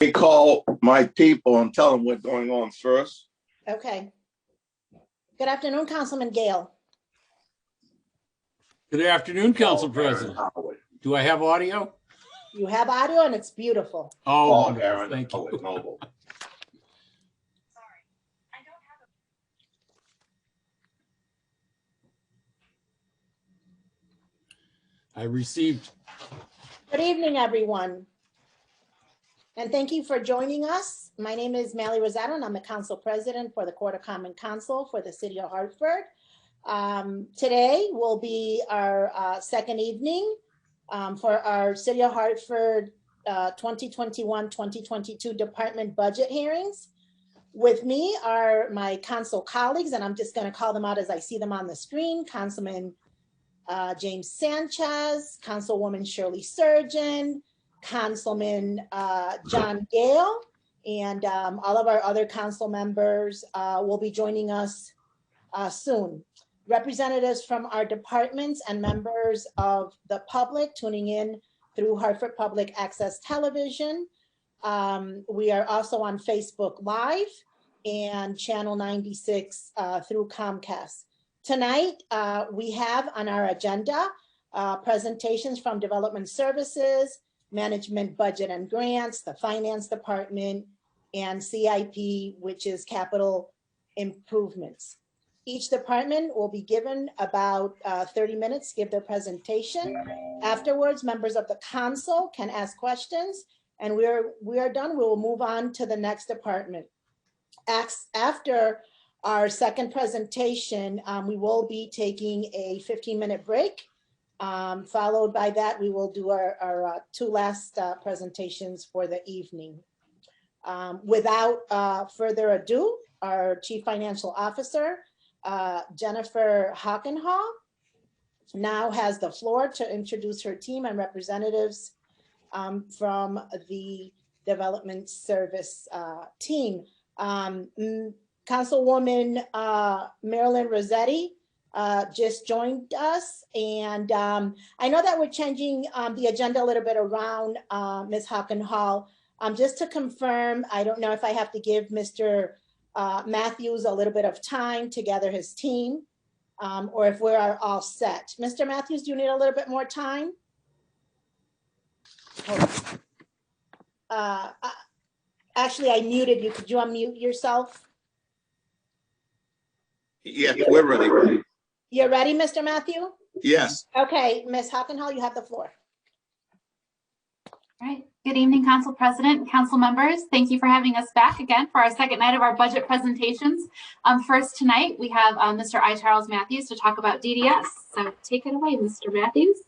me call my people and tell them what's going on first. Okay. Good afternoon, Councilman Gale. Good afternoon, Council President. Do I have audio? You have audio and it's beautiful. Oh, wonderful. Thank you. Noble. I received. Good evening, everyone. And thank you for joining us. My name is Mally Rosado, and I'm the Council President for the Court of Common Council for the City of Hartford. Today will be our second evening for our City of Hartford 2021-2022 department budget hearings. With me are my council colleagues, and I'm just going to call them out as I see them on the screen. Councilman James Sanchez, Councilwoman Shirley Surgeon, Councilman John Gale, and all of our other council members will be joining us soon. Representatives from our departments and members of the public tuning in through Hartford Public Access Television. We are also on Facebook Live and Channel 96 through Comcast. Tonight, we have on our agenda presentations from Development Services, Management, Budget and Grants, the Finance Department, and CIP, which is Capital Improvements. Each department will be given about 30 minutes to give their presentation. Afterwards, members of the council can ask questions, and we are done. We will move on to the next department. After our second presentation, we will be taking a 15-minute break. Followed by that, we will do our two last presentations for the evening. Without further ado, our Chief Financial Officer, Jennifer Hockenhall, now has the floor to introduce her team and representatives from the Development Service team. Councilwoman Marilyn Rossetti just joined us, and I know that we're changing the agenda a little bit around, Ms. Hockenhall. Just to confirm, I don't know if I have to give Mr. Matthews a little bit of time to gather his team, or if we are all set. Mr. Matthews, do you need a little bit more time? Actually, I muted you. Could you unmute yourself? Yes, we're ready. You're ready, Mr. Matthew? Yes. Okay, Ms. Hockenhall, you have the floor. All right. Good evening, Council President, Council members. Thank you for having us back again for our second night of our budget presentations. First tonight, we have Mr. I. Charles Matthews to talk about DDS. So take it away, Mr. Matthews.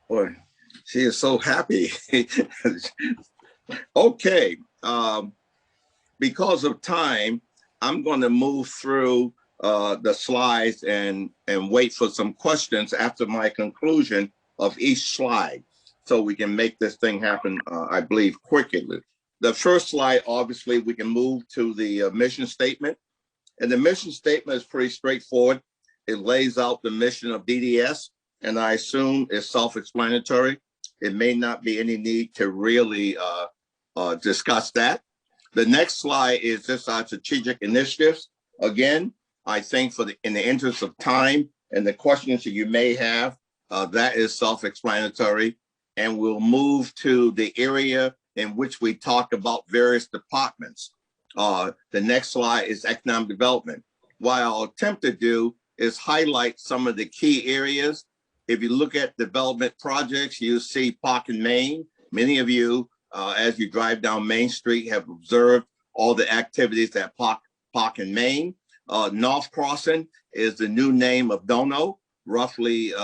Boy, she is so happy. Okay. Because of time, I'm going to move through the slides and wait for some questions after my conclusion of each slide, so we can make this thing happen, I believe, quickly. The first slide, obviously, we can move to the mission statement. And the mission statement is pretty straightforward. It lays out the mission of DDS, and I assume it's self-explanatory. It may not be any need to really discuss that. The next slide is just our strategic initiatives. Again, I think in the interest of time and the questions that you may have, that is self-explanatory. And we'll move to the area in which we talk about various departments. The next slide is economic development. What I'll attempt to do is highlight some of the key areas. If you look at development projects, you see Park and Main. Many of you, as you drive down Main Street, have observed all the activities at Park and Main. North Crossing is the new name of Dono, roughly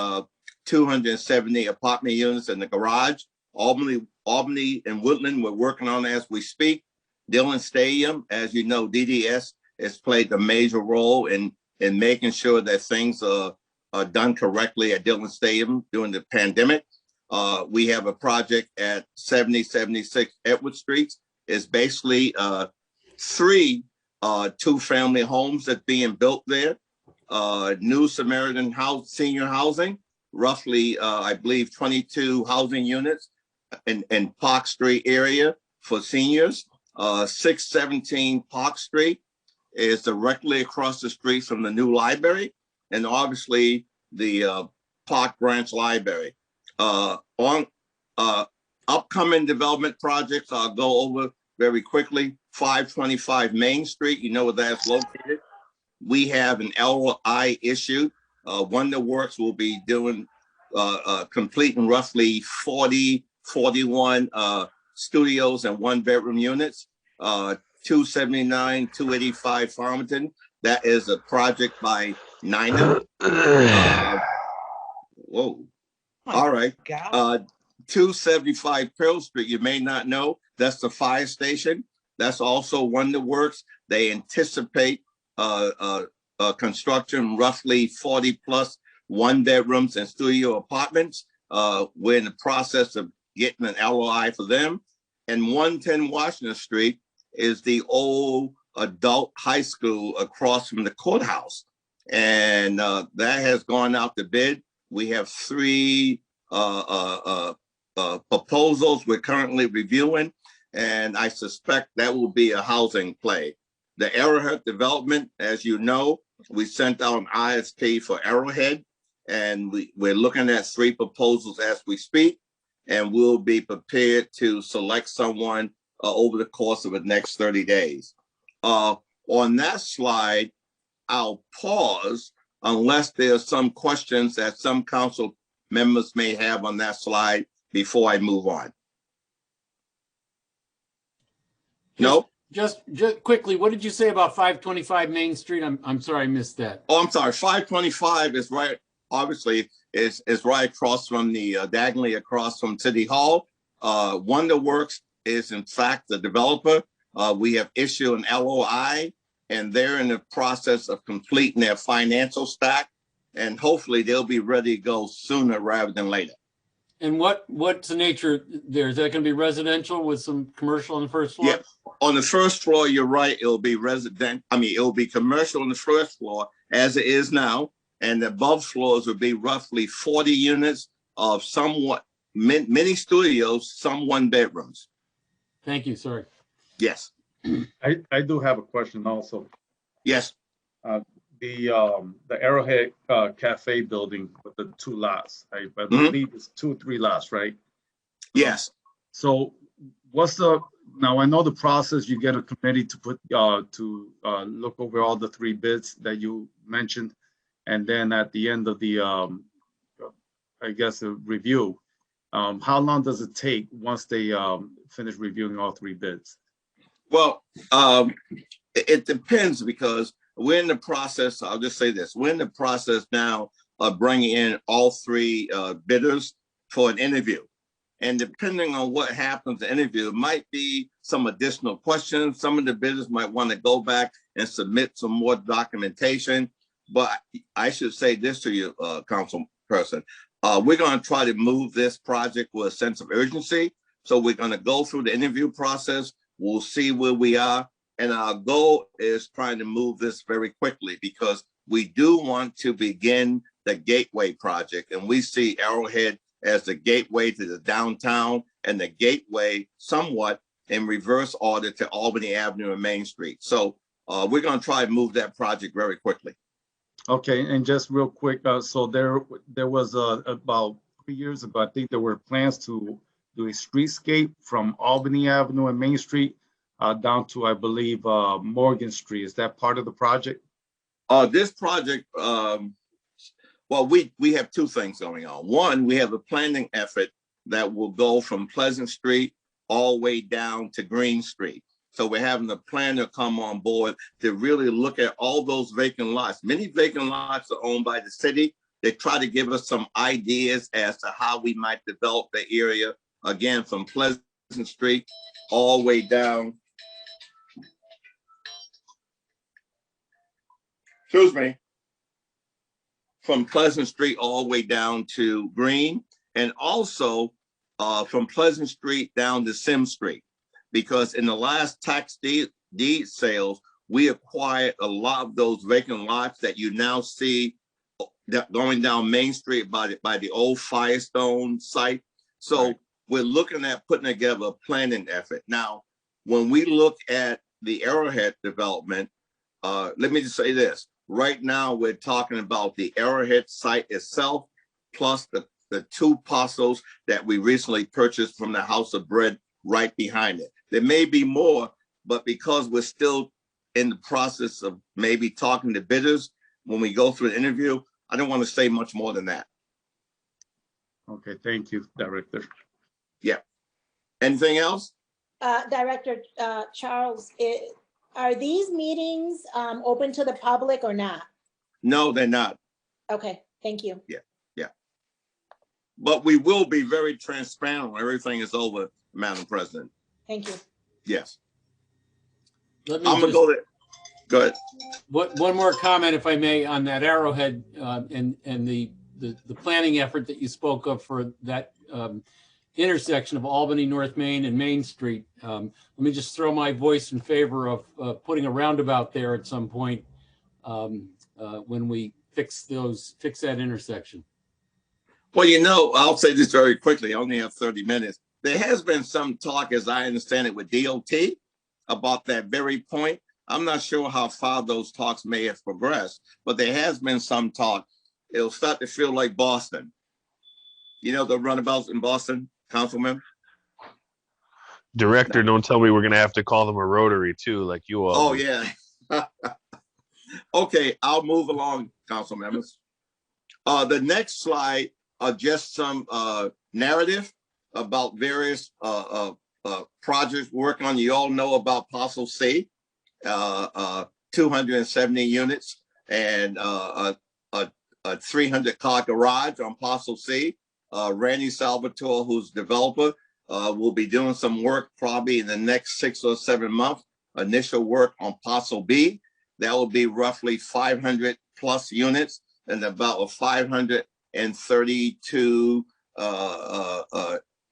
270 apartment units in the garage. Albany and Woodland, we're working on as we speak. Dillon Stadium, as you know, DDS has played a major role in making sure that things are done correctly at Dillon Stadium during the pandemic. We have a project at 7076 Edward Street. It's basically 3 two-family homes that's being built there. New Samaritan senior housing, roughly, I believe, 22 housing units in Park Street area. for seniors. 617 Park Street is directly across the street from the new library, and obviously the Park Branch Library. On upcoming development projects, I'll go over very quickly. 525 Main Street, you know where that's located. We have an LOI issued. Wonder Works will be doing completing roughly 41 studios and 1-bedroom units. 279, 285 Farmington. That is a project by Nina. Whoa. All right. 275 Pearl Street, you may not know, that's the fire station. That's also Wonder Works. They anticipate construction roughly 40 plus 1-bedrooms and studio apartments. We're in the process of getting an LOI for them. And 110 Washington Street is the old adult high school across from the courthouse. And that has gone out to bid. We have 3 proposals we're currently reviewing, and I suspect that will be a housing play. The Arrowhead development, as you know, we sent out an ISP for Arrowhead, and we're looking at 3 proposals as we speak, and we'll be prepared to select someone over the course of the next 30 days. On that slide, I'll pause unless there's some questions that some council members may have on that slide before I move on. No? Just quickly, what did you say about 525 Main Street? I'm sorry, I missed that. Oh, I'm sorry. 525 is right, obviously, is right across from the, diagonally across from City Hall. Wonder Works is, in fact, the developer. We have issued an LOI, and they're in the process of completing their financial stack, and hopefully they'll be ready to go sooner rather than later. And what's the nature there? Is that going to be residential with some commercial on the first floor? Yeah, on the first floor, you're right. It'll be it'll be commercial on the first floor as it is now. And the above floors will be roughly 40 units of somewhat many studios, some 1-bedrooms. Thank you, sorry. Yes. I do have a question also. Yes. The Arrowhead Cafe building with the 2 lots, I believe it's 2 or 3 lots, right? Yes. So now I know the process, you get a committee to put, to look over all the 3 bids that you mentioned. And then at the end of the, I guess, the review, how long does it take once they finish reviewing all 3 bids? Well, it depends because we're in the process. I'll just say this. We're in the process now of bringing in all 3 bidders for an interview. And depending on what happens in the interview, it might be some additional questions. Some of the bidders might want to go back and submit some more documentation. But I should say this to you, council person. We're going to try to move this project with a sense of urgency. So we're going to go through the interview process. We'll see where we are. And our goal is trying to move this very quickly because we do want to begin the Gateway project. And we see Arrowhead as the gateway to the downtown and the gateway somewhat in reverse order to Albany Avenue and Main Street. So we're going to try to move that project very quickly. Okay, and just real quick, so there was about 3 years ago, I think there were plans to do a streetscape from Albany Avenue and Main Street down to, I believe, Morgan Street. Is that part of the project? This project, well, we have 2 things going on. One, we have a planning effort that will go from Pleasant Street all the way down to Green Street. So we're having a planner come on board to really look at all those vacant lots. Many vacant lots are owned by the city. They try to give us some ideas as to how we might develop the area, again, from Pleasant Street all the way down. Excuse me. From Pleasant Street all the way down to Green, and also from Pleasant Street down to Sim Street. Because in the last tax deed sales, we acquired a lot of those vacant lots that you now see that going down Main Street by the old Firestone site. So we're looking at putting together a planning effort. Now, when we look at the Arrowhead development, let me just say this. Right now, we're talking about the Arrowhead site itself, plus the 2 parcels that we recently purchased from the House of Bread right behind it. There may be more, but because we're still in the process of maybe talking to bidders when we go through the interview, I don't want to say much more than that. Okay, thank you, Director. Yeah. Anything else? Director Charles, are these meetings open to the public or not? No, they're not. Okay, thank you. Yeah. But we will be very transparent when everything is over, Madam President. Thank you. Yes. Let me I'm gonna just, go there. Go ahead. one more comment, if I may, on that Arrowhead and the planning effort that you spoke of for that intersection of Albany, North Main, and Main Street. Let me just throw my voice in favor of putting a roundabout there at some point when we fix that intersection. Well, you know, I'll say this very quickly. I only have 30 minutes. There has been some talk, as I understand it, with DOT about that very point. I'm not sure how far those talks may have progressed, but there has been some talk. It'll start to feel like Boston. You know, the runabouts in Boston, Councilman? Director, don't tell me we're going to have to call them a rotary too, like you all. Oh, do. yeah. Okay, I'll move along, council members. The next slide are just some narrative about various projects working on. You all know about Parcel C, 270 units and a 300-car garage on Parcel C. Randy Salvatore, who's developer, will be doing some work probably in the next 6 or 7 months. Initial work on Parcel B. That will be roughly 500 plus units and about a 532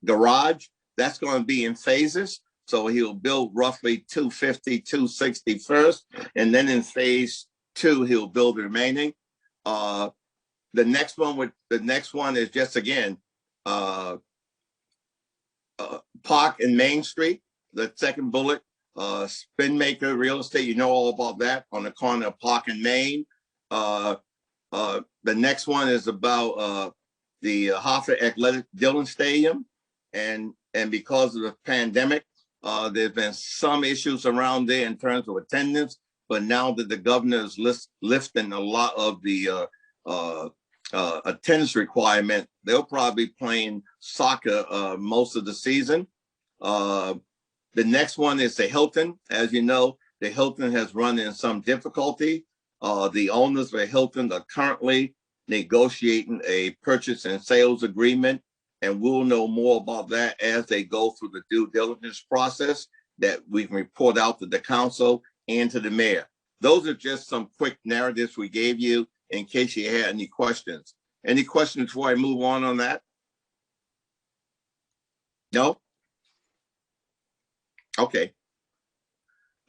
garage. That's going to be in phases. So he'll build roughly 250, 260 first, and then in phase 2, he'll build the remaining. The next one is just again, Park and Main Street, the second bullet. Spinmaker Real Estate, you know all about that, on the corner of Park and Main. The next one is about the Hartford Athletic Dillon Stadium, and because of the pandemic, there's been some issues around there in terms of attendance. But now that the governor is lifting a lot of the attendance requirement, they'll probably be playing soccer most of the season. The next one is the Hilton. As you know, the Hilton has run in some difficulty. The owners of the Hilton are currently negotiating a purchase and sales agreement, and we'll know more about that as they go through the due diligence process that we can report out to the council and to the mayor. Those are just some quick narratives we gave you in case you had any questions. Any questions before I move on that? No? Okay.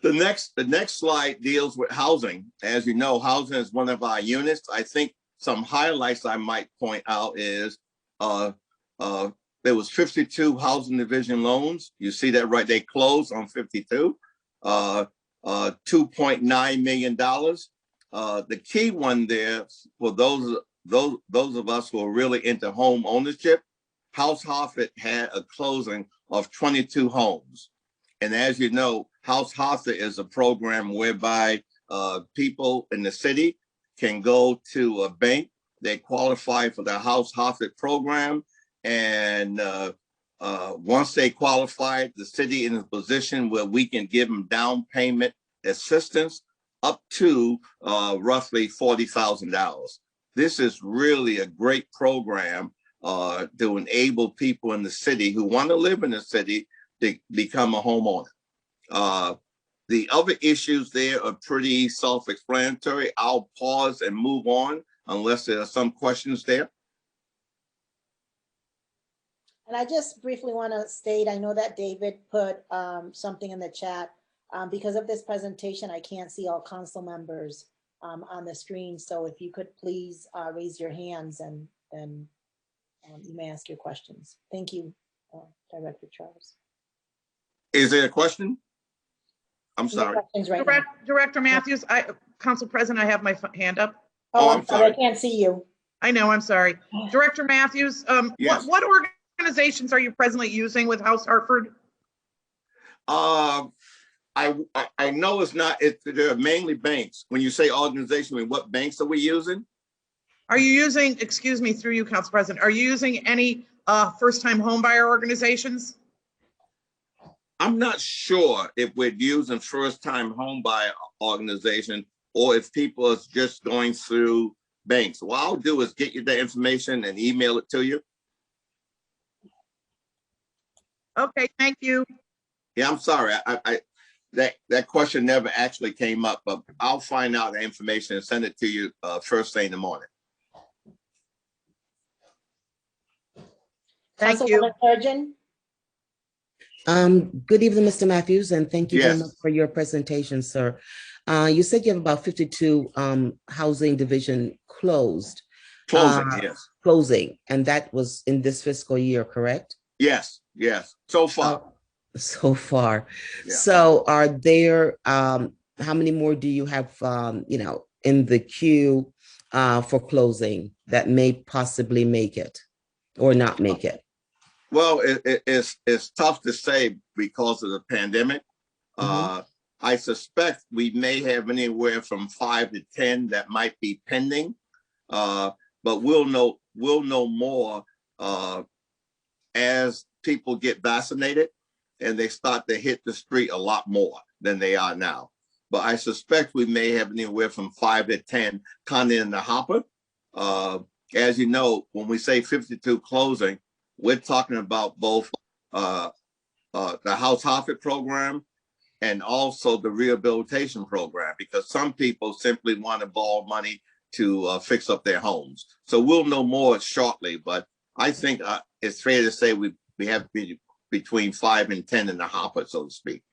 The next slide deals with housing. As you know, housing is one of our units. I think some highlights I might point out is there was 52 housing division loans. You see that right? They closed on 52. $2.9 million. The key one there for those of us who are really into home ownership, House Hartford had a closing of 22 homes. And as you know, House Hartford is a program whereby people in the city can go to a bank. They qualify for the House Hartford program. And once they qualify, the city in a position where we can give them down payment assistance up to roughly $40,000. This is really a great program to enable people in the city who want to live in the city to become a homeowner. The other issues there are pretty self-explanatory. I'll pause and move on unless there are some questions there. And I just briefly want to state, I know that David put something in the chat. Because of this presentation, I can't see all council members on the screen. So if you could please raise your hands and you may ask your questions. Thank you, Director Charles. Is there a question? I'm No sorry. questions right now. Director Matthews, Council President, I have my hand up. Oh, I'm I'm sorry, I sorry. can't see you. I know, I'm sorry. Director Matthews, Yes. what organizations are you presently using with House Hartford? I know it's not, they're mainly banks. When you say organization, I mean, what banks are we using? Are you using, excuse me, through you, Council President, are you using any first-time homebuyer organizations? I'm not sure if we're using first-time home buyer organization or if people are just going through banks. What I'll do is get you the information and email it to you. Okay, thank you. Yeah, I'm sorry. That question never actually came up, but I'll find out the information and send it to you first thing in the morning. Thank you. Councilwoman Surgeon? Good evening, Mr. Matthews, and thank you very Yes. much for your presentation, sir. You said you have about 52 housing division closed. Closing, yes. Closing, and that was in this fiscal year, correct? Yes, yes, so far. So far. Yeah. So are there, how many more do you have, in the queue for closing that may possibly make it or not make it? Well, it's tough to say because of the pandemic. I suspect we may have anywhere from 5 to 10 that might be pending, but we'll know more as people get vaccinated and they start to hit the street a lot more than they are now. But I suspect we may have anywhere from 5 to 10 kind of in the hopper. As you know, when we say 52 closing, we're talking about both the House Hartford program and also the rehabilitation program, because some people simply want to borrow money to fix up their homes. So we'll know more shortly, but I think it's fair to say we have between 5 and 10 in the hopper, so to speak.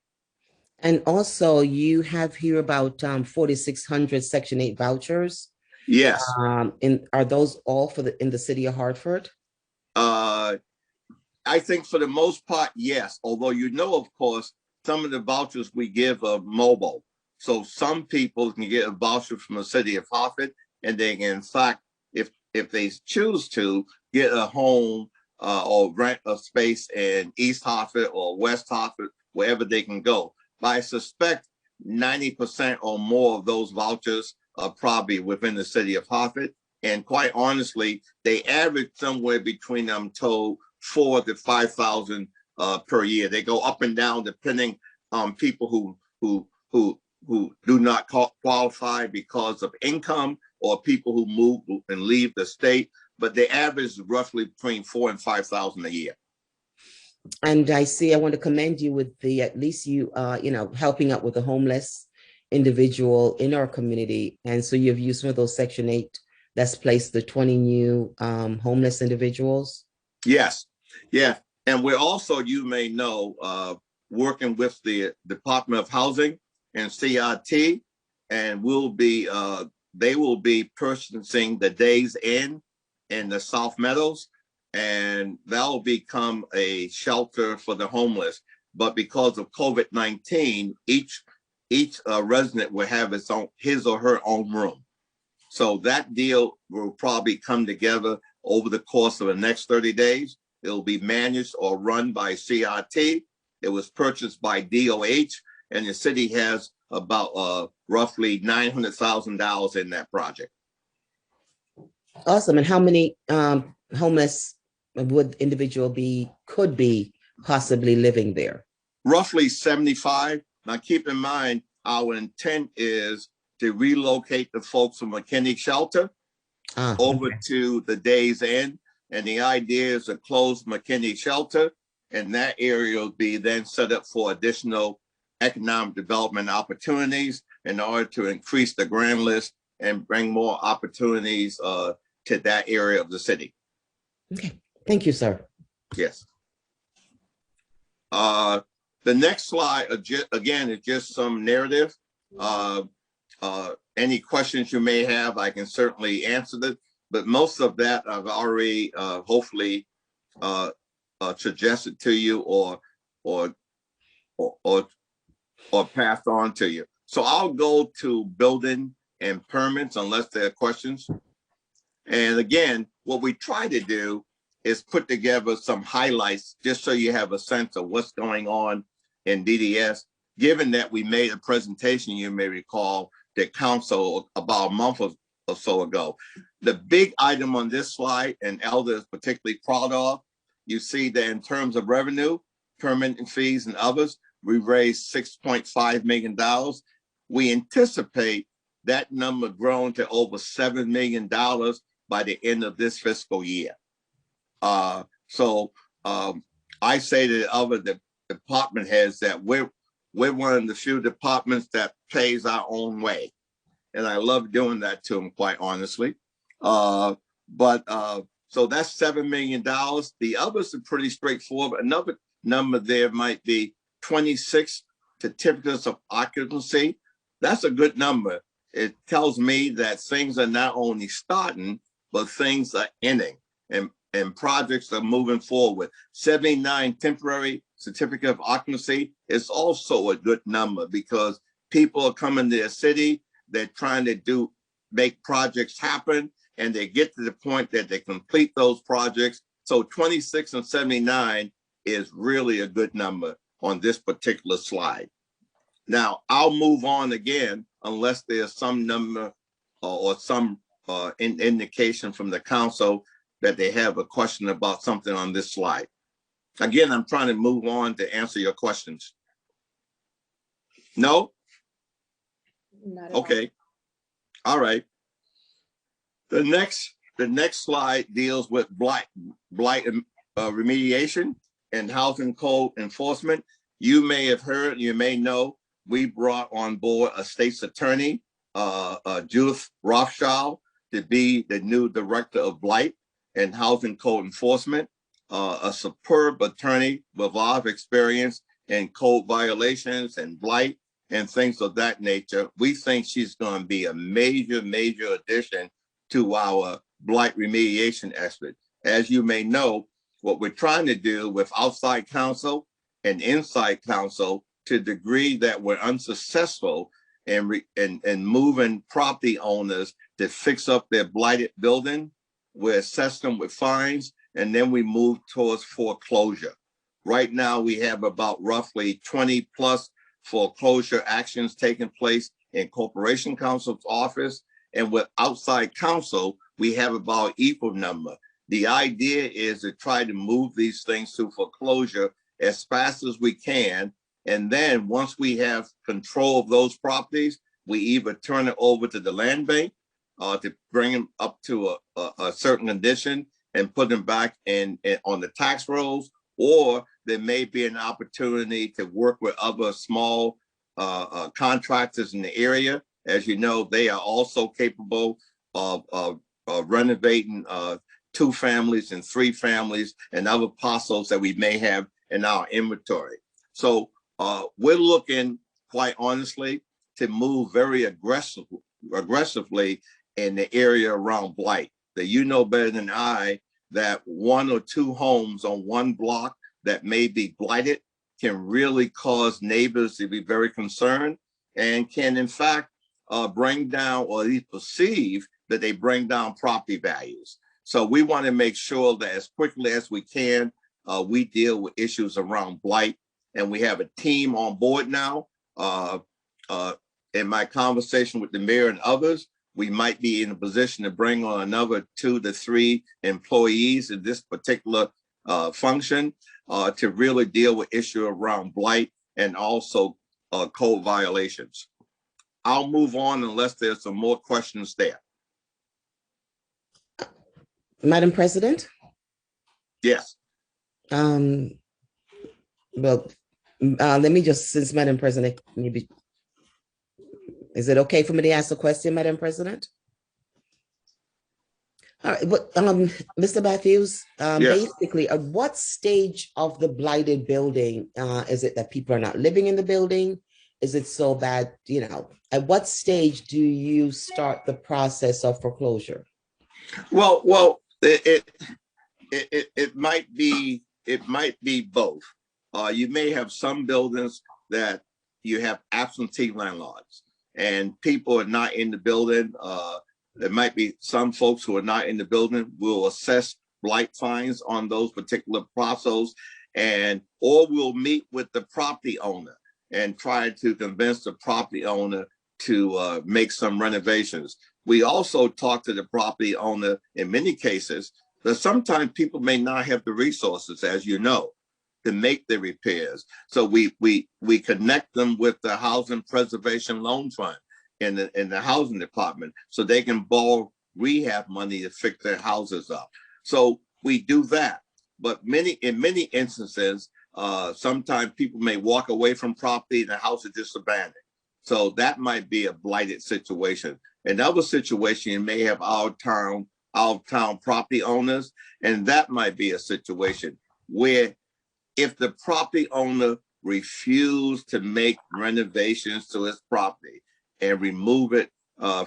And also you have here about 4,600 Section 8 vouchers. Yes. Are those all in the city of Hartford? I think for the most part, yes. Although, of course, some of the vouchers we give are mobile. So some people can get a voucher from the city of Hartford, and they can, in fact, if they choose to, get a home or rent a space in East Hartford or West Hartford, wherever they can go. But I suspect 90% or more of those vouchers are probably within the city of Hartford. And quite honestly, they average somewhere between, I'm told, 4,000 to 5,000 per year. They go up and down depending on people who do not qualify because of income or people who move and leave the state. But they average roughly between 4,000 and 5,000 a year. And I want to commend you with at least helping out with the homeless individual in our community. And so you've used some of those Section 8 that's placed the 20 new homeless individuals. Yes. Yeah. And we're also, you may know, working with the Department of Housing and CRT, and they will be purchasing the Days Inn in the South Meadows, and that will become a shelter for the homeless. But because of COVID-19, each resident will have his or her own room. So that deal will probably come together over the course of the next 30 days. It'll be managed or run by CRT. It was purchased by DOH, and the city has about roughly $900,000 in that project. Awesome. And how many homeless would individual could be possibly living there? Roughly 75. Now keep in mind, our intent is to relocate the folks from McKinney Shelter over to the Days Inn. And the idea is to close McKinney Shelter, and that area will be then set up for additional economic development opportunities in order to increase the grand list and bring more opportunities to that area of the city. Okay, thank you, sir. Yes. The next slide, again, is just some narrative. Any questions you may have, I can certainly answer them, but most of that I've already hopefully suggested to you or passed on to you. So I'll go to building and permits unless there are questions. And again, what we try to do is put together some highlights just so you have a sense of what's going on in DDS, given that we made a presentation, you may recall, to council about a month or so ago. The big item on this slide, and Elder is particularly proud of, you see that in terms of revenue, permit fees and others, we raised $6.5 million. We anticipate that number growing to over $7 million by the end of this fiscal year. I say to the other department heads that we're one of the few departments that pays our own way. And I love doing that to them, quite honestly. So that's $7 million. The others are pretty straightforward. Another number there might be 26 certificates of occupancy. That's a good number. It tells me that things are not only starting, but things are ending and projects are moving forward. 79 temporary certificate of occupancy is also a good number because people are coming to the city, they're trying to make projects happen, and they get to the point that they complete those projects. So 26 and 79 is really a good number on this particular slide. Now, I'll move on again, unless there's some number or some indication from the council that they have a question about something on this slide. Again, I'm trying to move on to answer your questions. No? Okay. All right. The next slide deals with blight remediation and housing code enforcement. You may have heard, you may know, we brought on board a state's attorney, Judith Rothschild, to be the new director of blight and housing code enforcement, a superb attorney with a lot of experience in code violations and blight and things of that nature. We think she's going to be a major, major addition to our blight remediation effort. As you may know, what we're trying to do with outside counsel and inside counsel, to the degree that we're unsuccessful in moving property owners to fix up their blighted building, we assess them with fines, and then we move towards foreclosure. Right now, we have about roughly 20 plus foreclosure actions taking place in Corporation Counsel's office. And with outside counsel, we have about equal number. The idea is to try to move these things to foreclosure as fast as we can. And then once we have control of those properties, we either turn it over to the land bank to bring them up to a certain condition and put them back on the tax rolls, or there may be an opportunity to work with other small contractors in the area. As you know, they are also capable of renovating 2 families and 3 families and other parcels that we may have in our inventory. So we're looking, quite honestly, to move very aggressively in the area around blight. That you know better than I that 1 or 2 homes on one block that may be blighted can really cause neighbors to be very concerned and can, in fact, bring down, or at least perceive that they bring down property values. So we want to make sure that as quickly as we can, we deal with issues around blight. And we have a team on board now. In my conversation with the mayor and others, we might be in a position to bring on another 2 to 3 employees in this particular function to really deal with issue around blight and also code violations. I'll move on unless there's some more questions there. Madam President? Yes. Well, let me just, since Madam President, maybe, is it okay for me to ask a question, Madam President? All right, but Mr. Matthews, Yes. Basically, at what stage of the blighted building is it that people are not living in the building? Is it so bad, at what stage do you start the process of foreclosure? Well, it might be it might be both. You may have some buildings that you have absentee landlords and people are not in the building. There might be some folks who are not in the building. We'll assess blight fines on those particular parcels, or we'll meet with the property owner and try to convince the property owner to make some renovations. We also talk to the property owner in many cases, but sometimes people may not have the resources, as you know, to make the repairs. So we connect them with the Housing Preservation Loan Fund in the housing department so they can borrow rehab money to fix their houses up. So we do that. But in many instances, sometimes people may walk away from property and the house is just abandoned. So that might be a blighted situation. Another situation, you may have out-of-town property owners, and that might be a situation where if the property owner refused to make renovations to his property and remove it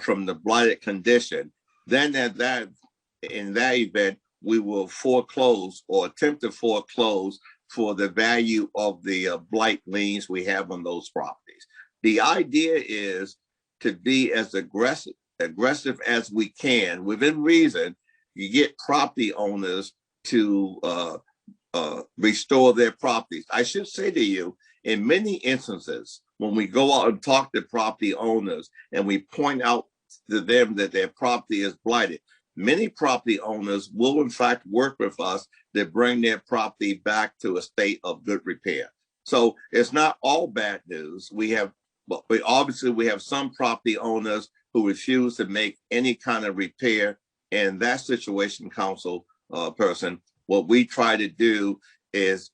from the blighted condition, then in that event, we will foreclose or attempt to foreclose for the value of the blight liens we have on those properties. The idea is to be as aggressive as we can. Within reason, you get property owners to restore their properties. I should say to you, in many instances, when we go out and talk to property owners and we point out to them that their property is blighted, many property owners will in fact work with us to bring their property back to a state of good repair. So it's not all bad news. We have some property owners who refuse to make any kind of repair. In that situation, council person, what we try to do is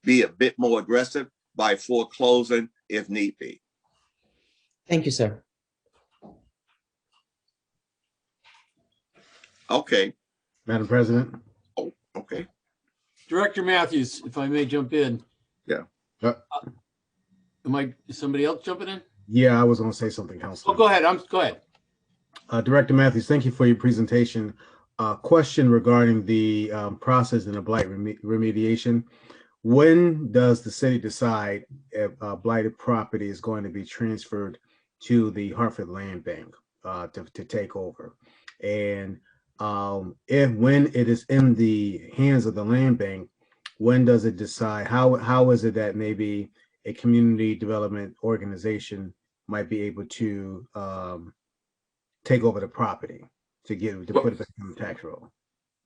be a bit more aggressive by foreclosing if need be. Thank you, sir. Okay. Madam President. Oh, okay. Director Matthews, if I may jump in. Yeah. Is somebody else jumping in? Yeah, I was going to say something, Councilman. Oh, go ahead. Go ahead. Director Matthews, thank you for your presentation. Question regarding the process in the blight remediation. When does the city decide if blighted property is going to be transferred to the Hartford Land Bank to take over? And when it is in the hands of the land bank, when does it decide? How is it that maybe a community development organization might be able to take over the property to put it back in the tax roll?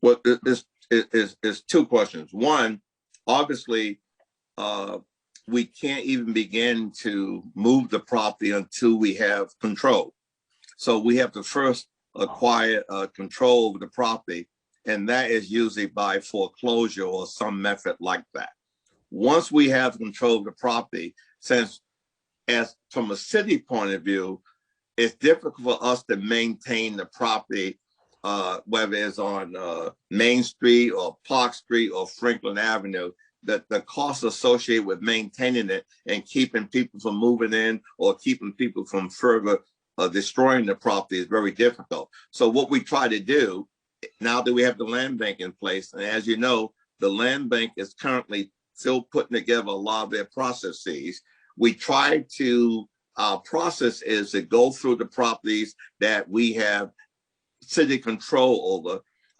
Well, it's two questions. One, obviously, we can't even begin to move the property until we have control. So we have to first acquire control of the property, and that is usually by foreclosure or some method like that. Once we have control of the property, since from a city point of view, it's difficult for us to maintain the property, whether it's on Main Street or Park Street or Franklin Avenue. The costs associated with maintaining it and keeping people from moving in or keeping people from further destroying the property is very difficult. So what we try to do, now that we have the land bank in place, and as you know, the land bank is currently still putting together a lot of their processes. We try to, our process is to go through the properties that we have city control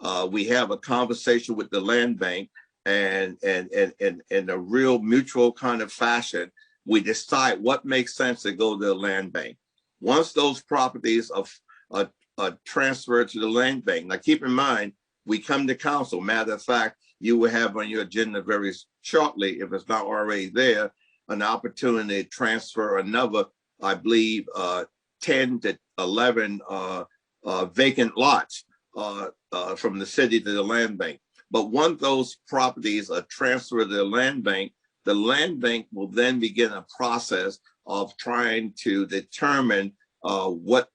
over. We have a conversation with the land bank, and in a real mutual kind of fashion, we decide what makes sense to go to the land bank. Once those properties are transferred to the land bank, now keep in mind, we come to council. Matter of fact, you will have on your agenda very shortly, if it's not already there, an opportunity to transfer another, I believe, 10 to 11 vacant lots from the city to the land bank. But once those properties are transferred to the land bank will then begin a process of trying to determine what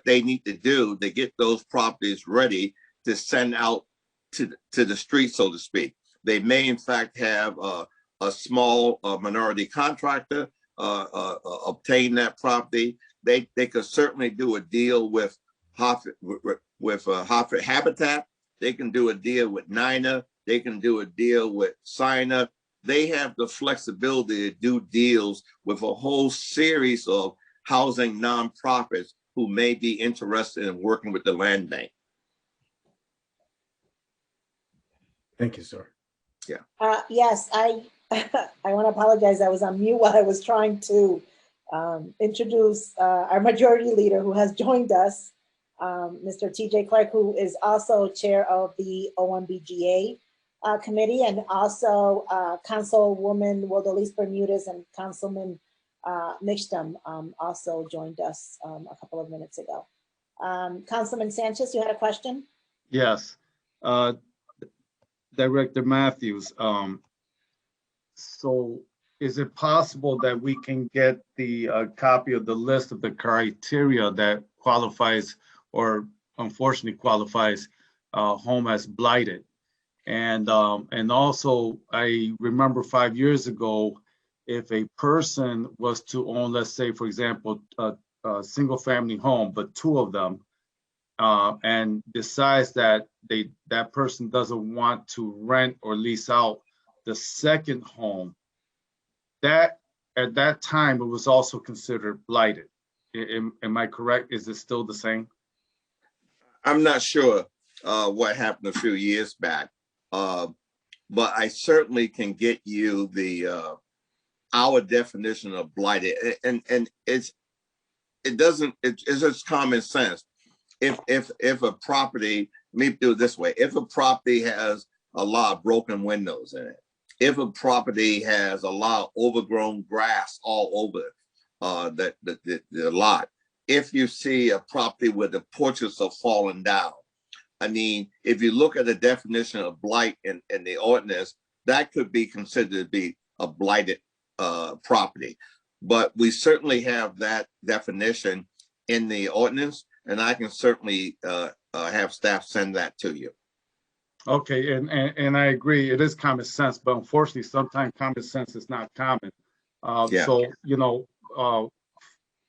they need to do to get those properties ready to send out to the street, so to speak. They may in fact have a small minority contractor obtain that property. They could certainly do a deal with Hartford Habitat. They can do a deal with Nina. They can do a deal with Signer. They have the flexibility to do deals with a whole series of housing nonprofits who may be interested in working with the land bank. Thank you, sir. Yes, I want to apologize. I was on mute while I was trying to introduce our majority leader who has joined us, Mr. TJ Clark, who is also chair of the OMBGA committee, and also Councilwoman Wildalise Bermudez and Councilman Nixdom also joined us a couple of minutes ago. Councilman Sanchez, you had a question? Yes. Director Matthews, so is it possible that we can get the copy of the list of the criteria that qualifies or unfortunately qualifies home as blighted? And also I remember 5 years ago, if a person was to own, let's say, for example, a single family home, but two of them, and decides that that person doesn't want to rent or lease out the second home, that at that time it was also considered blighted. Am I correct? Is it still the same? I'm not sure what happened a few years back, but I certainly can get you the our definition of blighted, and it's just common sense. If a property, let me do it this way, if a property has a lot of broken windows in it, if a property has a lot of overgrown grass all over the lot, if you see a property where the porches are falling down, I mean, if you look at the definition of blight in the ordinance, that could be considered to be a blighted property. But we certainly have that definition in the ordinance, and I can certainly have staff send that to you. Okay, and I agree, it is common sense, but unfortunately, sometimes common sense is not common. Yeah. So,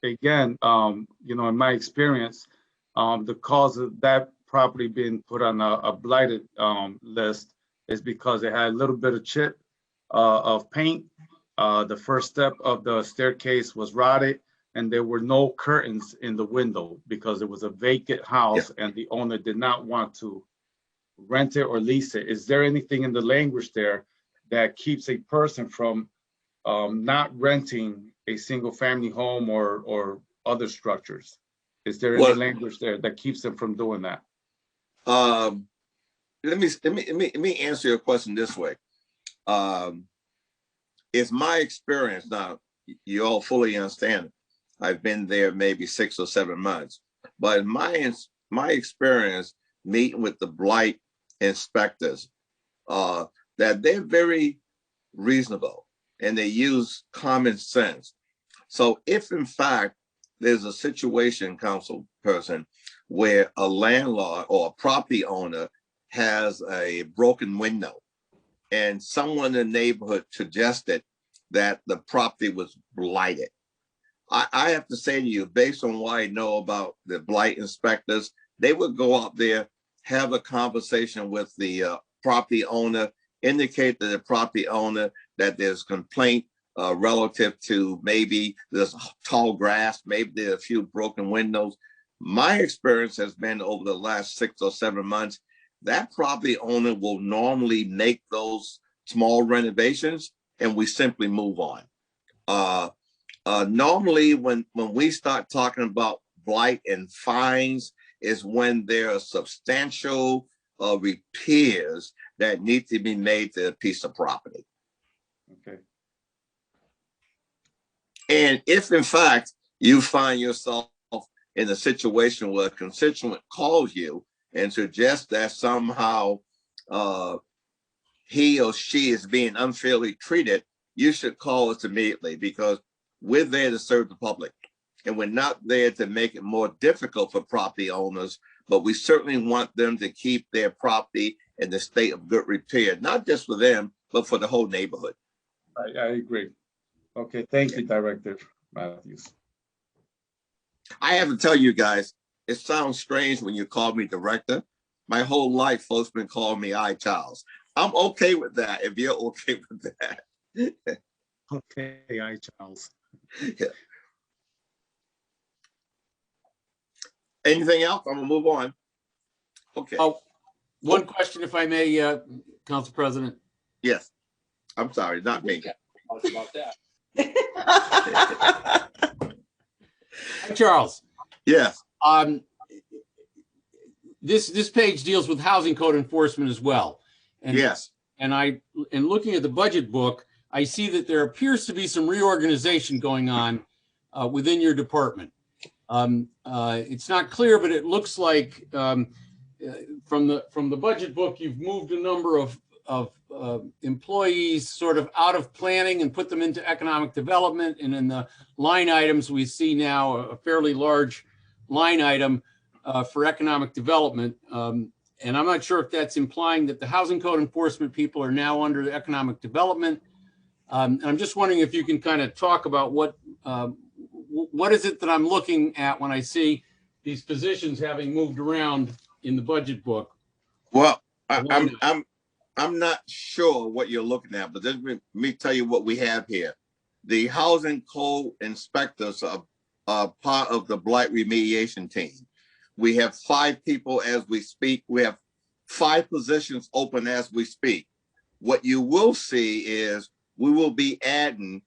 again, in my experience, the cause of that property being put on a blighted list is because it had a little bit of chip of paint. The first step of the staircase was rotted, and there were no curtains in the window because it was a vacant house. Yeah. And the owner did not want to rent it or lease it. Is there anything in the language there that keeps a person from not renting a single family home or other structures? Is there any language there that keeps them from doing that? Let me answer your question this way. It's my experience now. You all fully understand it. I've been there maybe 6 or 7 months, but in my experience meeting with the blight inspectors, that they're very reasonable and they use common sense. So if in fact there's a situation, council person, where a landlord or a property owner has a broken window and someone in the neighborhood suggested that the property was blighted, I have to say to you, based on what I know about the blight inspectors, they would go out there, have a conversation with the property owner, indicate to the property owner that there's complaint relative to maybe there's tall grass, maybe there are a few broken windows. My experience has been over the last 6 or 7 months, that property owner will normally make those small renovations and we simply move on. Normally when we start talking about blight and fines is when there are substantial repairs that need to be made to a piece of property. Okay. And if in fact you find yourself in a situation where a constituent calls you and suggests that somehow he or she is being unfairly treated, you should call us immediately, because we're there to serve the public. And we're not there to make it more difficult for property owners, but we certainly want them to keep their property in the state of good repair, not just for them, but for the whole neighborhood. I agree. Okay, thank you, Director Matthews. I have to tell you guys, it sounds strange when you call me director. My whole life, folks been calling me I. Charles. I'm okay with that, if you're okay with that. Okay, I, Charles. Yeah. Anything else? I'm gonna move on. Okay. Oh, one question, if I may, Council President. Yes. I'm sorry, not me. About that. Charles. Yes. This page deals with housing code enforcement as well. And yes. And looking at the budget book, I see that there appears to be some reorganization going on within your department. It's not clear, but it looks like from the budget book, you've moved a number of employees sort of out of planning and put them into economic development. And in the line items, we see now a fairly large line item for economic development. And I'm not sure if that's implying that the housing code enforcement people are now under the economic development. And I'm just wondering if you can kind of talk about what is it that I'm looking at when I see these positions having moved around in the budget book. Well, I'm not sure what you're looking at, but let me tell you what we have here. The housing code inspectors are part of the blight remediation team. We have 5 people as we speak. We have 5 positions open as we speak. What you will see is we will be adding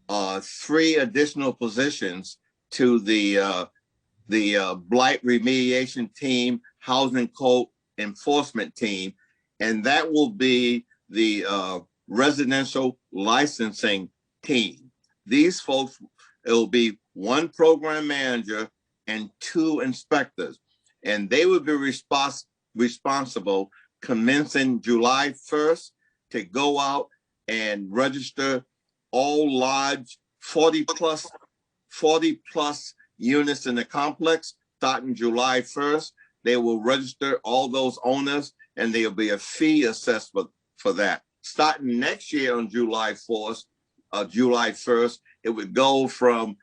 3 additional positions to the blight remediation team, housing code enforcement team, and that will be the residential licensing team. These folks, it will be 1 program manager and 2 inspectors, and they will be responsible commencing July 1st to go out and register all large 40 plus units in the complex. Starting July 1st, they will register all those owners, and there will be a fee assessed for that. Starting next year on July 1st, it would go from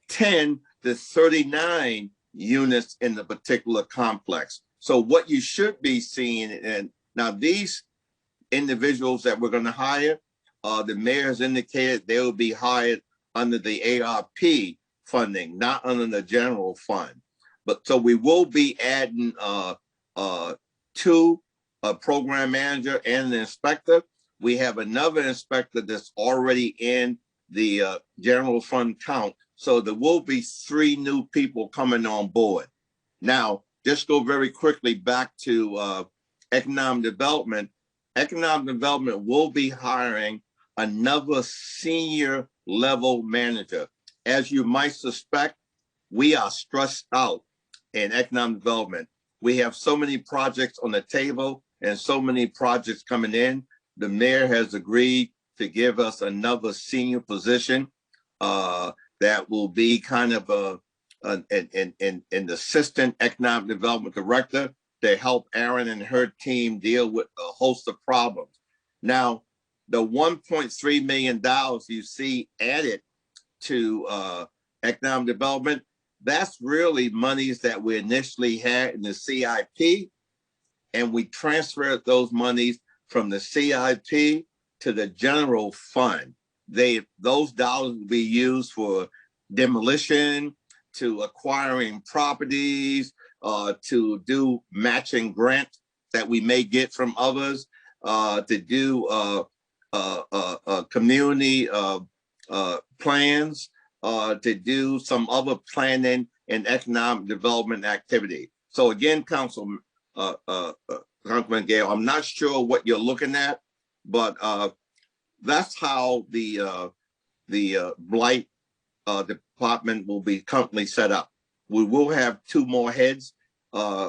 10 to 39 units in the particular complex. So what you should be seeing, and now these individuals that we're going to hire, the mayor has indicated they will be hired under the ARP funding, not under the general fund. But so we will be adding 2, a program manager and an inspector. We have another inspector that's already in the general fund count. So there will be 3 new people coming on board. Now, just go very quickly back to economic development. Economic development will be hiring another senior level manager. As you might suspect, we are stressed out in economic development. We have so many projects on the table and so many projects coming in. The mayor has agreed to give us another senior position that will be kind of an assistant economic development director to help Aaron and her team deal with a host of problems. Now, the $1.3 million you see added to economic development, that's really monies that we initially had in the CIP, and we transferred those monies from the CIP to the general fund. Those dollars will be used for demolition, to acquiring properties, to do matching grants that we may get from others, to do community plans, to do some other planning and economic development activity. So again, Councilman Gale, I'm not sure what you're looking at, but that's how the blight department will be currently set up. We will have 2 more heads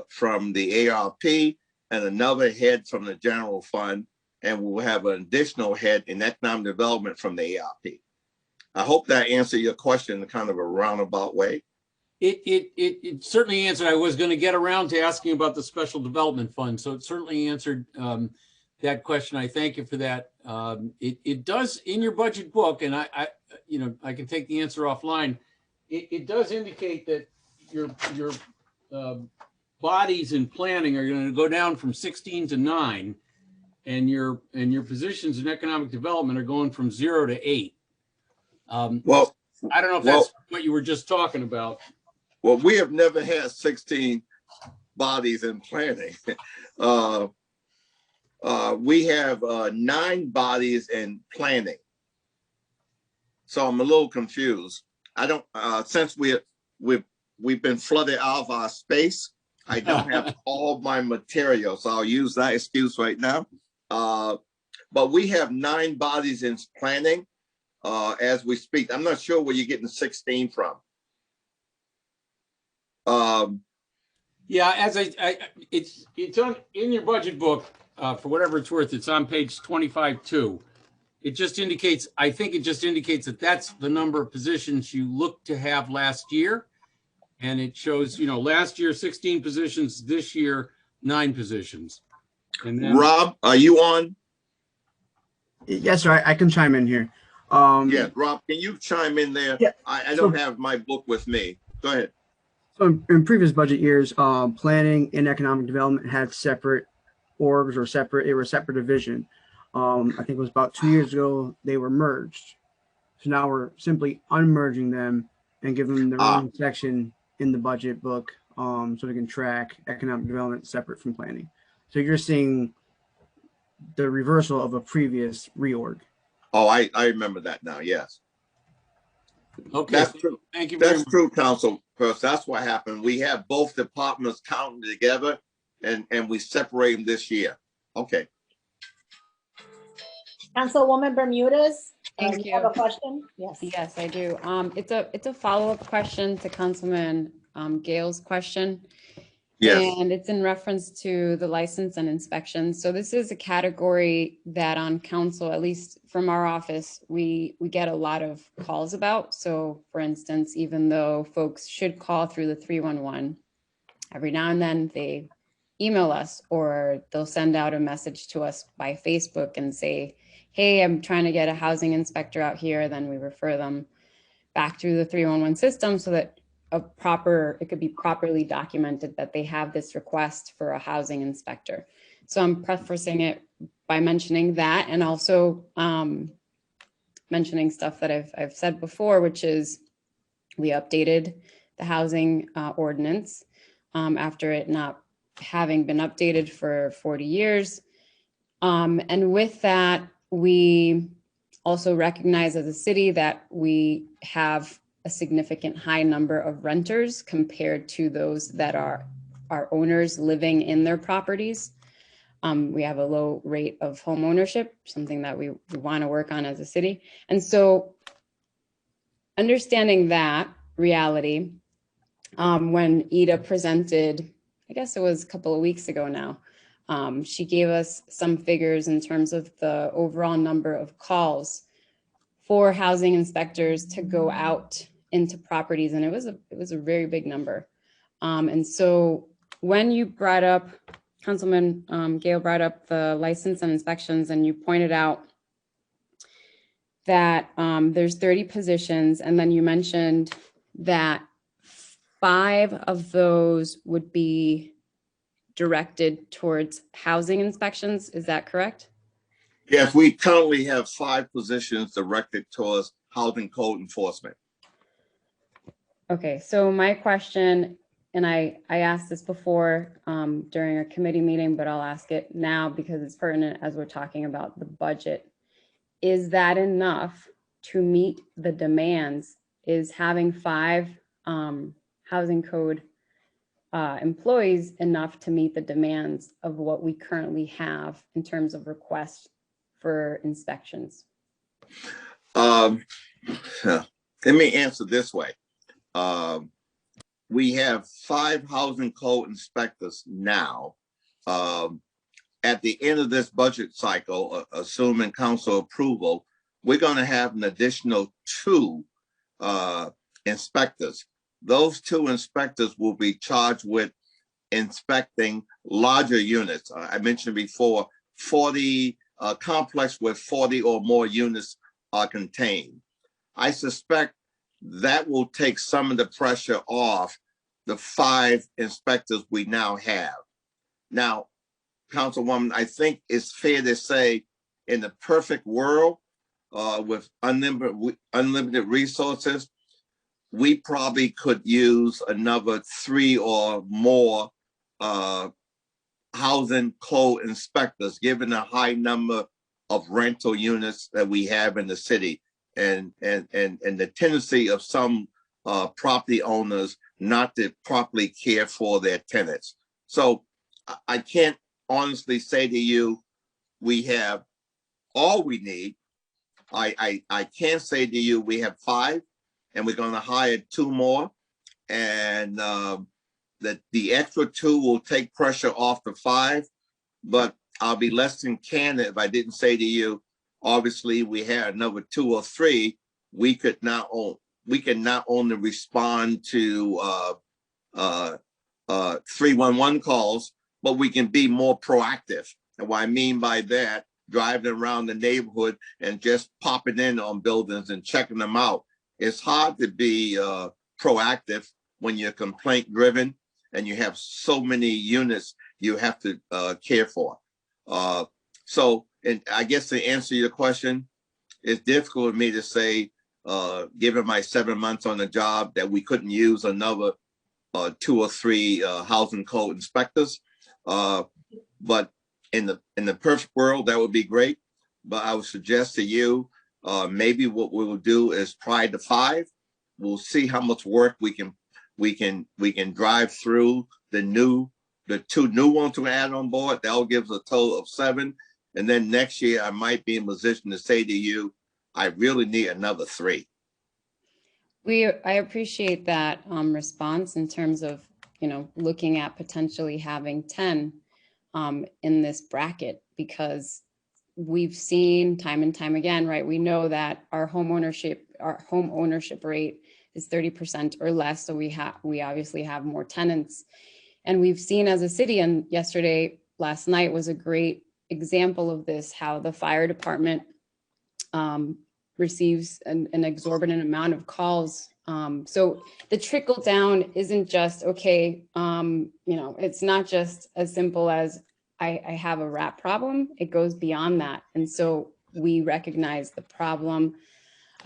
from the ARP and another head from the general fund, and we'll have an additional head in economic development from the ARP. I hope that answered your question in kind of a roundabout way. It certainly answered. I was going to get around to asking about the special development fund, so it certainly answered that question. I thank you for that. It does in your budget book, and I can take the answer offline. It does indicate that your bodies in planning are going to go down from 16 to 9, and your positions in economic development are going from 0 to 8. Well, I don't know if that's what you were just talking about. Well, we have never had 16 bodies in planning. We have 9 bodies in planning. So I'm a little confused. I don't, since we've been flooded out of our space, I don't have all my materials. So I'll use that excuse right now. But we have 9 bodies in planning as we speak. I'm not sure where you're getting 16 from. Yeah, as it's on in your budget book for whatever it's worth. It's on page 25-2. It just indicates, I think it just indicates that that's the number of positions you look to have last year. And it shows, last year, 16 positions, this year, 9 positions. And then, Rob, are you on? Yes, sir. I can chime in here. Yeah, Rob, can you chime in there? Yeah. I don't have my book with me. Go ahead. So in previous budget years, planning and economic development had separate orgs or they were a separate division. I think it was about 2 years ago, they were merged. So now we're simply unmerging them and giving them their own section in the budget book so we can track economic development separate from planning. So you're seeing the reversal of a previous reorg. Oh, I remember that now, yes. okay, That's true. thank you very That's much. true, Council. First, that's what happened. We have both departments counting together and we separate them this year. Okay. Councilwoman Bermudez, Thank you have you. a question? Yes. Yes, I do. It's a follow-up question to Councilman Gale's question. Yes. And it's in reference to the license and inspection. So this is a category that on council, at least from our office, we get a lot of calls about. So for instance, even though folks should call through the 311, every now and then they email us or they'll send out a message to us by Facebook and say, hey, I'm trying to get a housing inspector out here. Then we refer them back through the 311 system so that it could be properly documented that they have this request for a housing inspector. So I'm prefacing it by mentioning that and also mentioning stuff that I've said before, which is we updated the housing ordinance after it not having been updated for 40 years. And with that, we also recognize as a city that we have a significant high number of renters compared to those that are owners living in their properties. We have a low rate of home ownership, something that we want to work on as a city. And so understanding that reality, when Ida presented, I guess it was a couple of weeks ago now, she gave us some figures in terms of the overall number of calls for housing inspectors to go out into properties, and it was a very big number. And so when you brought up, Councilman Gale brought up the license and inspections, and you pointed out that there's 30 positions, and then you mentioned that 5 of those would be directed towards housing inspections. Is that correct? Yes, we currently have 5 positions directed towards housing code enforcement. Okay, so my question, and I asked this before during a committee meeting, but I'll ask it now because it's pertinent as we're talking about the budget. Is that enough to meet the demands? Is having 5 housing code employees enough to meet the demands of what we currently have in terms of requests for inspections? Let me answer this way. We have 5 housing code inspectors now. At the end of this budget cycle, assuming council approval, we're going to have an additional 2 inspectors. Those 2 inspectors will be charged with inspecting larger units. I mentioned before, 40 complex with 40 or more units are contained. I suspect that will take some of the pressure off the 5 inspectors we now have. Now, Councilwoman, I think it's fair to say in the perfect world, with unlimited resources, we probably could use another 3 or more housing code inspectors, given the high number of rental units that we have in the city, and the tendency of some property owners not to properly care for their tenants. So I can't honestly say to you we have all we need. I can say to you we have 5, and we're going to hire 2 more, and that the extra 2 will take pressure off the 5. But I'll be less than candid if I didn't say to you, obviously we had another 2 or 3. We can not only respond to 311 calls, but we can be more proactive. And what I mean by that, driving around the neighborhood and just popping in on buildings and checking them out. It's hard to be proactive when you're complaint driven and you have so many units you have to care for. So, and I guess to answer your question, it's difficult for me to say, given my 7 months on the job, that we couldn't use another 2 or 3 housing code inspectors. But in the perfect world, that would be great. But I would suggest to you, maybe what we will do is try the 5. We'll see how much work we can drive through the 2 new ones to add on board. That'll give us a total of 7. And then next year, I might be in position to say to you, I really need another 3. I appreciate that response in terms of, looking at potentially having 10 in this bracket, because we've seen time and time again, right? We know that our home ownership rate is 30% or less. So we obviously have more tenants, and we've seen as a city, and last night was a great example of this, how the fire department receives an exorbitant amount of calls. So the trickle down isn't just, okay, it's not just as simple as I have a rat problem. It goes beyond that. And so we recognize the problem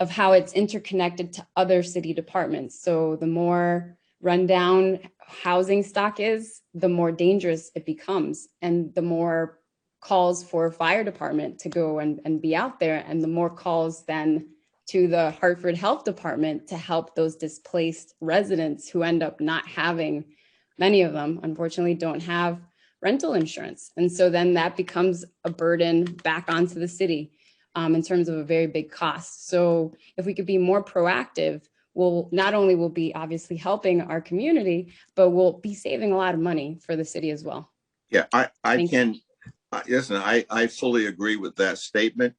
of how it's interconnected to other city departments. So the more rundown housing stock is, the more dangerous it becomes, and the more calls for fire department to go and be out there, and the more calls then to the Hartford Health Department to help those displaced residents who end up not having, many of them unfortunately don't have rental insurance. And so then that becomes a burden back onto the city in terms of a very big cost. So if we could be more proactive, we'll not only will be obviously helping our community, but we'll be saving a lot of money for the city as well. Yeah, listen, I fully agree with that statement.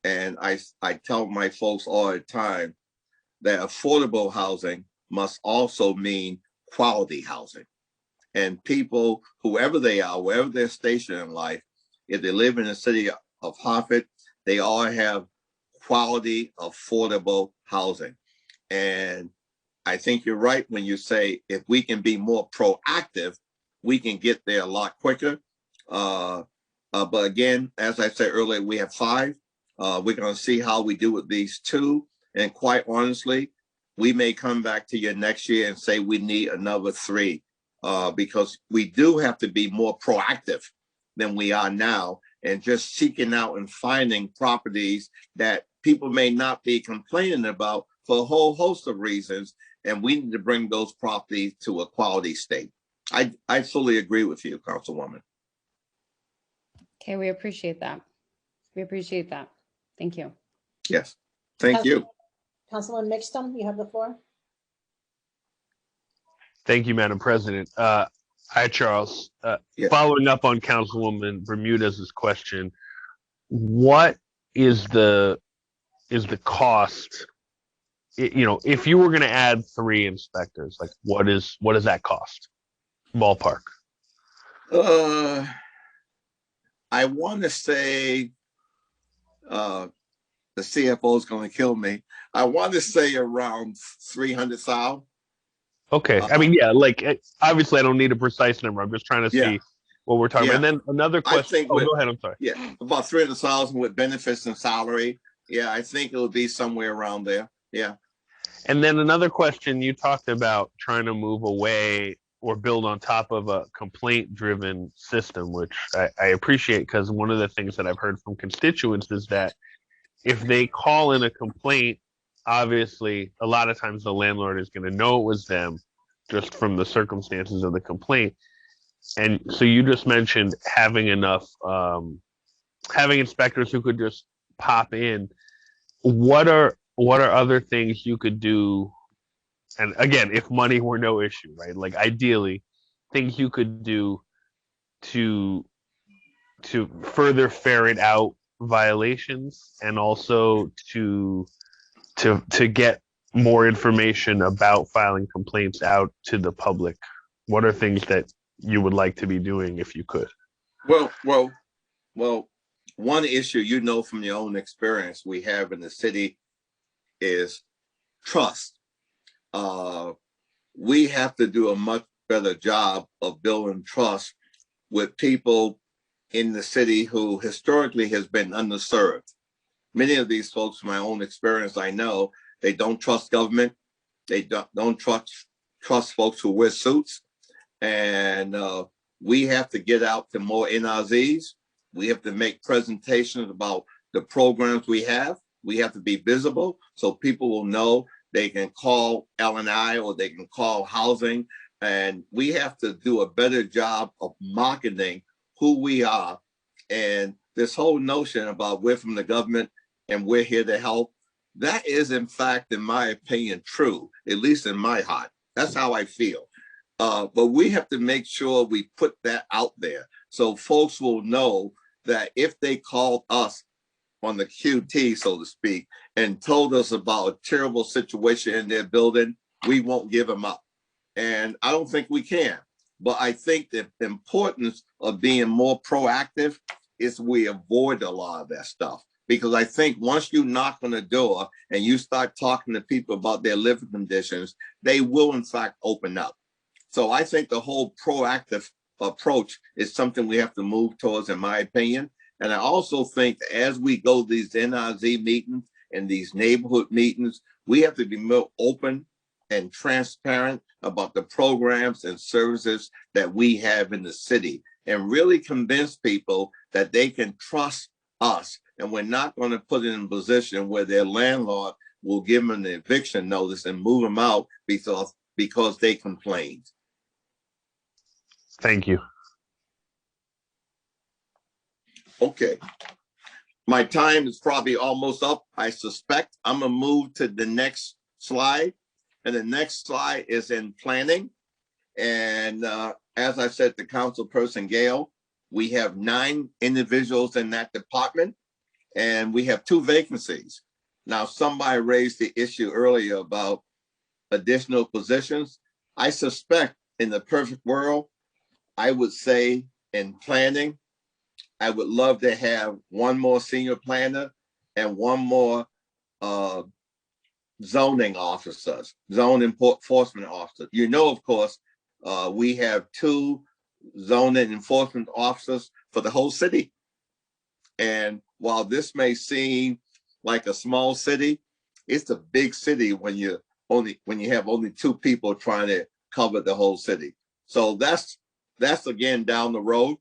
And I tell my folks all the time that affordable housing must also mean quality housing. And people, whoever they are, wherever they're stationed in life, if they live in the city of Hartford, they all have quality, affordable housing. And I think you're right when you say if we can be more proactive, we can get there a lot quicker. But again, as I said earlier, we have 5. We're going to see how we do with these 2. And quite honestly, we may come back to you next year and say we need another 3, because we do have to be more proactive than we are now, and just seeking out and finding properties that people may not be complaining about for a whole host of reasons. And we need to bring those properties to a quality state. I fully agree with you, Councilwoman. Okay, we appreciate that. Thank you. Yes, thank you. Councilman Mixtum, you have the floor. Thank you, Madam President. Hi, Charles. Yeah. Following up on Councilwoman Bermudez's question, what is the cost? If you were going to add 3 inspectors, like what does that cost? Ballpark. I want to say, the CFO is going to kill me. I want to say around 300,000. Okay. I mean, yeah, like obviously I don't need a precise number. I'm just trying to see what we're talking about. Yeah. And then another I question. think Oh, with, go ahead. I'm sorry. yeah, about 300,000 with benefits and salary. Yeah, I think it'll be somewhere around there. Yeah. And then another question, you talked about trying to move away or build on top of a complaint-driven system, which I appreciate, because one of the things that I've heard from constituents is that if they call in a complaint, obviously a lot of times the landlord is going to know it was them just from the circumstances of the complaint. And so you just mentioned having enough, having inspectors who could just pop in. What are other things you could do? And again, if money were no issue, right? Like ideally, things you could do to further ferret out violations, and also to get more information about filing complaints out to the public. What are things that you would like to be doing if you could? Well, one issue, you know, from your own experience we have in the city is trust. We have to do a much better job of building trust with people in the city who historically has been underserved. Many of these folks, from my own experience, I know they don't trust government. They don't trust folks who wear suits. And we have to get out to more NRZs. We have to make presentations about the programs we have. We have to be visible so people will know they can call L&I or they can call housing. And we have to do a better job of marketing who we are. And this whole notion about we're from the government and we're here to help, that is, in fact, in my opinion, true, at least in my heart. That's how I feel. But we have to make sure we put that out there so folks will know that if they called us on the QT, so to speak, and told us about a terrible situation in their building, we won't give them up. And I don't think we can. But I think the importance of being more proactive is we avoid a lot of that stuff. Because I think once you knock on the door and you start talking to people about their living conditions, they will, in fact, open up. So I think the whole proactive approach is something we have to move towards, in my opinion. And I also think as we go these NRZ meetings and these neighborhood meetings, we have to be more open and transparent about the programs and services that we have in the city, and really convince people that they can trust us. And we're not going to put them in a position where their landlord will give them an eviction notice and move them out because they complained. Thank you. Okay. My time is probably almost up, I suspect. I'm going to move to the next slide. And the next slide is in planning. And as I said to Councilperson Gale, we have 9 individuals in that department, and we have 2 vacancies. Now, somebody raised the issue earlier about additional positions. I suspect in the perfect world, I would say in planning, I would love to have 1 more senior planner and 1 more zoning officers, zone enforcement officers. You know, of course, we have 2 zoning enforcement officers for the whole city. And while this may seem like a small city, it's a big city when you have only 2 people trying to cover the whole city. So that's again down the road.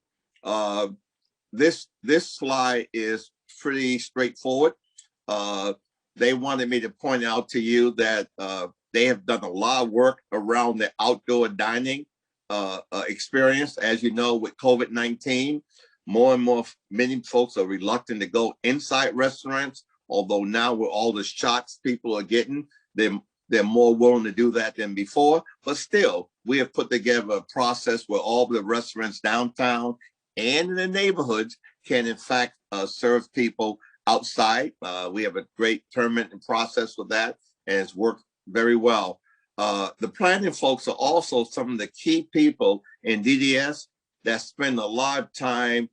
This slide is pretty straightforward. They wanted me to point out to you that they have done a lot of work around the outdoor dining experience. As you know, with COVID-19, more and more, many folks are reluctant to go inside restaurants, although now with all the shots people are getting, they're more willing to do that than before. But still, we have put together a process where all the restaurants downtown and in the neighborhoods can, in fact, serve people outside. We have a great tournament process with that, and it's worked very well. The planning folks are also some of the key people in DDS that spend a lot of time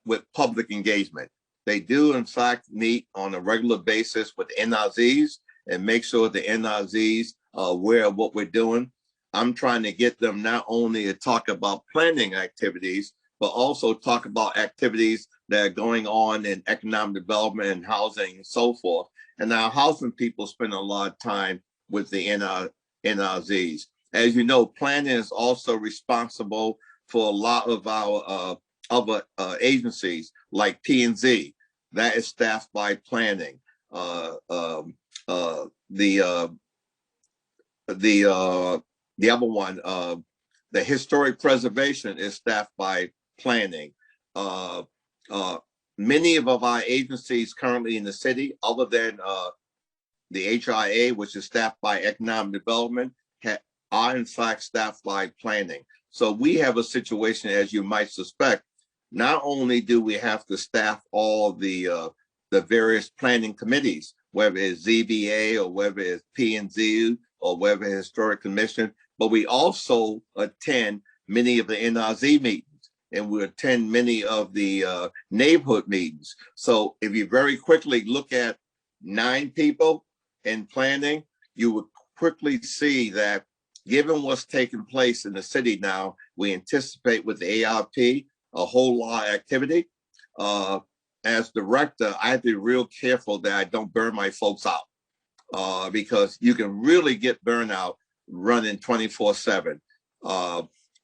with public engagement. They do, in fact, meet on a regular basis with NRZs and make sure the NRZs are aware of what we're doing. I'm trying to get them not only to talk about planning activities, but also talk about activities that are going on in economic development and housing and so forth. And our housing people spend a lot of time with the NRZs. As you know, planning is also responsible for a lot of our other agencies like P&Z. That is staffed by planning. The other one, the historic preservation, is staffed by planning. Many of our agencies currently in the city, other than the HIA, which is staffed by economic development, are in fact staffed by planning. So we have a situation, as you might suspect. Not only do we have to staff all the various planning committees, whether it's ZBA or whether it's P&Z or whether it's Historic Commission, but we also attend many of the NRZ meetings, and we attend many of the neighborhood meetings. So if you very quickly look at 9 people in planning, you would quickly see that given what's taking place in the city now, we anticipate with the ARP a whole lot of activity. As director, I have to be real careful that I don't burn my folks out, because you can really get burnout running 24/7.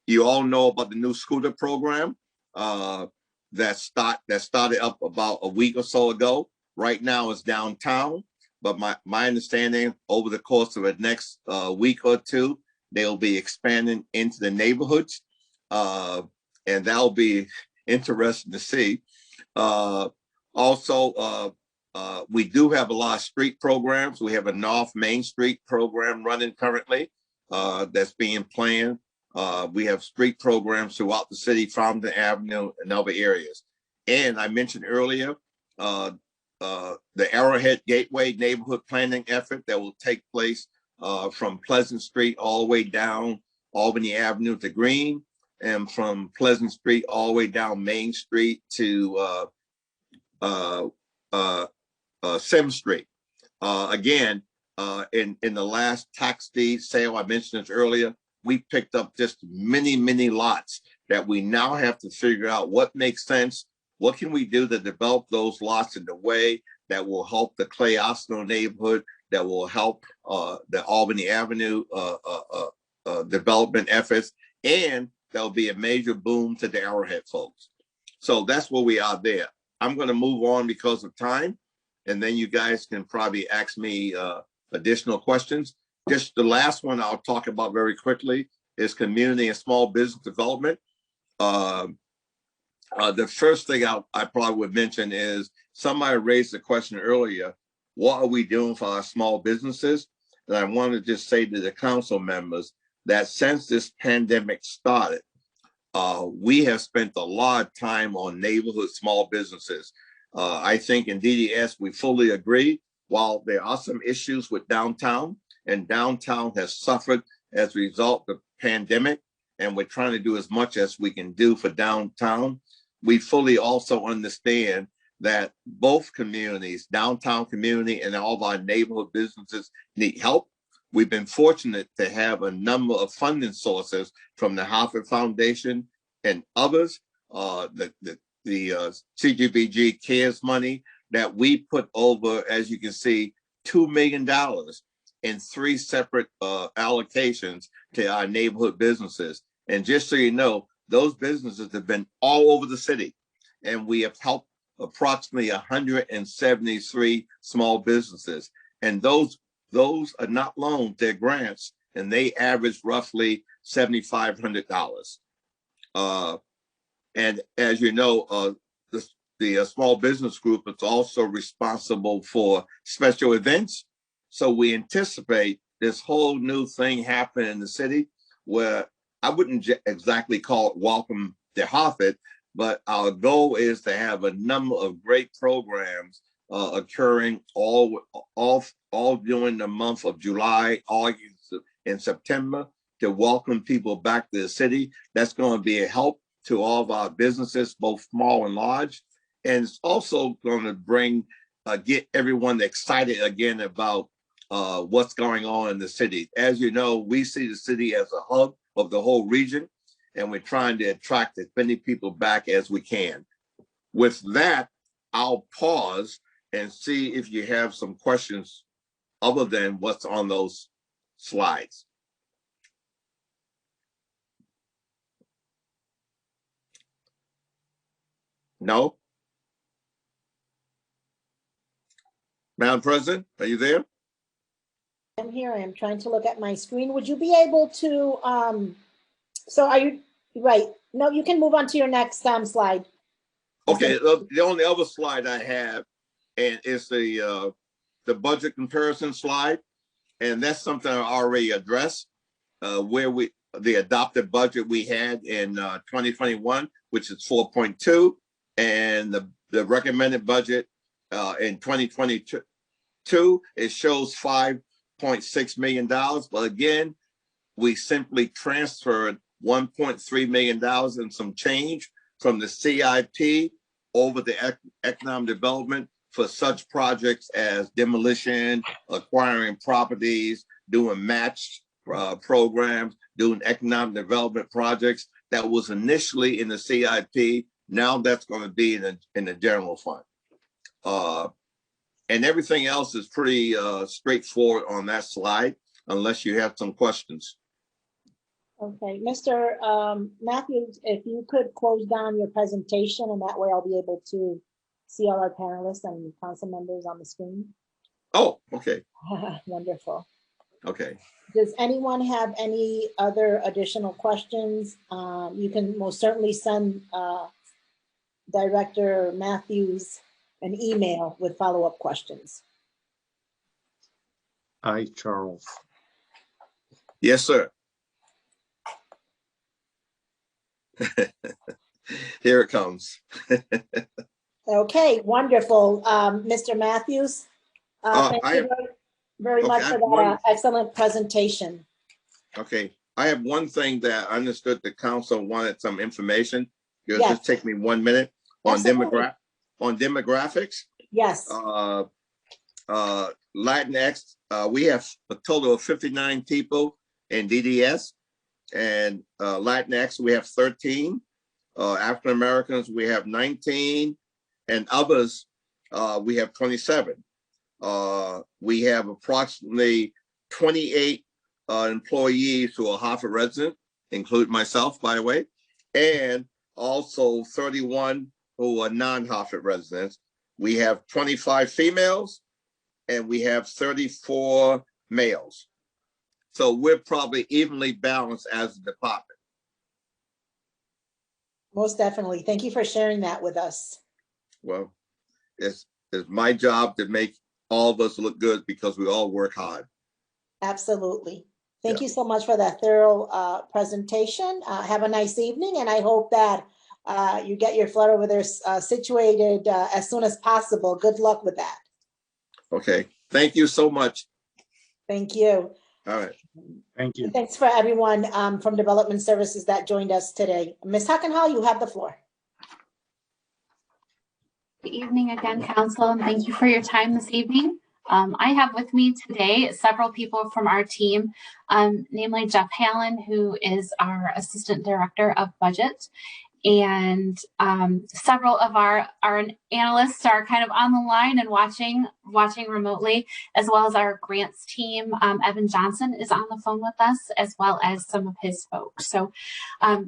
You all know about the new scooter program that started up about a week or so ago. Right now it's downtown, but my understanding over the course of the next week or two, they'll be expanding into the neighborhoods, and that'll be interesting to see. Also, we do have a lot of street programs. We have a North Main Street program running currently that's being planned. We have street programs throughout the city, Fountain Avenue and other areas. And I mentioned earlier, the Arrowhead Gateway neighborhood planning effort that will take place from Pleasant Street all the way down Albany Avenue to Green, and from Pleasant Street all the way down Main Street to 7th Street. Again, in the last tax deed sale, I mentioned this earlier, we picked up just many lots that we now have to figure out what makes sense. What can we do to develop those lots in a way that will help the Clay Arsenal neighborhood, that will help the Albany Avenue development efforts, and there'll be a major boom to the Arrowhead folks. So that's where we are there. I'm going to move on because of time, and then you guys can probably ask me additional questions. Just the last one I'll talk about very quickly is community and small business development. The first thing I probably would mention is somebody raised the question earlier, what are we doing for our small businesses? And I want to just say to the council members that since this pandemic started, we have spent a lot of time on neighborhood small businesses. I think in DDS, we fully agree. While there are some issues with downtown, and downtown has suffered as a result of the pandemic, and we're trying to do as much as we can do for downtown, we fully also understand that both communities, downtown community and all of our neighborhood businesses, need help. We've been fortunate to have a number of funding sources from the Hartford Foundation and others, the CDBG CARES money that we put over, as you can see, $2 million in 3 separate allocations to our neighborhood businesses. And just so you know, those businesses have been all over the city, and we have helped approximately 173 small businesses. And those are not loans, they're grants, and they average roughly $7,500. And as you know, the small business group is also responsible for special events. So we anticipate this whole new thing happening in the city, where I wouldn't exactly call it welcome to Hartford, but our goal is to have a number of great programs occurring all during the month of July, August, and September to welcome people back to the city. That's going to be a help to all of our businesses, both small and large. And it's also going to get everyone excited again about what's going on in the city. As you know, we see the city as a hub of the whole region. and we're trying to attract as many people back as we can. With that, I'll pause and see if you have some questions other than what's on those slides. No? Madam President, are you there? I'm here. I'm trying to look at my screen. Would you be able to, so are you, right? No, you can move on to your next slide. Okay, the only other slide I have and is the budget comparison slide, and that's something I already addressed, where the adopted budget we had in 2021, which is 4.2, and the recommended budget in 2022, it shows $5.6 million. But again, we simply transferred $1.3 million and some change from the CIP over the economic development for such projects as demolition, acquiring properties, doing matched programs, doing economic development projects that was initially in the CIP. Now that's going to be in the general fund. And everything else is pretty straightforward on that slide, unless you have some questions. Okay, Mr. Matthews, if you could close down your presentation, and that way I'll be able to see all our panelists and council members on the screen. Oh, okay. Wonderful. Okay. Does anyone have any other additional questions? You can most certainly send Director Matthews an email with follow-up questions. Hi, Charles. Yes, sir. Here it comes. Okay, wonderful. Mr. Matthews, thank you very much for that excellent presentation. Okay, I have one thing that I understood the council wanted some information. It'll Yes. just take me 1 minute on demographics. Yes. Latinx, we have a total of 59 people in DDS, and Latinx, we have 13. African Americans, we have 19, and others, we have 27. We have approximately 28 employees who are Hartford resident, include myself, by the way, and also 31 who are non-Hartford residents. We have 25 females, and we have 34 males. So we're probably evenly balanced as a department. Most definitely. Thank you for sharing that with us. Well, it's my job to make all of us look good because we all work hard. Absolutely. Thank you so much for that thorough presentation. Have a nice evening, and I hope that you get your flood over there situated as soon as possible. Good luck with that. Okay. Thank you so much. Thank you. All right. Thank you. And thanks for everyone from Development Services that joined us today. Ms. Hockenhall, you have the floor. Good evening again, Council, and thank you for your time this evening. I have with me today several people from our team, namely Jeff Hallen, who is our Assistant Director of Budget, and several of our analysts are kind of on the line and watching remotely, as well as our grants team. Evan Johnson is on the phone with us, as well as some of his folks. So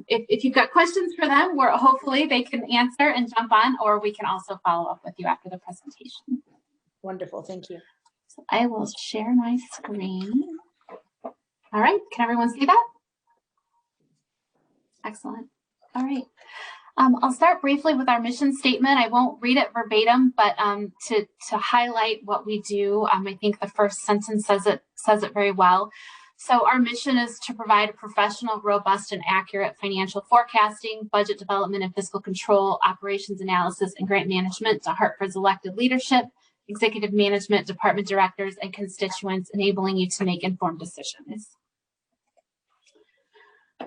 if you've got questions for them, hopefully they can answer and jump on, or we can also follow up with you after the presentation. Wonderful, thank you. So I will share my screen. All right, can everyone see that? Excellent. All right. I'll start briefly with our mission statement. I won't read it verbatim, but to highlight what we do, I think the first sentence says it very well. So our mission is to provide a professional, robust, and accurate financial forecasting, budget development, and fiscal control, operations analysis, and grant management to Hartford's elected leadership, executive management, department directors, and constituents, enabling you to make informed decisions.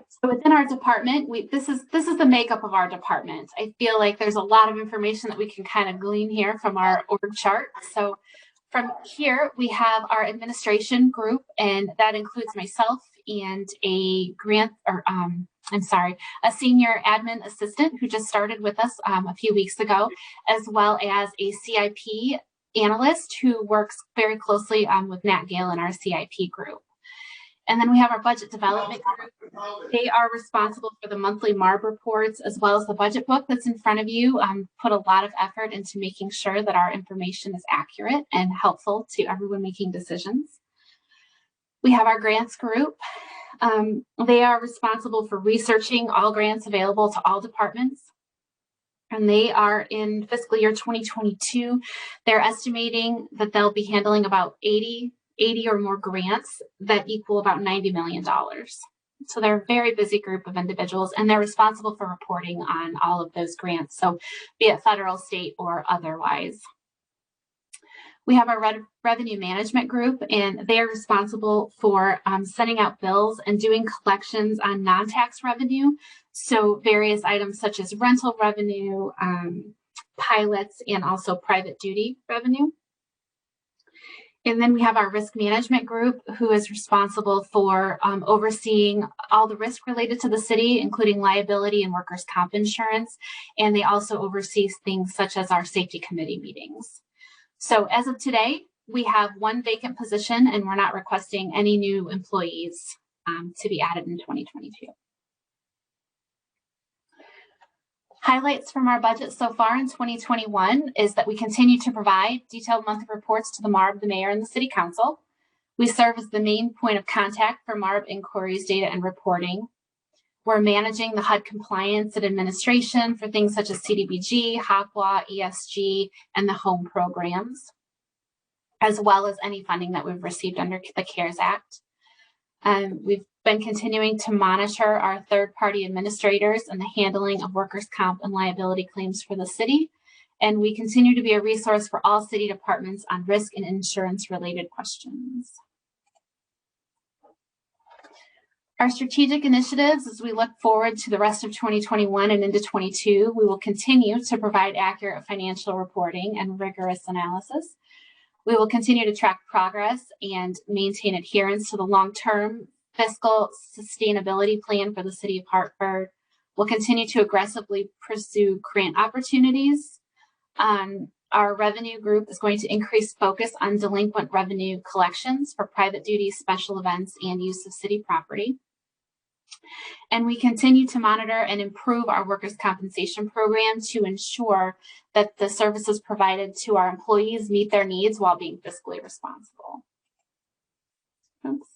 So within our department, this is the makeup of our department. I feel like there's a lot of information that we can kind of glean here from our org chart. So from here, we have our administration group, and that includes myself and a grant or a senior admin assistant who just started with us a few weeks ago, as well as a CIP analyst who works very closely with Nat Gale in our CIP group. And then we have our budget development group. They are responsible for the monthly MARB reports, as well as the budget book that's in front of you. Put a lot of effort into making sure that our information is accurate and helpful to everyone making decisions. We have our grants group. They are responsible for researching all grants available to all departments. And they are in fiscal year 2022. They're estimating that they'll be handling about 80 or more grants that equal about $90 million. So they're a very busy group of individuals, and they're responsible for reporting on all of those grants, so be it federal, state, or otherwise. We have our revenue management group, and they are responsible for sending out bills and doing collections on non-tax revenue. So various items such as rental revenue, pilots, and also private duty revenue. And then we have our risk management group, who is responsible for overseeing all the risk related to the city, including liability and workers' comp insurance. And they also oversee things such as our safety committee meetings. So as of today, we have one vacant position, and we're not requesting any new employees to be added in 2022. Highlights from our budget so far in 2021 is that we continue to provide detailed monthly reports to the MARB, the mayor, and the city council. We serve as the main point of contact for MARB inquiries, data, and reporting. We're managing the HUD compliance and administration for things such as CDBG, HOPWA, ESG, and the home programs, as well as any funding that we've received under the CARES Act. We've been continuing to monitor our third-party administrators and the handling of workers' comp and liability claims for the city. And we continue to be a resource for all city departments on risk and insurance-related questions. Our strategic initiatives, as we look forward to the rest of 2021 and into 22, we will continue to provide accurate financial reporting and rigorous analysis. We will continue to track progress and maintain adherence to the long-term fiscal sustainability plan for the city of Hartford. We'll continue to aggressively pursue grant opportunities. Our revenue group is going to increase focus on delinquent revenue collections for private duties, special events, and use of city property. And we continue to monitor and improve our workers' compensation program to ensure that the services provided to our employees meet their needs while being fiscally responsible. Oops.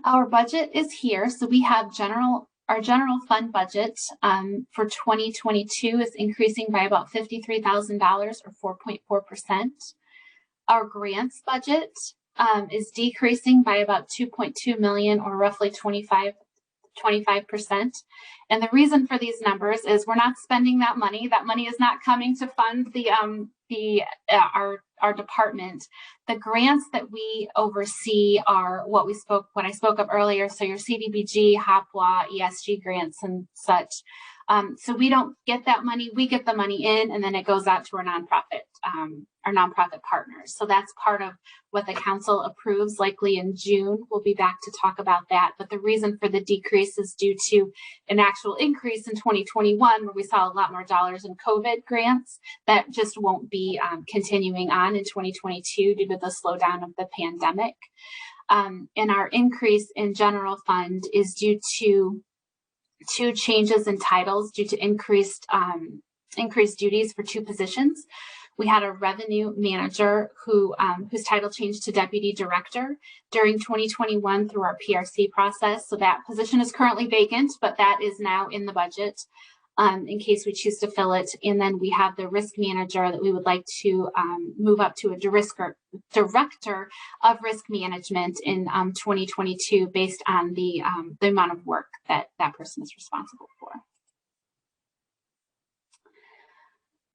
Our budget is here. So we have our general fund budget for 2022 is increasing by about $53,000 or 4.4%. Our grants budget is decreasing by about $2.2 million or roughly 25%. And the reason for these numbers is we're not spending that money. That money is not coming to fund our department. The grants that we oversee are what I spoke of earlier. So your CDBG, HOPWA, ESG grants and such. So we don't get that money. We get the money in, and then it goes out to our nonprofit partners. So that's part of what the council approves. Likely in June, we'll be back to talk about that. But the reason for the decrease is due to an actual increase in 2021, where we saw a lot more dollars in COVID grants that just won't be continuing on in 2022 due to the slowdown of the pandemic. And our increase in general fund is due to two changes in titles due to increased duties for two positions. We had a revenue manager whose title changed to deputy director during 2021 through our PRC process. So that position is currently vacant, but that is now in the budget in case we choose to fill it. And then we have the risk manager that we would like to move up to a director of risk management in 2022 based on the amount of work that person is responsible for.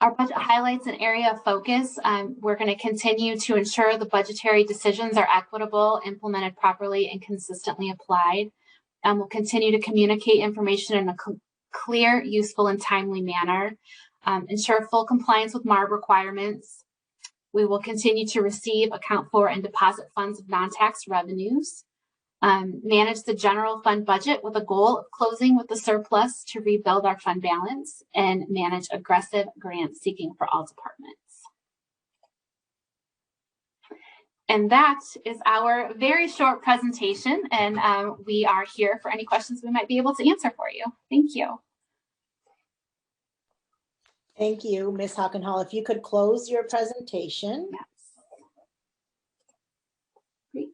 Our budget highlights an area of focus. We're going to continue to ensure the budgetary decisions are equitable, implemented properly, and consistently applied. We'll continue to communicate information in a clear, useful, and timely manner. Ensure full compliance with MARB requirements. We will continue to receive, account for, and deposit funds of non-tax revenues. Manage the general fund budget with a goal of closing with the surplus to rebuild our fund balance, and manage aggressive grant seeking for all departments. And that is our very short presentation, and we are here for any questions we might be able to answer for you. Thank you. Thank you, Ms. Hockenhall. If you could close your presentation. Yes. Great.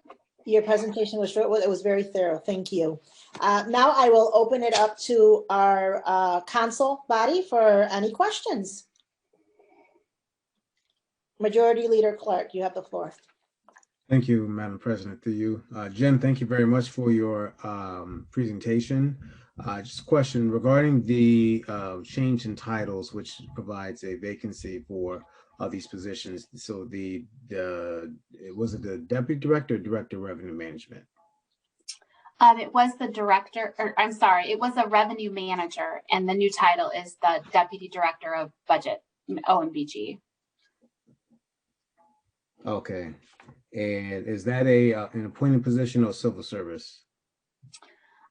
Your presentation was short. It was very thorough. Thank you. Now I will open it up to our council body for any questions. Majority Leader Clark, you have the floor. Thank you, Madam President. To you, Jen, thank you very much for your presentation. Just a question regarding the change in titles, which provides a vacancy for these positions. So was it the Deputy Director or Director of Revenue Management? It was the director, or I'm sorry, it was a revenue manager, and the new title is the Deputy Director of Budget, OMBG. Okay. And is that an appointed position or civil service?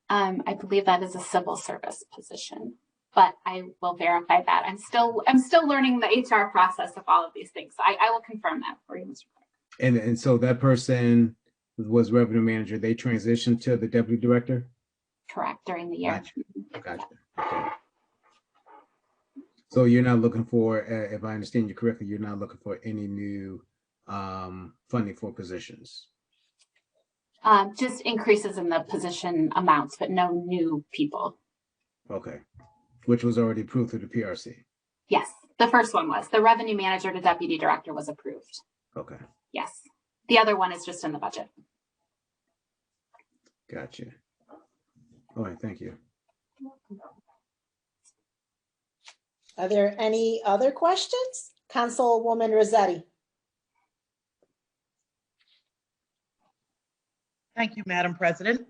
I believe that is a civil service position, but I will verify that. I'm still learning the HR process of all of these things. So I will confirm that for you, Mr. Clerk. And so that person was revenue manager. They transitioned to the deputy director? Correct, during the year. Gotcha. Okay. So you're not looking for, if I understand you correctly, you're not looking for any new funding for positions? Just increases in the position amounts, but no new people. Okay. Which was already approved through the PRC? Yes, the first one was. The revenue manager to deputy director was approved. Okay. Yes. The other one is just in the budget. Gotcha. All right, thank you. Are there any other questions? Councilwoman Rossetti. Thank you, Madam President.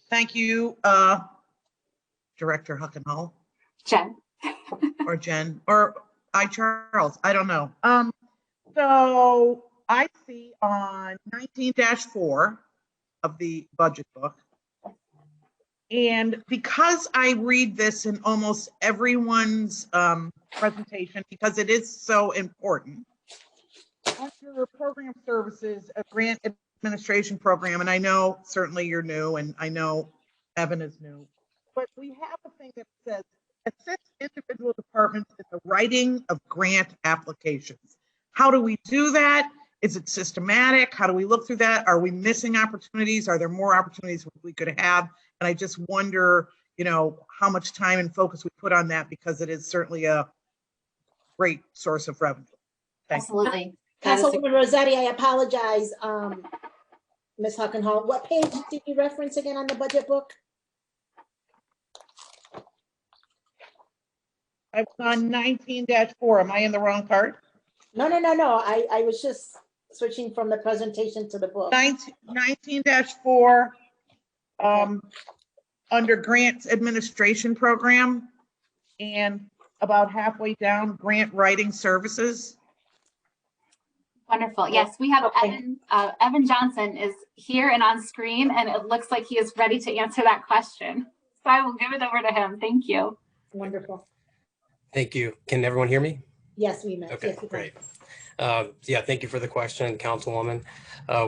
Thank you, Director Hockenhall. Jen. Or Jen, or Charles, I don't know. So I see on 19-4 of the budget book, and because I read this in almost everyone's presentation, because it is so important, under program services, a grant administration program, and I know certainly you're new, and I know Evan is new, but we have a thing that says assist individual departments in the writing of grant applications. How do we do that? Is it systematic? How do we look through that? Are we missing opportunities? Are there more opportunities we could have? And I just wonder, how much time and focus we put on that, because it is certainly a great source of revenue. Absolutely. Councilwoman Rossetti, I apologize, Ms. Hockenhall. What page did you reference again on the budget book? I was on 19-4. Am I in the wrong part? No. I was just switching from the presentation to the book. 19-4, under grants administration program, and about halfway down, grant writing services. Wonderful. Yes, we have Evan Johnson is here and on screen, and it looks like he is ready to answer that question. So I will give it over to him. Thank you. Wonderful. Thank you. Can everyone hear me? Yes, we may. Okay, yes, great. Yeah, thank you for the question, Councilwoman.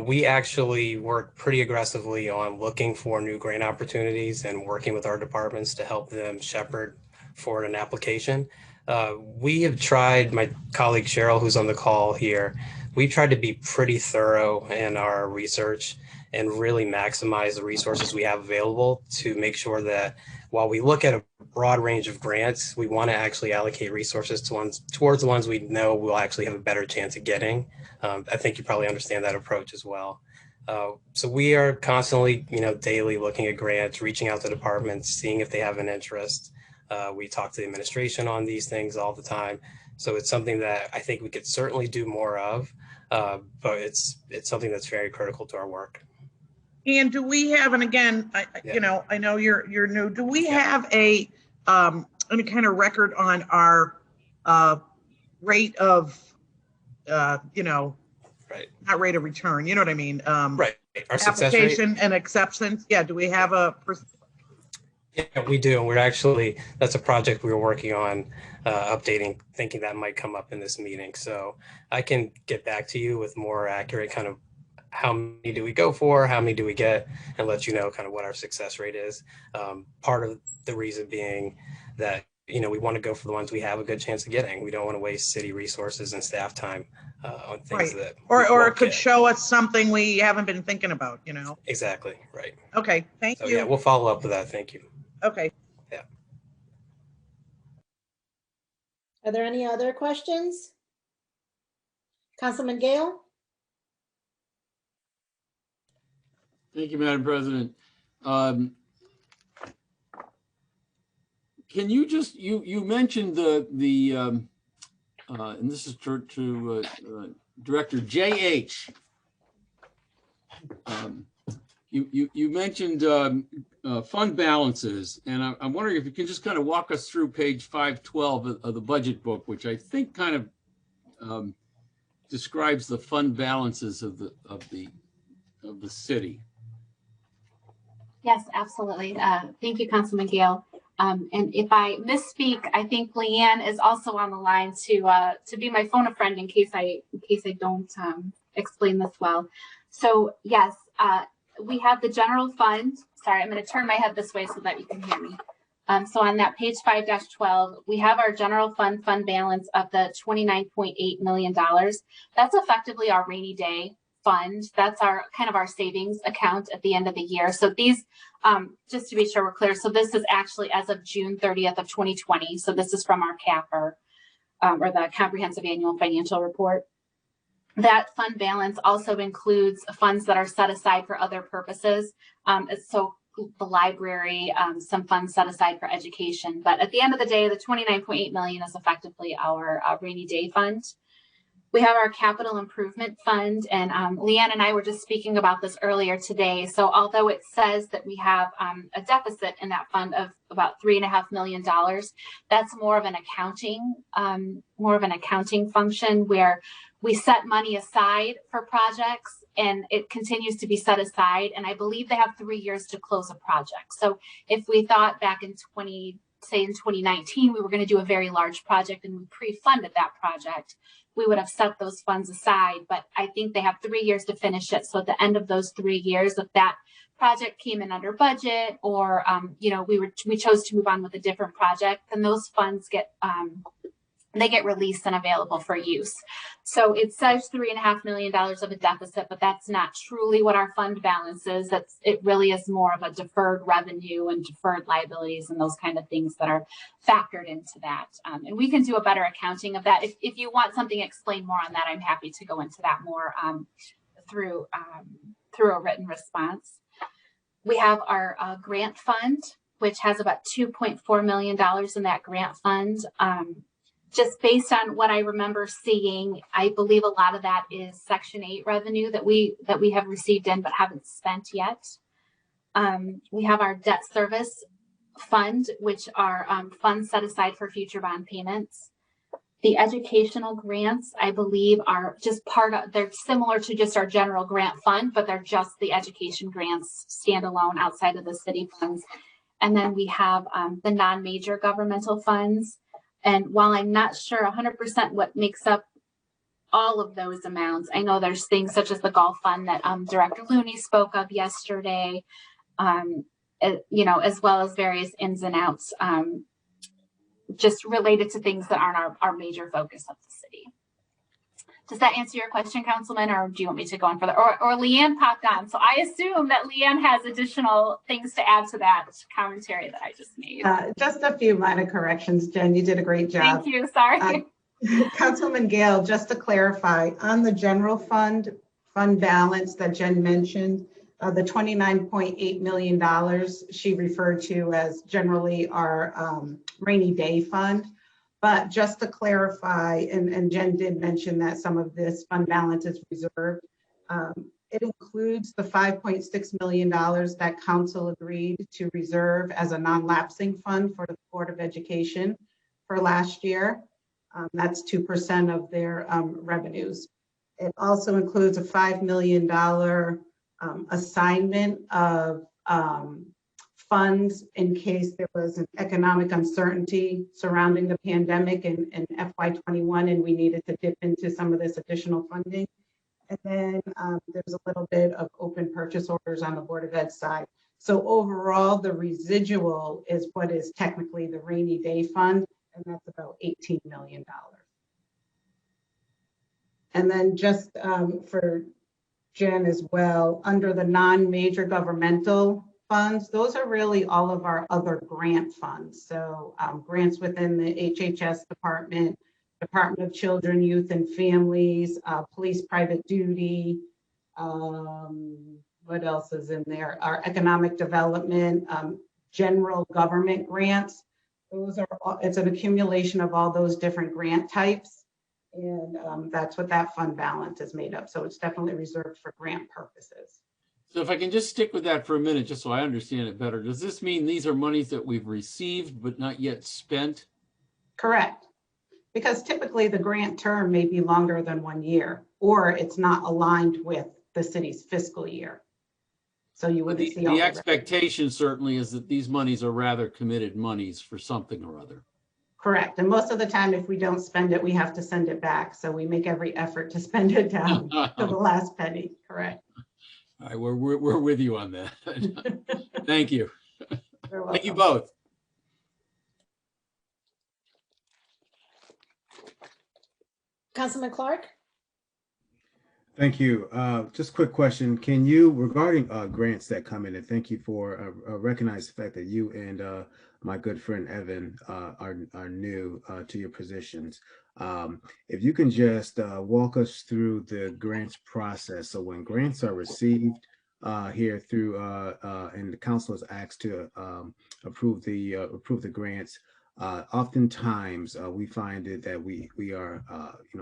We actually work pretty aggressively on looking for new grant opportunities and working with our departments to help them shepherd forward an application. We have tried, my colleague Cheryl, who's on the call here, we've tried to be pretty thorough in our research and really maximize the resources we have available to make sure that while we look at a broad range of grants, we want to actually allocate resources towards the ones we know we'll actually have a better chance of getting. I think you probably understand that approach as well. So we are constantly, daily looking at grants, reaching out to departments, seeing if they have an interest. We talk to the administration on these things all the time. So it's something that I think we could certainly do more of, but it's something that's very critical to our work. And do we have, and again, I know you're new, do we have any kind of record on our rate of, right. Not rate of return, you know what I mean? Right. Our success rate? application and acceptance? Yeah, do we have a? Yeah, we do. We're actually, that's a project we were working on, updating, thinking that might come up in this meeting. So I can get back to you with more accurate kind of how many do we go for, how many do we get, and let you know kind of what our success rate is. Part of the reason being that, you know, we want to go for the ones we have a good chance of getting. We don't want to waste city resources and staff time on things Right. that Or we won't it could get. show us something we haven't been thinking about, you know? Exactly, right. Okay, thank So you. yeah, we'll follow up with that. Thank you. Okay. Yeah. Are there any other questions? Councilman Gale? Thank you, Madam President. Can you just, you mentioned and this is to Director JH. You mentioned fund balances, and I'm wondering if you can just kind of walk us through page 512 of the budget book, which I think kind of describes the fund balances of the city. Yes, absolutely. Thank you, Councilman Gale. And if I misspeak, I think Leanne is also on the line to be my phone a friend in case I don't explain this well. So yes, we have the general fund. Sorry, I'm going to turn my head this way so that you can hear me. So on that page 5-12, we have our general fund balance of the $29.8 million. That's effectively our rainy day fund. That's our kind of our savings account at the end of the year. So these, just to be sure we're clear, so this is actually as of June 30th of 2020. So this is from our CAFR, or the Comprehensive Annual Financial Report. That fund balance also includes funds that are set aside for other purposes. So the library, some funds set aside for education. But at the end of the day, the $29.8 million is effectively our rainy day fund. We have our capital improvement fund, and Leanne and I were just speaking about this earlier today. So although it says that we have a deficit in that fund of about $3.5 million, that's more of an accounting function where we set money aside for projects and it continues to be set aside. And I believe they have 3 years to close a project. So if we thought back in 2019, we were going to do a very large project and we pre-funded that project, we would have set those funds aside, but I think they have 3 years to finish it. So at the end of those 3 years, if that project came in under budget, or you know, we chose to move on with a different project, then those funds get they get released and available for use. So it says $3.5 million of a deficit, but that's not truly what our fund balance is. It really is more of a deferred revenue and deferred liabilities and those kind of things that are factored into that. And we can do a better accounting of that. If you want something explained more on that, I'm happy to go into that more through a written response. We have our grant fund, which has about $2.4 million in that grant fund. Just based on what I remember seeing, I believe a lot of that is Section 8 revenue that we have received in but haven't spent yet. We have our debt service fund, which are funds set aside for future bond payments. The educational grants, I believe, are just they're similar to just our general grant fund, but they're just the education grants standalone outside of the city funds. And then we have the non-major governmental funds. And while I'm not sure 100% what makes up all of those amounts, I know there's things such as the golf fund that Director Looney spoke of yesterday, you know, as well as various ins and outs, just related to things that aren't our major focus of the city. Does that answer your question, Councilman, or do you want me to go on further? Or Leanne popped on, so I assume that Leanne has additional things to add to that commentary that I just made. Just a few minor corrections, Jen. You did a great job. Thank you. Sorry. Councilman Gale, just to clarify, on the general fund balance that Jen mentioned, the $29.8 million she referred to as generally our rainy day fund. But just to clarify, and Jen did mention that some of this fund balance is reserved. It includes the $5.6 million that council agreed to reserve as a non-lapsing fund for the Board of Education for last year. That's 2% of their revenues. It also includes a $5 million assignment of funds in case there was an economic uncertainty surrounding the pandemic in FY21 and we needed to dip into some of this additional funding. And then there's a little bit of open purchase orders on the Board of Ed side. So overall, the residual is what is technically the rainy day fund, and that's about $18 million. And then just for Jen as well, under the non-major governmental funds, those are really all of our other grant funds. So grants within the HHS department, Department of Children, Youth and Families, police private duty. What else is in there? Our economic development, general government grants. Those are all, it's an accumulation of all those different grant types. And that's what that fund balance is made up. So it's definitely reserved for grant purposes. So if I can just stick with that for a minute, just so I understand it better, does this mean these are monies that we've received but not yet spent? Correct. Because typically the grant term may be longer than 1 year, or it's not aligned with the city's fiscal year. So you wouldn't see all the expectation certainly is that these monies are rather committed monies for something or other. Correct. And most of the time, if we don't spend it, we have to send it back. So we make every effort to spend it down to the last penny. Correct. All right, we're with you on that. Thank you. You're welcome. Thank you both. Councilman Clark? Thank you. Just a quick question. Can you, regarding grants that come in, and thank you for recognize the fact that you and my good friend Evan are new to your positions. If you can just walk us through the grants process. So when grants are received here through, and the council is asked to approve the grants, oftentimes we find it that we are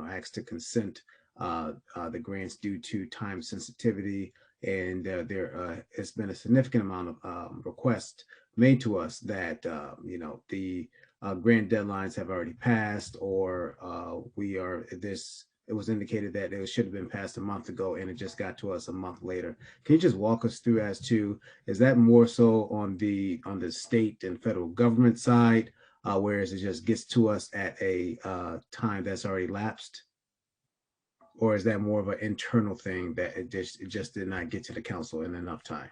asked to consent the grants due to time sensitivity, and there has been a significant amount of requests made to us that the grant deadlines have already passed, or it was indicated that it should have been passed a month ago and it just got to us a month later. Can you just walk us through as to, is that more so on the state and federal government side, whereas it just gets to us at a time that's already lapsed? Or is that more of an internal thing that it just did not get to the council in enough time?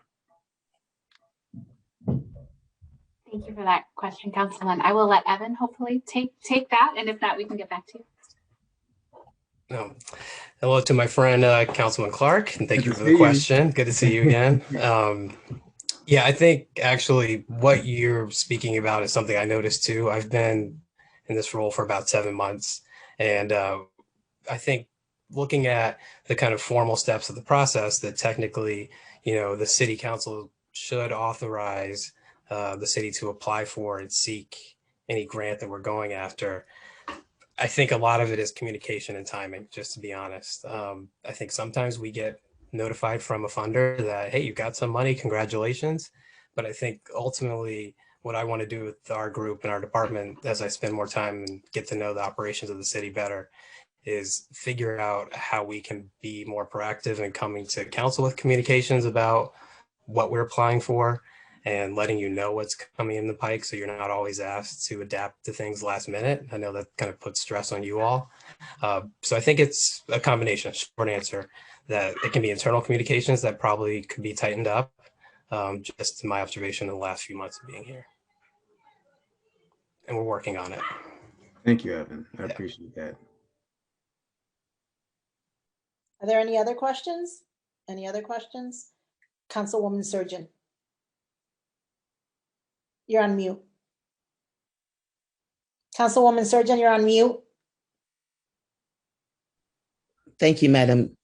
Thank you for that question, Councilman. I will let Evan hopefully take that, and if not, we can get back to you. No. Hello to my friend Councilman Clark, and thank you for the question. Good to see you again. Yeah, I think actually what you're speaking about is something I noticed too. I've been in this role for about 7 months, and I think looking at the kind of formal steps of the process that technically, the city council should authorize the city to apply for and seek any grant that we're going after. I think a lot of it is communication and timing, just to be honest. I think sometimes we get notified from a funder that, hey, you got some money, congratulations. But I think ultimately what I want to do with our group and our department, as I spend more time and get to know the operations of the city better, is figure out how we can be more proactive in coming to council with communications about what we're applying for and letting you know what's coming in the pike, so you're not always asked to adapt to things last minute. I know that kind of puts stress on you all. So I think it's a combination, short answer, that it can be internal communications that probably could be tightened up, just my observation in the last few months of being here. And we're working on it. Thank you, Evan. I appreciate that. Are there any other questions? Any other questions? Councilwoman Surgeon. You're on mute. Councilwoman Surgeon, you're on mute. Thank you, Madam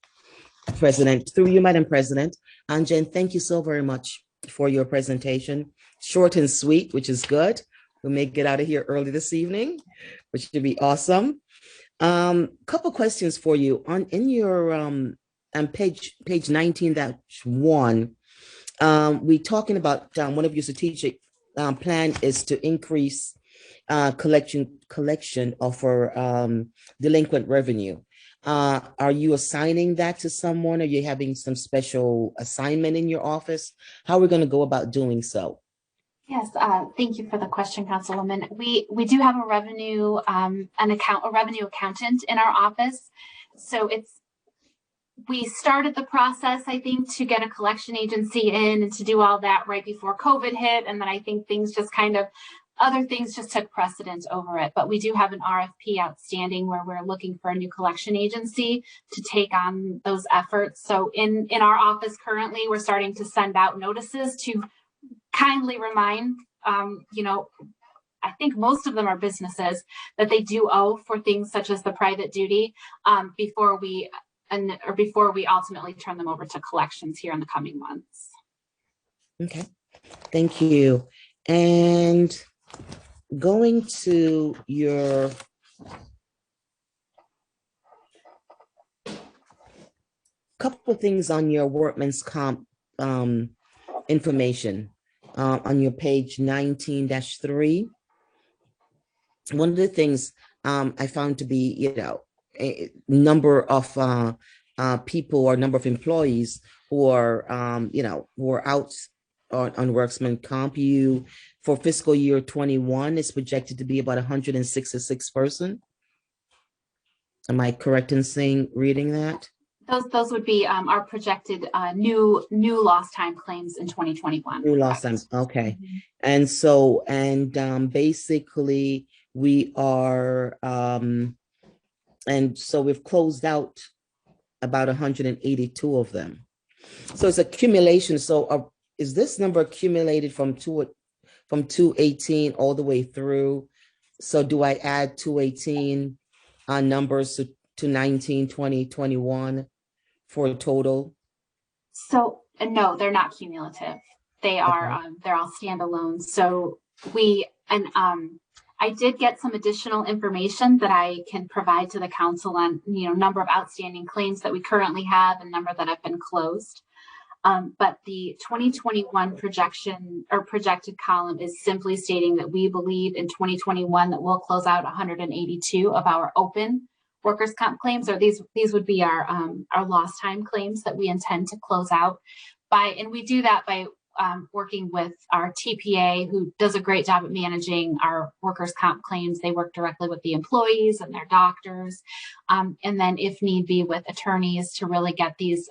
President. Through you, Madam President. And Jen, thank you so very much for your presentation. Short and sweet, which is good. We may get out of here early this evening, which should be awesome. Couple questions for you. In your on page 19-1, we talking about one of your strategic plan is to increase collection of our delinquent revenue. Are you assigning that to someone? Are you having some special assignment in your office? How are we going to go about doing so? Yes, thank you for the question, Councilwoman. We do have a revenue accountant in our office. So we started the process, I think, to get a collection agency in and to do all that right before COVID hit. And then I think other things just took precedence over it. But we do have an RFP outstanding where we're looking for a new collection agency to take on those efforts. So in our office currently, we're starting to send out notices to kindly remind, I think most of them are businesses that they do owe for things such as the private duty before we ultimately turn them over to collections here in the coming months. Okay, thank you. And going to your couple of things on your workman's comp information on your page 19-3. One of the things I found to be, a number of people or number of employees who are, who are out on workman's comp. For fiscal year 21, is projected to be about 166 person. Am I correct in reading that? Those would be our projected new lost time claims in 2021. New lost time, okay. And so, basically we are, and so we've closed out about 182 of them. So it's accumulation. So is this number accumulated from 218 all the way through? So do I add 218 numbers to 19, 20, 21 for a total? So no, they're not cumulative. They are, they're all standalone. So I did get some additional information that I can provide to the council on, number of outstanding claims that we currently have and number that have been closed. But the 2021 projection or projected column is simply stating that we believe in 2021 that we'll close out 182 of our open workers' comp claims, or these would be our lost time claims that we intend to close out and we do that by working with our TPA, who does a great job at managing our workers' comp claims. They work directly with the employees and their doctors, and then if need be with attorneys to really get these,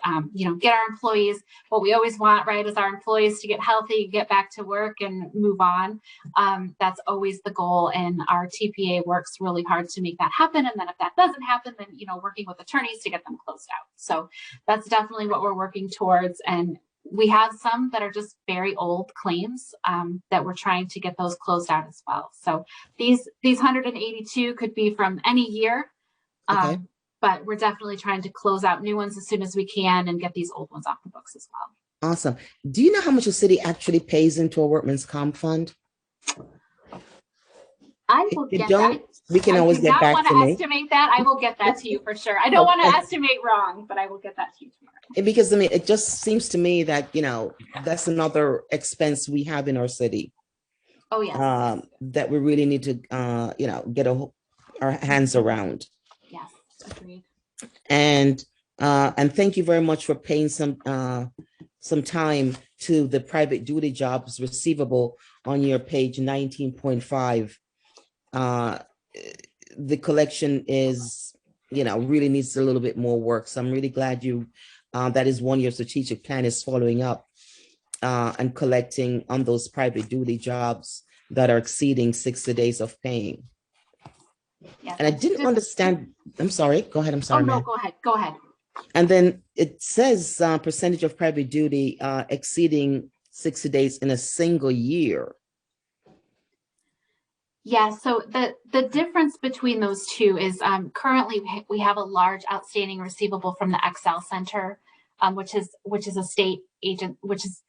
get our employees, what we always want, right, is our employees to get healthy, get back to work and move on. That's always the goal, and our TPA works really hard to make that happen. And then if that doesn't happen, then, working with attorneys to get them closed out. So that's definitely what we're working towards. And we have some that are just very old claims that we're trying to get those closed out as well. So these 182 could be from any year, but we're definitely trying to close out new ones as soon as we can and get these old ones off the books as well. Awesome. Do you know how much the city actually pays into a workman's comp fund? I will get that. We can always get back to me. I do not want to estimate that. I will get that to you for sure. I don't want to estimate wrong, but I will get that to you tomorrow. Because it just seems to me that, that's another expense we have in our city. Oh, yeah. That we really need to, get our hands around. Yes, agreed. And thank you very much for paying some time to the private duty jobs receivable on your page 19.5. The collection is, really needs a little bit more work. So I'm really glad that is one your strategic plan is following up and collecting on those private duty jobs that are exceeding 60 days of paying. Yes, and I didn't understand. I'm sorry. Go ahead. I'm sorry. Oh, no, go ahead. Go ahead. And then it says percentage of private duty exceeding 60 days in a single year. Yeah, so the difference between those two is currently we have a large outstanding receivable from the Excel Center, which is a state agent, which is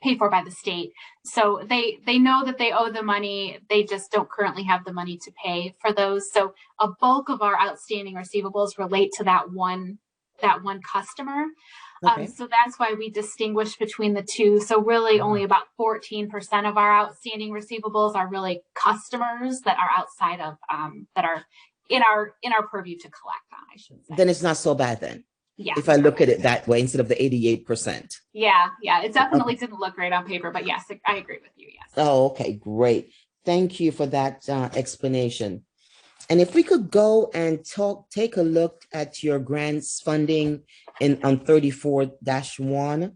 paid for by the state. So they know that they owe the money. They just don't currently have the money to pay for those. So a bulk of our outstanding receivables relate to that one customer. Okay. So that's why we distinguish between the two. So really only about 14% of our outstanding receivables are really customers that are outside of, that are in our purview to collect on, I should say. Then it's not so bad then. Yeah. If I look at it that way instead of the 88%. Yeah. It definitely didn't look great on paper, but yes, I agree with you. Yes. Oh, okay, great. Thank you for that explanation. And if we could go and take a look at your grants funding on 34-1.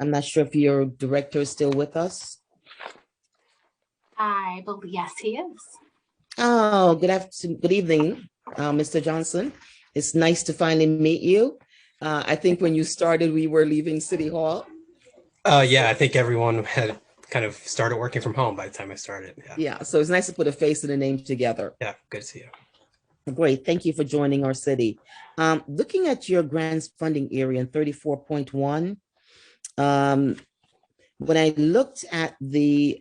I'm not sure if your director is still with us. I believe, yes, he is. Oh, good evening, Mr. Johnson. It's nice to finally meet you. I think when you started, we were leaving City Hall. Yeah, I think everyone had kind of started working from home by the time I started. Yeah, so it's nice to put a face and a name together. Yeah, good to see you. Great, thank you for joining our city. Looking at your grants funding area in 34.1, when I looked at the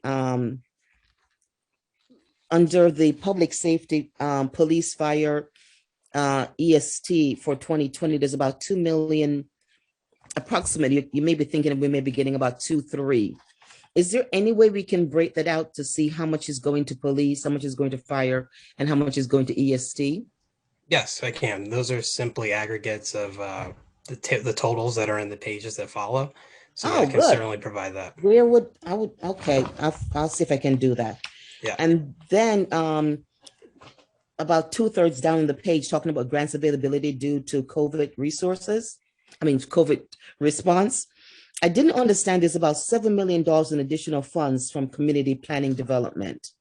under the public safety, police, fire, EST for 2020, there's about 2 million, approximately. You may be thinking we may be getting about 2-3. Is there any way we can break that out to see how much is going to police, how much is going to fire, and how much is going to EST? Yes, I can. Those are simply aggregates of the totals that are in the pages that follow. So I can certainly provide that. Okay, I'll see if I can do that. Yeah. And then about 2/3 down the page, talking about grants availability due to COVID COVID response. I didn't understand there's about $7 million in additional funds from community planning development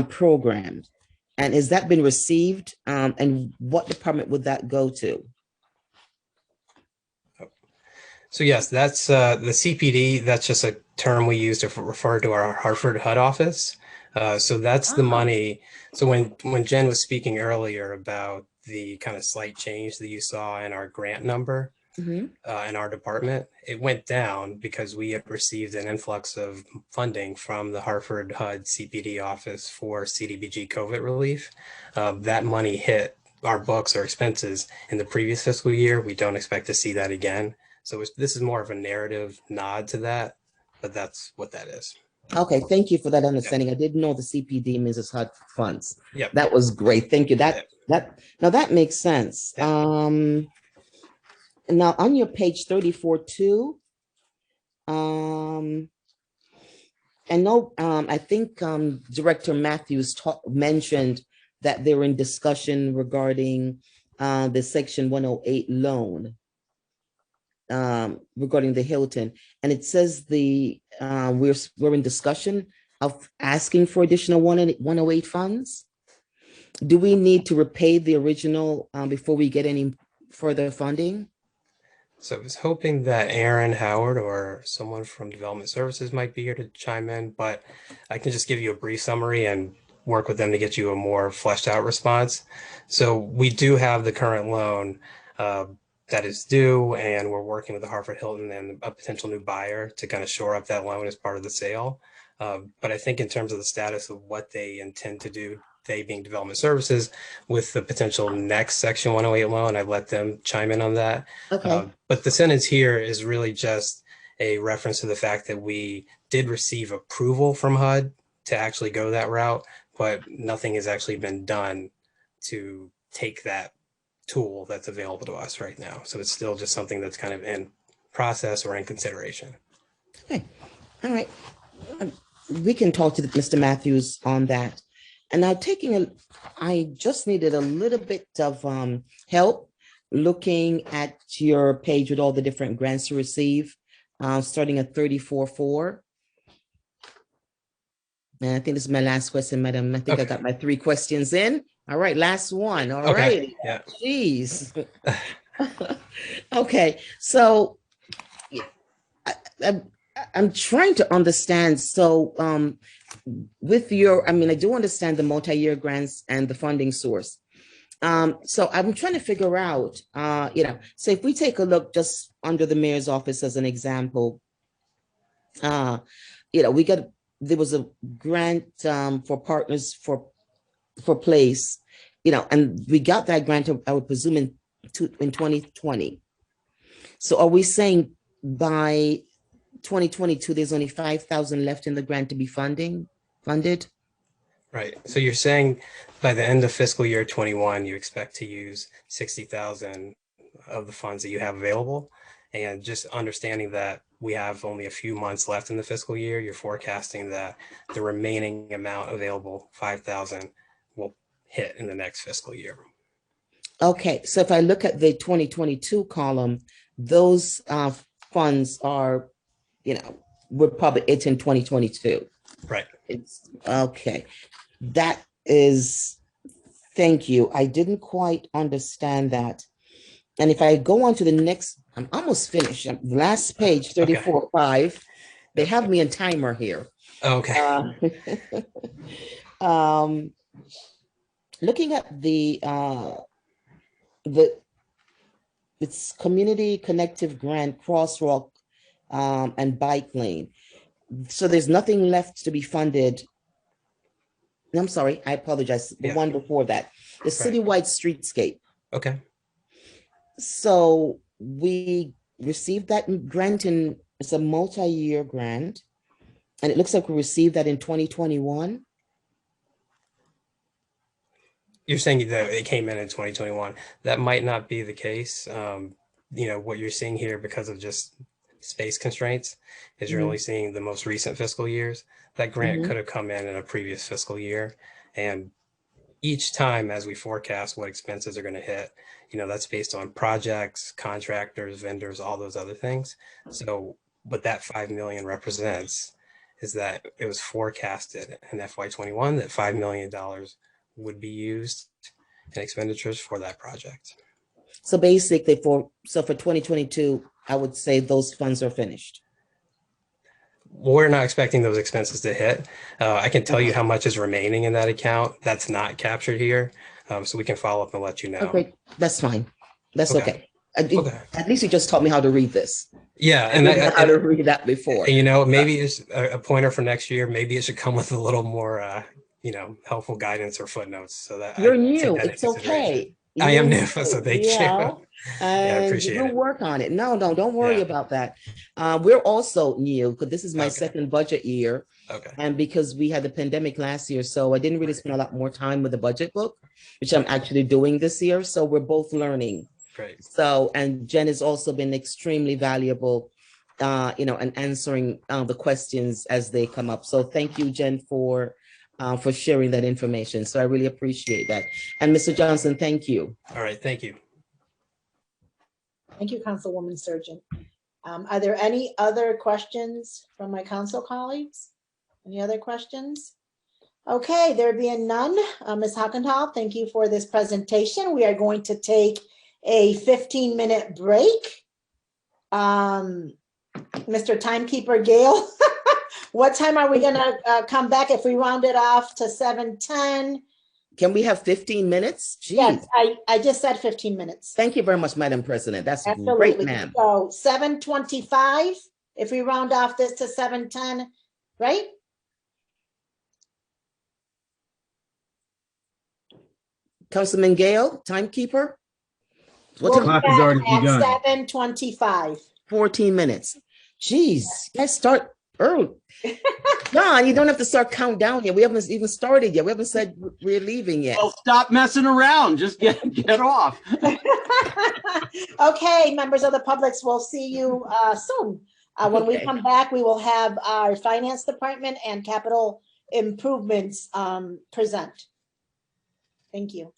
programs. And has that been received? And what department would that go to? So yes, that's the CPD. That's just a term we use to refer to our Hartford HUD office. So that's the money. So when Jen was speaking earlier about the kind of slight change that you saw in our grant number in our department, it went down because we had received an influx of funding from the Hartford HUD CPD office for CDBG COVID relief. That money hit our books or expenses in the previous fiscal year. We don't expect to see that again. So this is more of a narrative nod to that, but that's what that is. Okay, thank you for that understanding. I didn't know the CPD Mrs. HUD funds. Yeah, that was great. Thank you. That makes sense. Now on your page 34-2, I know I think Director Matthews mentioned that they were in discussion regarding the Section 108 loan. Regarding the Hilton, and it says we're in discussion of asking for additional 108 funds. Do we need to repay the original before we get any further funding? So I was hoping that Aaron Howard or someone from Development Services might be here to chime in, but I can just give you a brief summary and work with them to get you a more fleshed out response. So we do have the current loan that is due, and we're working with the Hartford Hilton and a potential new buyer to kind of shore up that loan as part of the sale. But I think in terms of the status of what they intend to do, they being Development Services, with the potential next Section 108 loan, I've let them chime in on that. Okay. But the sentence here is really just a reference to the fact that we did receive approval from HUD to actually go that route, but nothing has actually been done to take that tool that's available to us right now. So it's still just something that's kind of in process or in consideration. Okay, all right. We can talk to Mr. Matthews on that. And now I just needed a little bit of help looking at your page with all the different grants to receive, starting at 34-4. And I think this is my last question, Madam. I think I got my 3 questions in. All right, last one. All right. Yeah. Jeez. Okay, so I'm trying to understand. So with your, I do understand the multi-year grants and the funding source. So I'm trying to figure out, so if we take a look just under the mayor's office as an example, there was a grant for Partners for Place, and we got that grant, I would presume in 2020. So are we saying by 2022, there's only 5,000 left in the grant to be funded? Right. So you're saying by the end of fiscal year 21, you expect to use 60,000 of the funds that you have available. And just understanding that we have only a few months left in the fiscal year, you're forecasting that the remaining amount available, 5,000, will hit in the next fiscal year. Okay, so if I look at the 2022 column, those funds are, we're probably, it's in 2022. Right. It's okay. That is, thank you. I didn't quite understand that. And if I go on to the next, I'm almost finished. Last page, 34.5. They have me in timer here. Okay. Looking at it's community connective grant, crosswalk, and bike lane. So there's nothing left to be funded. I'm sorry, I apologize. The one before that, the citywide streetscape. Okay. So we received that grant it's a multi-year grant, and it looks like we received that in 2021. You're saying that it came in 2021. That might not be the case. What you're seeing here because of just space constraints is you're only seeing the most recent fiscal years. That grant could have come in a previous fiscal year. And each time as we forecast what expenses are going to hit, that's based on projects, contractors, vendors, all those other things. So what that 5 million represents is that it was forecasted in FY21 that $5 million would be used in expenditures for that project. So basically for 2022, I would say those funds are finished. We're not expecting those expenses to hit. I can tell you how much is remaining in that account. That's not captured here. So we can follow up and let you know. Okay, that's fine. That's okay. At least you just taught me how to read this. Yeah, and I didn't know how to read that before. Maybe it's a pointer for next year. Maybe it should come with a little more, helpful guidance or footnotes. So that you're new. It's okay. I am new, so thank you. And I appreciate it. We'll work on it. No, don't worry about that. We're also new because this is my second budget year. Okay. And because we had the pandemic last year, so I didn't really spend a lot more time with the budget book, which I'm actually doing this year. So we're both learning. Great. So, and Jen has also been extremely valuable, in answering the questions as they come up. So thank you, Jen, for sharing that information. So I really appreciate that. And Mr. Johnson, thank you. All right, thank you. Thank you, Councilwoman Surgeon. Are there any other questions from my council colleagues? Any other questions? Okay, there being none, Ms. Hockenthal, thank you for this presentation. We are going to take a 15-minute break. Mr. Timekeeper Gail, what time are we gonna come back if we round it off to 7:10? Can we have 15 minutes? Jeez. Yes, I just said 15 minutes. Thank you very much, Madam President. That's Absolutely great, ma'am. So 7:25, if we round off this to 7:10, right? Councilman Gale, timekeeper? What time? Clock is already begun. 7:25. 14 minutes. Jeez, let's start early. No, you don't have to start count down yet. We haven't even started yet. We haven't said we're leaving yet. Well, stop messing around. Just get off. Okay, members of the public, we'll see you soon. When we come back, we will have our finance department and capital improvements present. Thank you.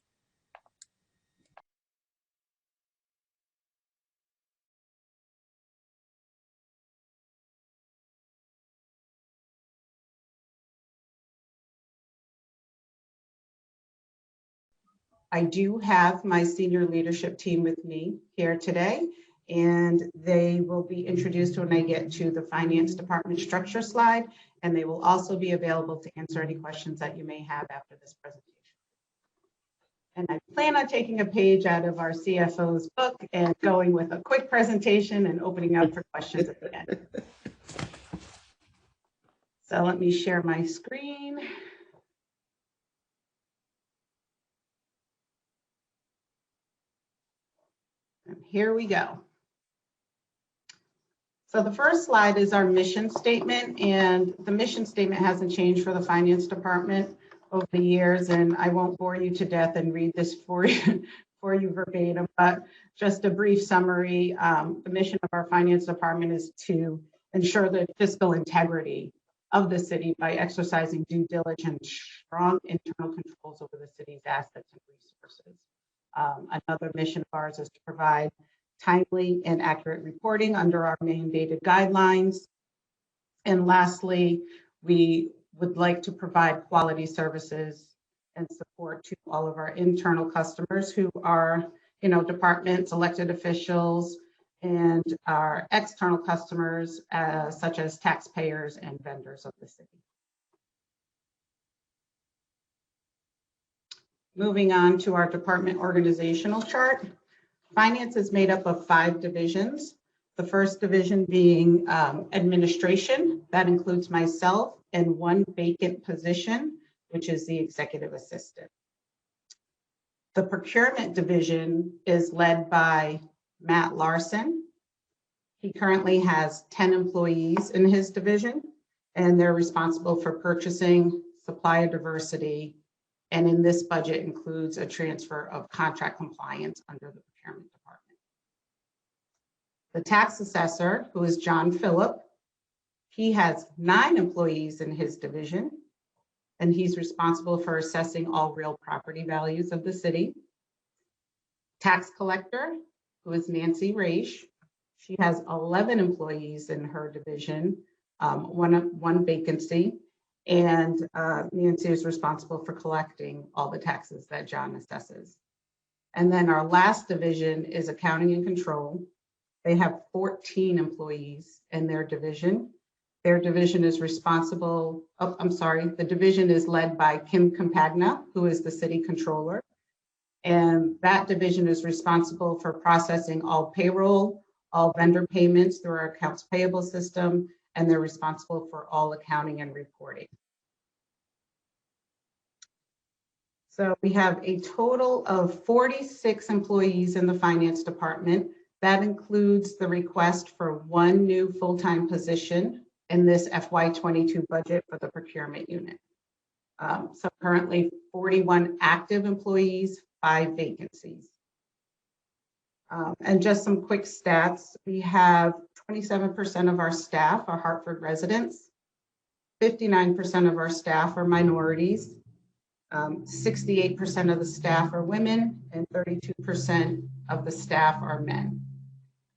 I do have my senior leadership team with me here today, and they will be introduced when I get to the finance department structure slide, and they will also be available to answer any questions that you may have after this presentation. And I plan on taking a page out of our CFO's book and going with a quick presentation and opening up for questions at the end. So let me share my screen. And here we go. So the first slide is our mission statement, and the mission statement hasn't changed for the finance department. over the years, and I won't bore you to death and read this for you, verbatim, but just a brief summary. The mission of our finance department is to ensure the fiscal integrity of the city by exercising due diligence and strong internal controls over the city's assets and resources. Another mission of ours is to provide timely and accurate reporting under our mandated guidelines. And lastly, we would like to provide quality services and support to all of our internal customers who are, departments, elected officials, and our external customers, such as taxpayers and vendors of the city. Moving on to our department organizational chart. Finance is made up of 5 divisions. The first division being administration. That includes myself and 1 vacant position, which is the executive assistant. The procurement division is led by Matt Larson. He currently has 10 employees in his division, and they're responsible for purchasing, supplier diversity, and in this budget includes a transfer of contract compliance under the procurement department. The tax assessor, who is John Phillip, he has 9 employees in his division, and he's responsible for assessing all real property values of the city. Tax collector, who is Nancy Raish, she has 11 employees in her division, one vacancy, and Nancy is responsible for collecting all the taxes that John assesses. And then our last division is accounting and control. They have 14 employees in their division. Their division is responsible, the division is led by Kim Campagna, who is the city controller. And that division is responsible for processing all payroll, all vendor payments through our accounts payable system, and they're responsible for all accounting and reporting. So we have a total of 46 employees in the finance department. That includes the request for 1 new full-time position in this FY22 budget for the procurement unit. So currently 41 active employees, 5 vacancies. And just some quick stats. We have 27% of our staff are Hartford residents. 59% of our staff are minorities. 68% of the staff are women, and 32% of the staff are men.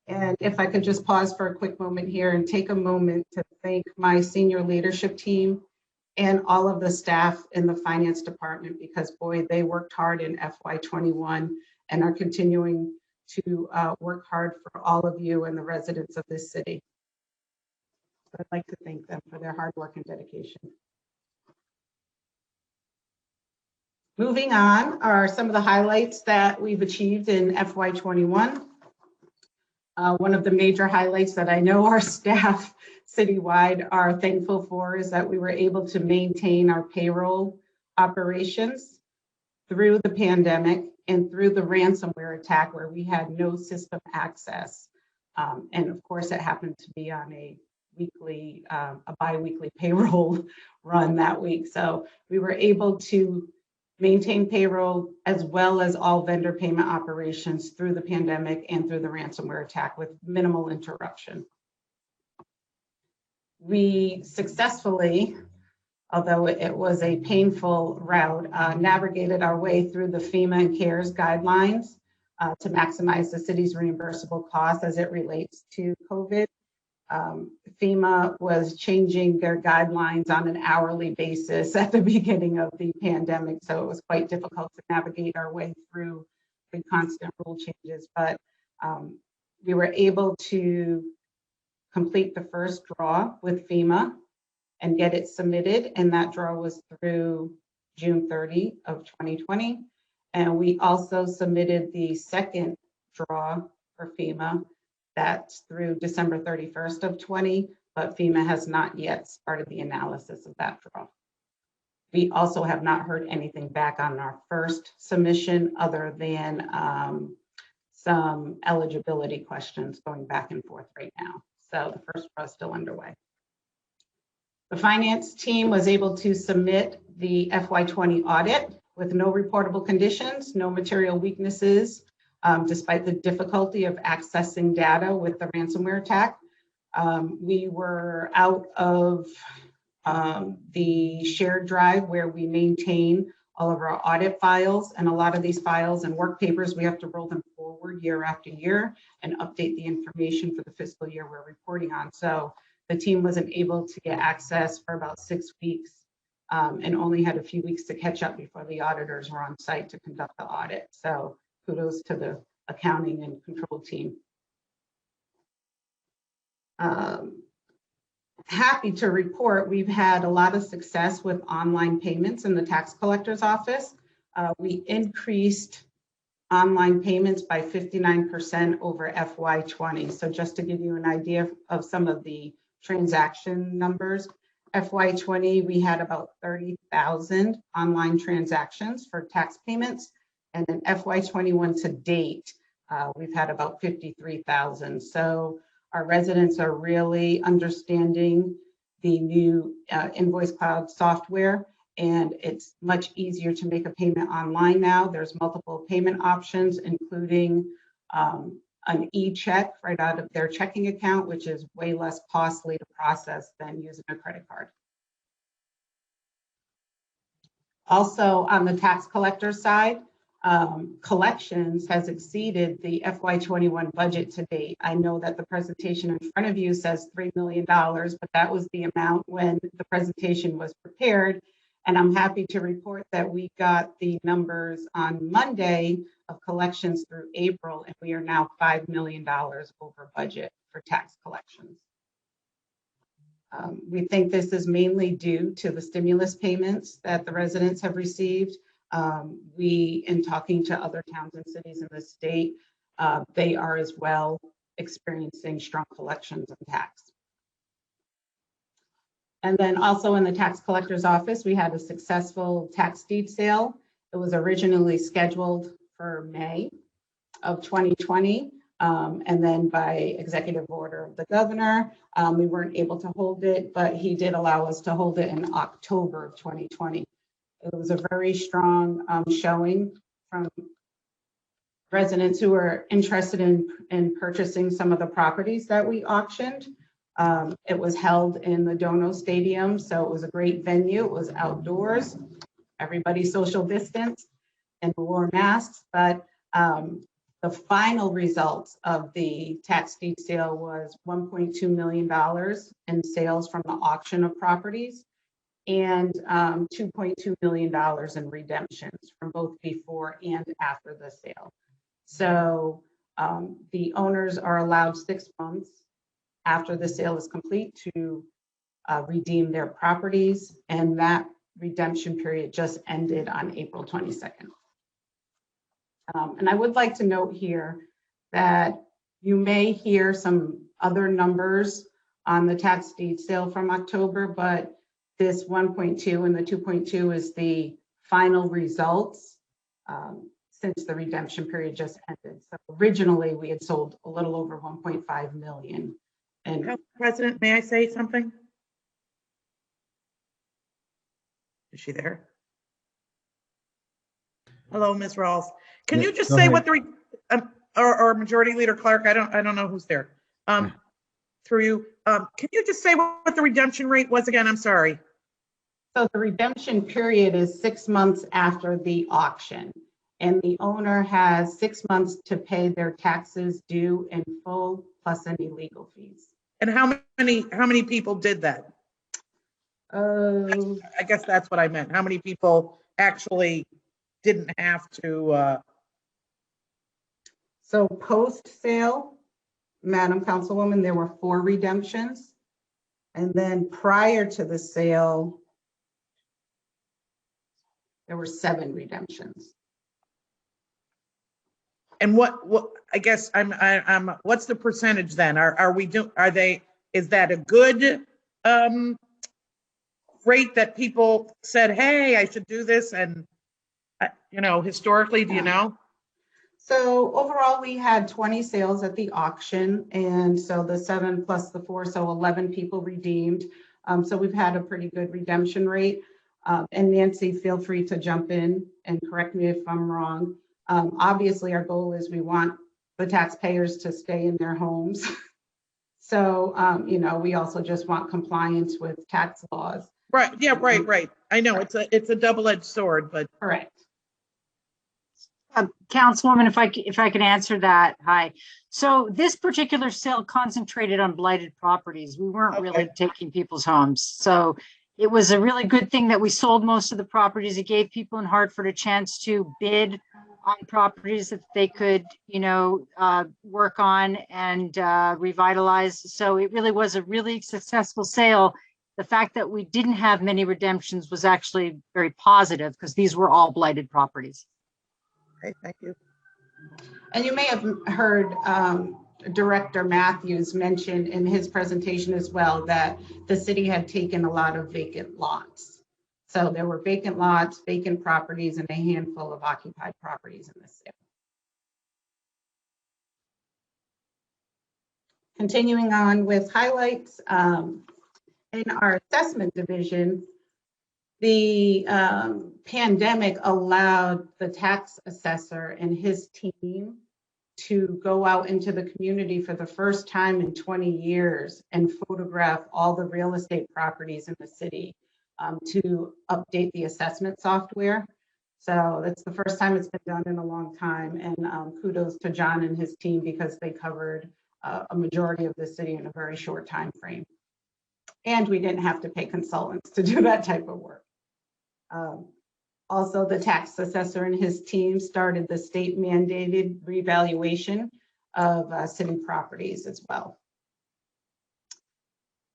And if I could just pause for a quick moment here and take a moment to thank my senior leadership team and all of the staff in the finance department, because boy, they worked hard in FY21 and are continuing to work hard for all of you and the residents of this city. So I'd like to thank them for their hard work and dedication. Moving on are some of the highlights that we've achieved in FY21. One of the major highlights that I know our staff citywide are thankful for is that we were able to maintain our payroll operations through the pandemic and through the ransomware attack where we had no system access. And of course, it happened to be on a bi-weekly payroll run that week. So we were able to maintain payroll as well as all vendor payment operations through the pandemic and through the ransomware attack with minimal interruption. We successfully, although it was a painful route, navigated our way through the FEMA and CARES guidelines to maximize the city's reimbursable costs as it relates to COVID. FEMA was changing their guidelines on an hourly basis at the beginning of the pandemic, so it was quite difficult to navigate our way through the constant rule changes. But we were able to complete the first draw with FEMA and get it submitted, and that draw was through June 30 of 2020. And we also submitted the second draw for FEMA. That's through December 31st of 20, but FEMA has not yet started the analysis of that draw. We also have not heard anything back on our first submission other than some eligibility questions going back and forth right now. So the first draw is still underway. The finance team was able to submit the FY20 audit with no reportable conditions, no material weaknesses, despite the difficulty of accessing data with the ransomware attack. We were out of the shared drive where we maintain all of our audit files, and a lot of these files and work papers, we have to roll them forward year after year and update the information for the fiscal year we're reporting on. So the team wasn't able to get access for about 6 weeks and only had a few weeks to catch up before the auditors were on site to conduct the audit. So kudos to the accounting and control team. Happy to report we've had a lot of success with online payments in the tax collector's office. We increased online payments by 59% over FY20. So just to give you an idea of some of the transaction numbers, FY20 we had about 30,000 online transactions for tax payments, and in FY21 to date we've had about 53,000. So our residents are really understanding the new Invoice Cloud software, and it's much easier to make a payment online now. There's multiple payment options, including an e-check right out of their checking account, which is way less costly to process than using a credit card. Also, on the tax collector side, collections has exceeded the FY21 budget to date. I know that the presentation in front of you says $3 million, but that was the amount when the presentation was prepared. And I'm happy to report that we got the numbers on Monday of collections through April, and we are now $5 million over budget for tax collections. We think this is mainly due to the stimulus payments that the residents have received. We, in talking to other towns and cities in the state, they are as well experiencing strong collections on tax. And then also in the tax collector's office, we had a successful tax deed sale. It was originally scheduled for May of 2020. And then by executive order of the governor, we weren't able to hold it, but he did allow us to hold it in October of 2020. It was a very strong showing from residents who were interested in purchasing some of the properties that we auctioned. It was held in the Dono Stadium, so it was a great venue. It was outdoors, everybody social distance and wore masks, but the final results of the tax deed sale was $1.2 million in sales from the auction of properties and $2.2 million in redemptions from both before and after the sale. So the owners are allowed 6 months after the sale is complete to redeem their properties, and that redemption period just ended on April 22nd. And I would like to note here that you may hear some other numbers on the tax deed sale from October, but this 1.2 and the 2.2 is the final results since the redemption period just ended. So originally we had sold a little over 1.5 million. And President, may I say something? Is she there? Hello, Ms. Rawls. Can you just say what the or Majority Leader Clark? I don't know who's there. Through you, can you just say what the redemption rate was again? I'm sorry. So the redemption period is 6 months after the auction, and the owner has 6 months to pay their taxes due in full plus any legal fees. And how many people did that? I guess that's what I meant. How many people actually didn't have to? So post-sale, Madam Councilwoman, there were 4 redemptions. And then prior to the sale, there were 7 redemptions. And what I guess I'm what's the percentage then? Is that a good rate that people said, hey, I should do this? And historically, do you know? So overall, we had 20 sales at the auction, and so the 7 plus the 4, so 11 people redeemed. So we've had a pretty good redemption rate. And Nancy, feel free to jump in and correct me if I'm wrong. Obviously, our goal is we want the taxpayers to stay in their homes. So, you know, we also just want compliance with tax laws. Right, yeah, right. I know it's a double-edged sword, but. Correct. Councilwoman, if I can answer that, hi. So this particular sale concentrated on blighted properties. We weren't really taking people's homes. So it was a really good thing that we sold most of the properties. It gave people in Hartford a chance to bid on properties that they could, you know, work on and revitalize. So it really was a really successful sale. The fact that we didn't have many redemptions was actually very positive because these were all blighted properties. Okay, thank you. And you may have heard Director Matthews mention in his presentation as well that the city had taken a lot of vacant lots. So there were vacant lots, vacant properties, and a handful of occupied properties in the city. Continuing on with highlights, in our assessment division, the pandemic allowed the tax assessor and his team to go out into the community for the first time in 20 years and photograph all the real estate properties in the city to update the assessment software. So that's the first time it's been done in a long time. And kudos to John and his team because they covered a majority of the city in a very short time frame. And we didn't have to pay consultants to do that type of work. Also, the tax assessor and his team started the state mandated revaluation of city properties as well.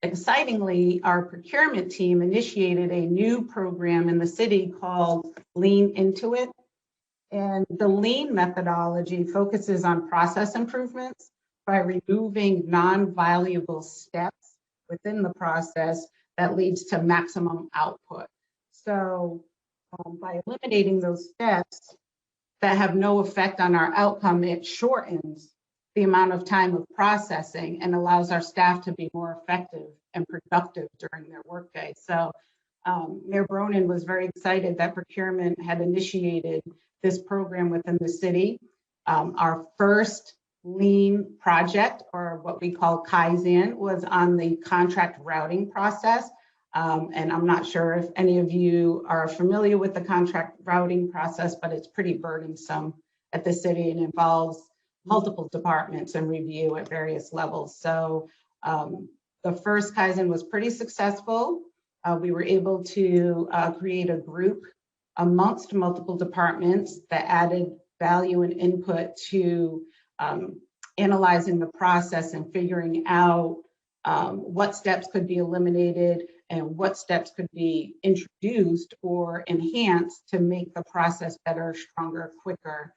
Excitingly, our procurement team initiated a new program in the city called Lean Into It. And the lean methodology focuses on process improvements by removing non-valuable steps within the process that leads to maximum output. So by eliminating those steps that have no effect on our outcome, it shortens the amount of time of processing and allows our staff to be more effective and productive during their workday. So Mayor Bronin was very excited that procurement had initiated this program within the city. Our first lean project, or what we call Kaizen, was on the contract routing process. And I'm not sure if any of you are familiar with the contract routing process, but it's pretty burdensome at the city and involves multiple departments and review at various levels. So the first Kaizen was pretty successful. We were able to create a group amongst multiple departments that added value and input to analyzing the process and figuring out what steps could be eliminated and what steps could be introduced or enhanced to make the process better, stronger, quicker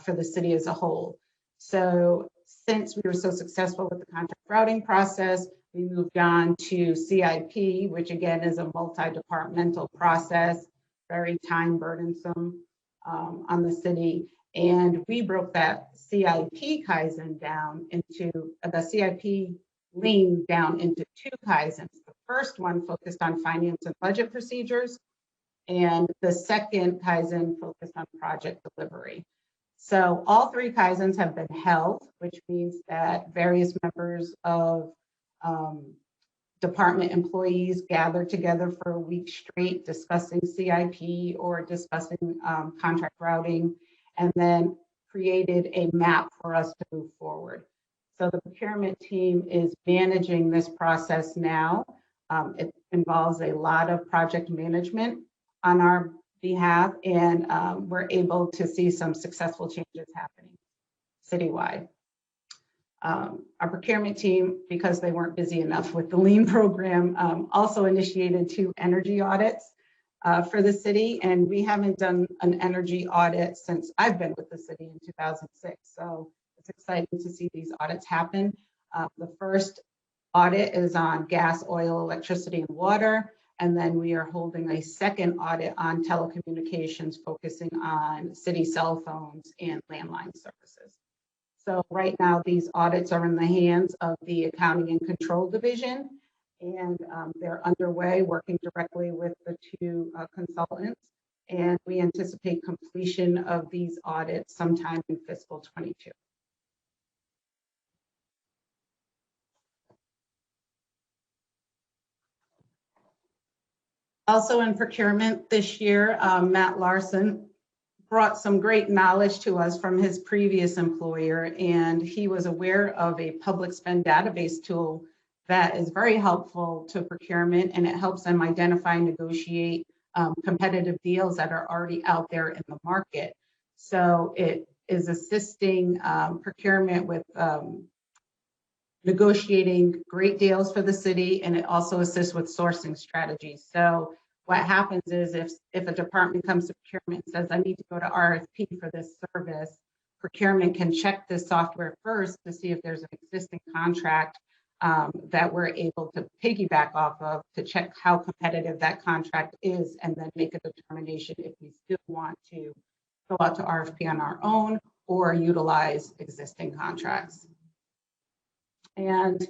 for the city as a whole. So since we were so successful with the contract routing process, we moved on to CIP, which again is a multi-departmental process, very time burdensome on the city. And we broke that CIP Kaizen down into the CIP lean down into two Kaizens. The first one focused on finance and budget procedures, and the second Kaizen focused on project delivery. So all three Kaizens have been held, which means that various members of department employees gathered together for a week straight discussing CIP or discussing contract routing, and then created a map for us to move forward. So the procurement team is managing this process now. It involves a lot of project management on our behalf, and we're able to see some successful changes happening citywide. Our procurement team, because they weren't busy enough with the lean program, also initiated 2 energy audits for the city, and we haven't done an energy audit since I've been with the city in 2006. So it's exciting to see these audits happen. The first audit is on gas, oil, electricity, and water. And then we are holding a second audit on telecommunications, focusing on city cell phones and landline services. So right now, these audits are in the hands of the Accounting and Control Division. And they're underway, working directly with the two consultants. And we anticipate completion of these audits sometime in fiscal 22. Also in procurement this year, Matt Larson brought some great knowledge to us from his previous employer, and he was aware of a public spend database tool that is very helpful to procurement, and it helps them identify and negotiate competitive deals that are already out there in the market. So it is assisting procurement with negotiating great deals for the city, and it also assists with sourcing strategies. So what happens is if a department comes to procurement and says, I need to go to RFP for this service, procurement can check this software first to see if there's an existing contract that we're able to piggyback off of to check how competitive that contract is, and then make a determination if we still want to go out to RFP on our own or utilize existing contracts. And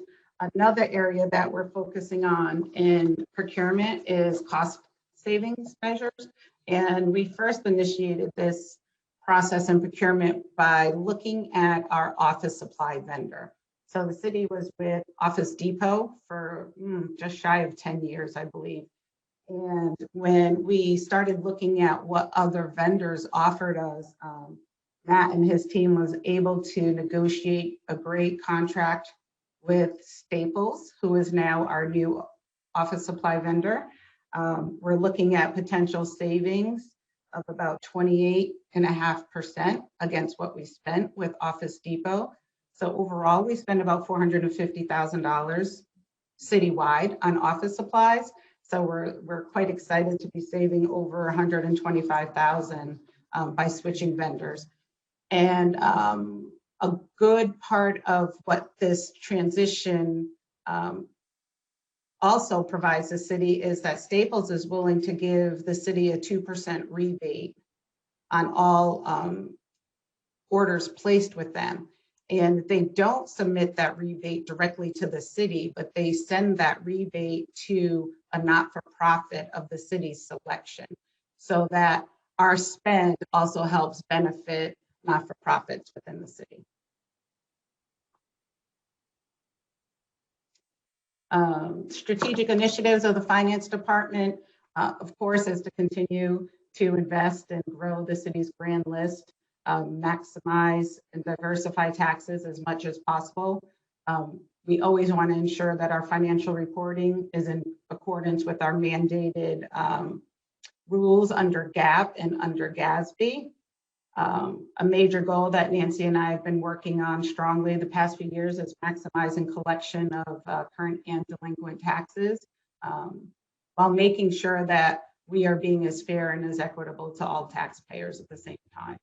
another area that we're focusing on in procurement is cost savings measures. And we first initiated this process in procurement by looking at our office supply vendor. So the city was with Office Depot for just shy of 10 years, I believe. And when we started looking at what other vendors offered us, Matt and his team was able to negotiate a great contract with Staples, who is now our new office supply vendor. We're looking at potential savings of about 28.5% against what we spent with Office Depot. So overall, we spend about $450,000 citywide on office supplies. So we're quite excited to be saving over $125,000 by switching vendors. And a good part of what this transition also provides the city is that Staples is willing to give the city a 2% rebate on all orders placed with them. And they don't submit that rebate directly to the city, but they send that rebate to a not-for-profit of the city's selection, so that our spend also helps benefit not-for-profits within the city. Strategic initiatives of the finance department, of course, is to continue to invest and grow the city's grand list, maximize and diversify taxes as much as possible. We always want to ensure that our financial reporting is in accordance with our mandated rules under GAAP and under GASB. A major goal that Nancy and I have been working on strongly the past few years is maximizing collection of current and delinquent taxes, while making sure that we are being as fair and as equitable to all taxpayers at the same time.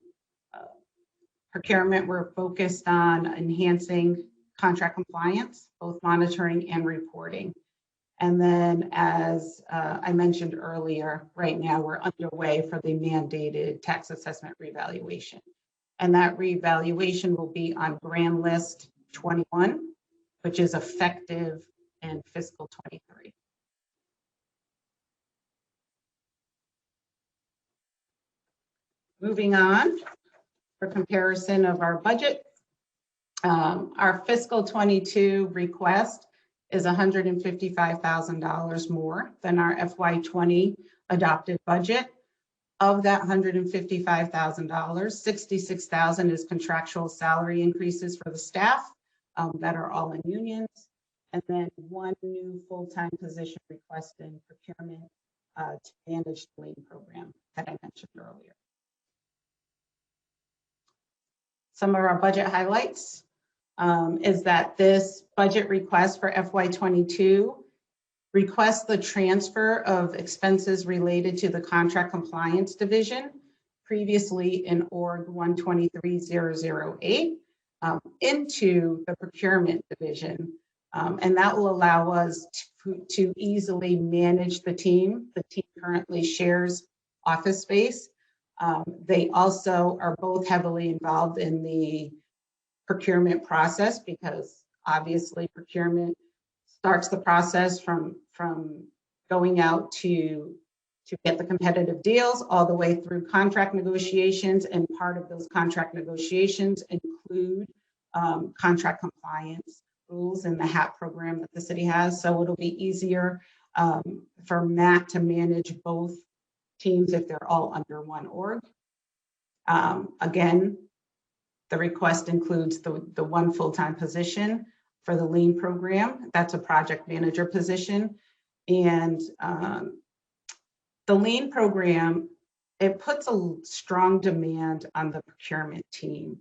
Procurement, we're focused on enhancing contract compliance, both monitoring and reporting. And then, as I mentioned earlier, right now we're underway for the mandated tax assessment revaluation. And that revaluation will be on Grand List 21, which is effective in fiscal 23. Moving on, for comparison of our budget, our fiscal 22 request is $155,000 more than our FY20 adopted budget. Of that $155,000, $66,000 is contractual salary increases for the staff that are all in unions, and then one new full-time position request in procurement to manage the lien program that I mentioned earlier. Some of our budget highlights is that this budget request for FY22 requests the transfer of expenses related to the contract compliance division, previously in org 123008, into the procurement division. And that will allow us to easily manage the team. The team currently shares office space. They also are both heavily involved in the procurement process, because obviously procurement starts the process from going out to get the competitive deals all the way through contract negotiations, and part of those contract negotiations include contract compliance rules in the HAP program that the city has. So it'll be easier for Matt to manage both teams if they're all under one org. Again, the request includes the one full-time position for the lean program. That's a project manager position. And the lean program, it puts a strong demand on the procurement team.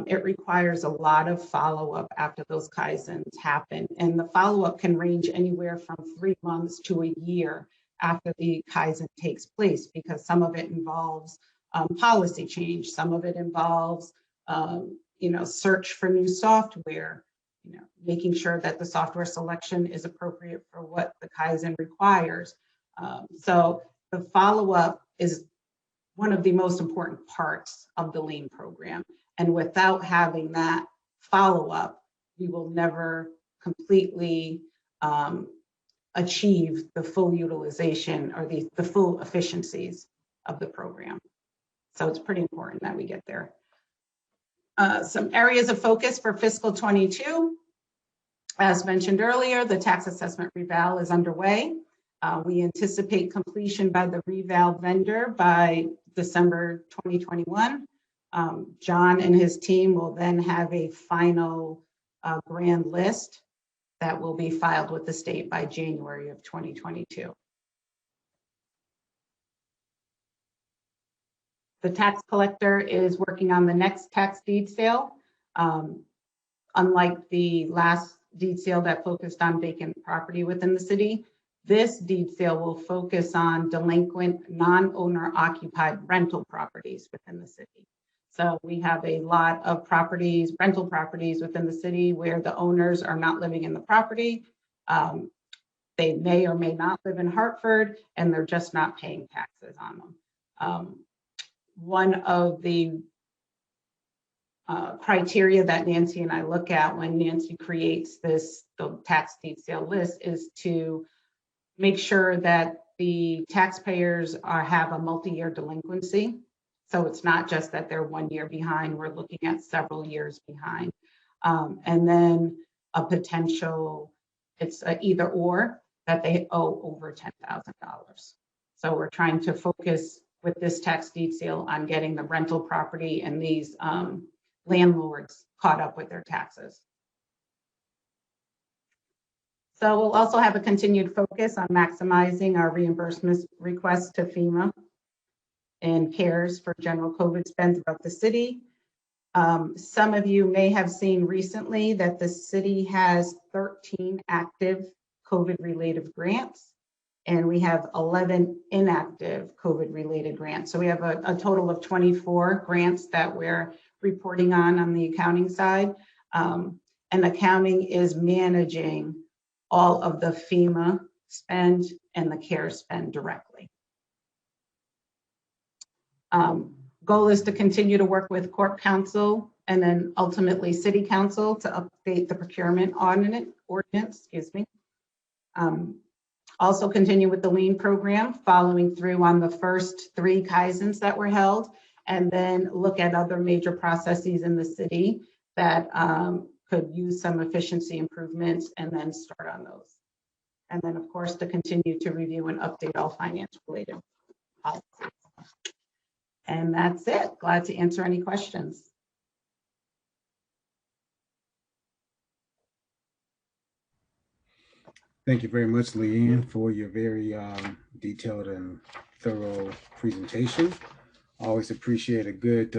It requires a lot of follow-up after those Kaizens happen. And the follow-up can range anywhere from 3 months to a year after the Kaizen takes place, because some of it involves policy change. Some of it involves, search for new software, making sure that the software selection is appropriate for what the Kaizen requires. So the follow-up is one of the most important parts of the lean program. And without having that follow-up, we will never completely achieve the full utilization or the full efficiencies of the program. So it's pretty important that we get there. Some areas of focus for fiscal 22. As mentioned earlier, the tax assessment reval is underway. We anticipate completion by the reval vendor by December 2021. John and his team will then have a final grand list that will be filed with the state by January of 2022. The tax collector is working on the next tax deed sale. Unlike the last deed sale that focused on vacant property within the city, this deed sale will focus on delinquent non-owner occupied rental properties within the city. So we have a lot of properties, rental properties within the city where the owners are not living in the property. They may or may not live in Hartford, and they're just not paying taxes on them. One of the criteria that Nancy and I look at when Nancy creates the tax deed sale list is to make sure that the taxpayers have a multi-year delinquency. So it's not just that they're 1 year behind, we're looking at several years behind. And then a potential, it's a either or, that they owe over $10,000. So we're trying to focus with this tax deed sale on getting the rental property and these landlords caught up with their taxes. So we'll also have a continued focus on maximizing our reimbursement requests to FEMA and CARES for general COVID spend throughout the city. Some of you may have seen recently that the city has 13 active COVID-related grants, and we have 11 inactive COVID-related grants. So we have a total of 24 grants that we're reporting on the accounting side. And accounting is managing all of the FEMA spend and the CARES spend directly. Goal is to continue to work with Corp Council and then ultimately City Council to update the procurement ordinance, Also continue with the lean program, following through on the first 3 Kaizens that were held, and then look at other major processes in the city that could use some efficiency improvements and then start on those. And then of course to continue to review and update all finance related policies. And that's it. Glad to answer any questions. Thank you very much, Leanne, for your very detailed and thorough presentation. Always appreciate a good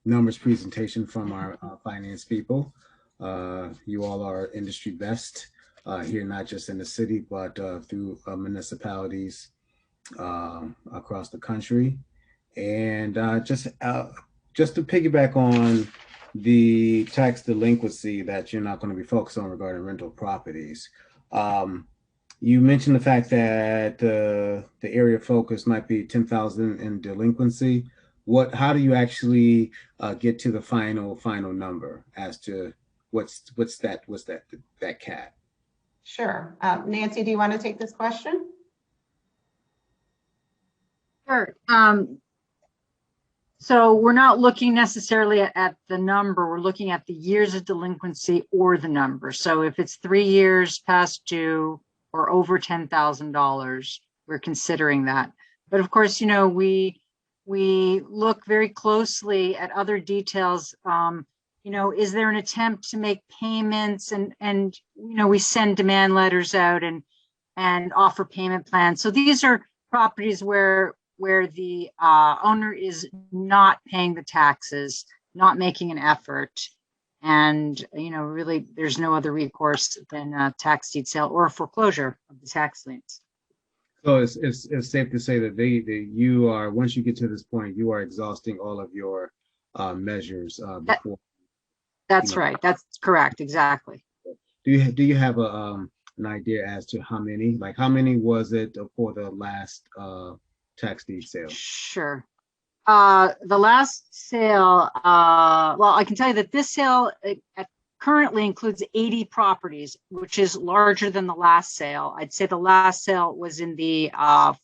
numbers presentation from our finance people. You all are industry best here, not just in the city, but through municipalities across the country. And just to piggyback on the tax delinquency that you're not going to be focused on regarding rental properties. You mentioned the fact that the area of focus might be 10,000 in delinquency. How do you actually get to the final number as to what's that cap? Sure. Nancy, do you want to take this question? Sure. So we're not looking necessarily at the number, we're looking at the years of delinquency or the number. So if it's 3 years past due or over $10,000, we're considering that. But of course, you know, we look very closely at other details. You know, is there an attempt to make payments, and you know, we send demand letters out and offer payment plans. So these are properties where the owner is not paying the taxes, not making an effort, and you know, really there's no other recourse than a tax deed sale or a foreclosure of the tax liens. So it's safe to say that you are, once you get to this point, you are exhausting all of your measures before. That's right. That's correct. Exactly. Do you have an idea as to how many? Like, how many was it for the last tax deed sale? Sure. The last sale, well, I can tell you that this sale currently includes 80 properties, which is larger than the last sale. I'd say the last sale was in the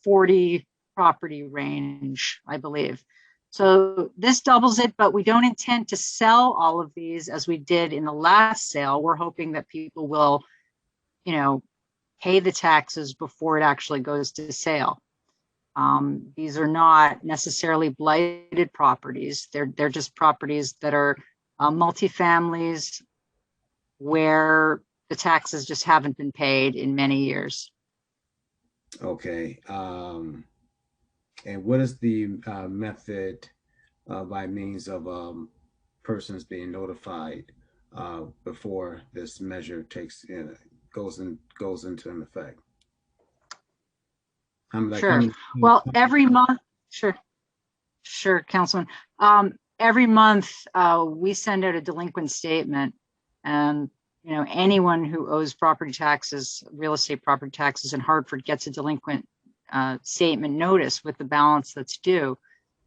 40 property range, I believe. So this doubles it, but we don't intend to sell all of these as we did in the last sale. We're hoping that people will, you know, pay the taxes before it actually goes to sale. These are not necessarily blighted properties. They're just properties that are multifamilies where the taxes just haven't been paid in many years. Okay. And what is the method by means of persons being notified before this measure goes into an effect? Sure. Well, every month, sure, Councilman. Every month we send out a delinquent statement, and you know, anyone who owes property taxes, real estate property taxes in Hartford gets a delinquent statement notice with the balance that's due.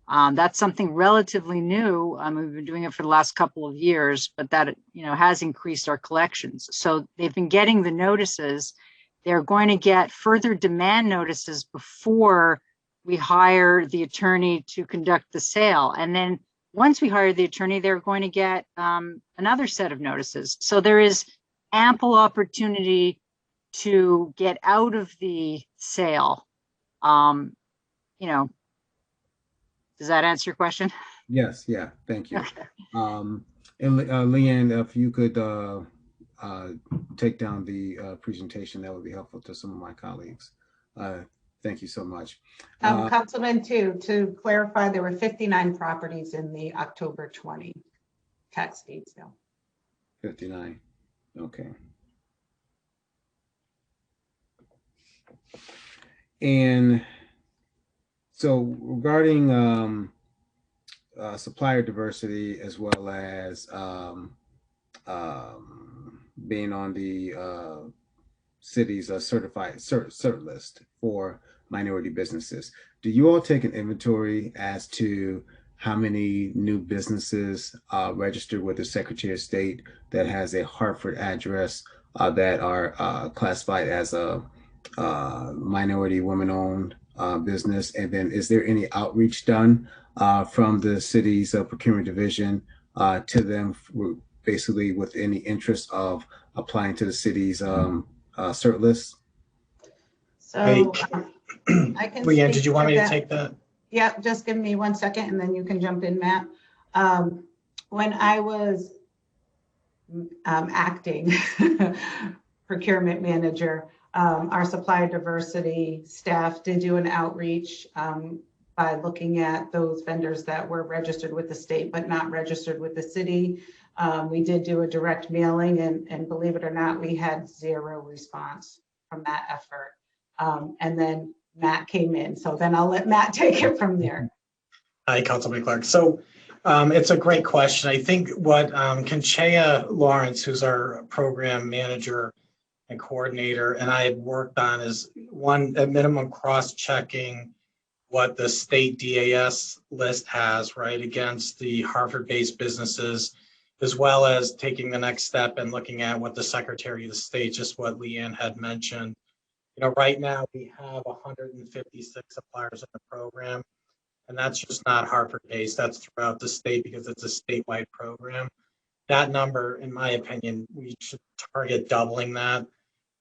That's something relatively new. We've been doing it for the last couple of years, but that, you know, has increased our collections. So they've been getting the notices. They're going to get further demand notices before we hire the attorney to conduct the sale. And then once we hire the attorney, they're going to get another set of notices. So there is ample opportunity to get out of the sale. You know, does that answer your question? Yes, yeah, thank you. Okay. And Leanne, if you could take down the presentation, that would be helpful to some of my colleagues. Thank you so much. Councilman, to clarify, there were 59 properties in the October 20 tax deed sale. 59, okay. And so regarding supplier diversity, as well as being on the city's certified cert list for minority businesses, do you all take an inventory as to how many new businesses registered with the Secretary of State that has a Hartford address that are classified as a minority women-owned business? And then is there any outreach done from the city's procurement division to them, basically with any interest of applying to the city's cert list? So I can Leanne, did you want me to take that? Yeah, just give me 1 second and then you can jump in, Matt. When I was acting procurement manager, our supplier diversity staff did do an outreach by looking at those vendors that were registered with the state but not registered with the city. We did do a direct mailing, and believe it or not, we had 0 response from that effort. And then Matt came in, so then I'll let Matt take it from there. Hi, Councilman Clark. So it's a great question. I think what Conchea Lawrence, who's our program manager and coordinator, and I had worked on is at minimum cross-checking what the state DAS list has, right, against the Hartford-based businesses as well as taking the next step and looking at what the Secretary of the State, just what Leanne had mentioned. You know, right now we have 156 suppliers in the program, and that's just not Hartford based, that's throughout the state because it's a statewide program. That number, in my opinion, we should target doubling that.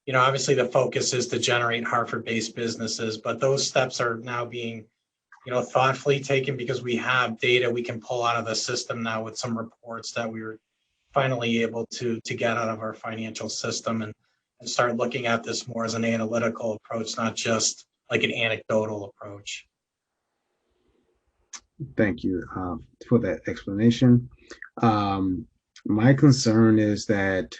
You know, obviously the focus is to generate Hartford-based businesses, but those steps are now being, you know, thoughtfully taken because we have data we can pull out of the system now with some reports that we were finally able to get out of our financial system and start looking at this more as an analytical approach, not just like an anecdotal approach. Thank you for that explanation. My concern is that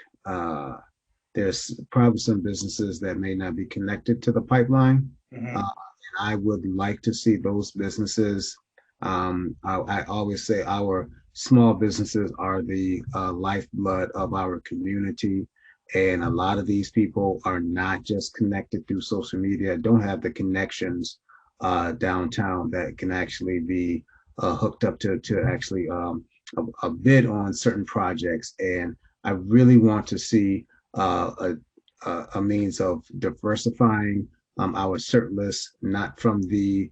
there's probably some businesses that may not be connected to the pipeline. Mhm. And I would like to see those businesses. I always say our small businesses are the lifeblood of our community. And a lot of these people are not just connected through social media, don't have the connections downtown that can actually be hooked up to actually a bid on certain projects. And I really want to see a means of diversifying our cert list, not from the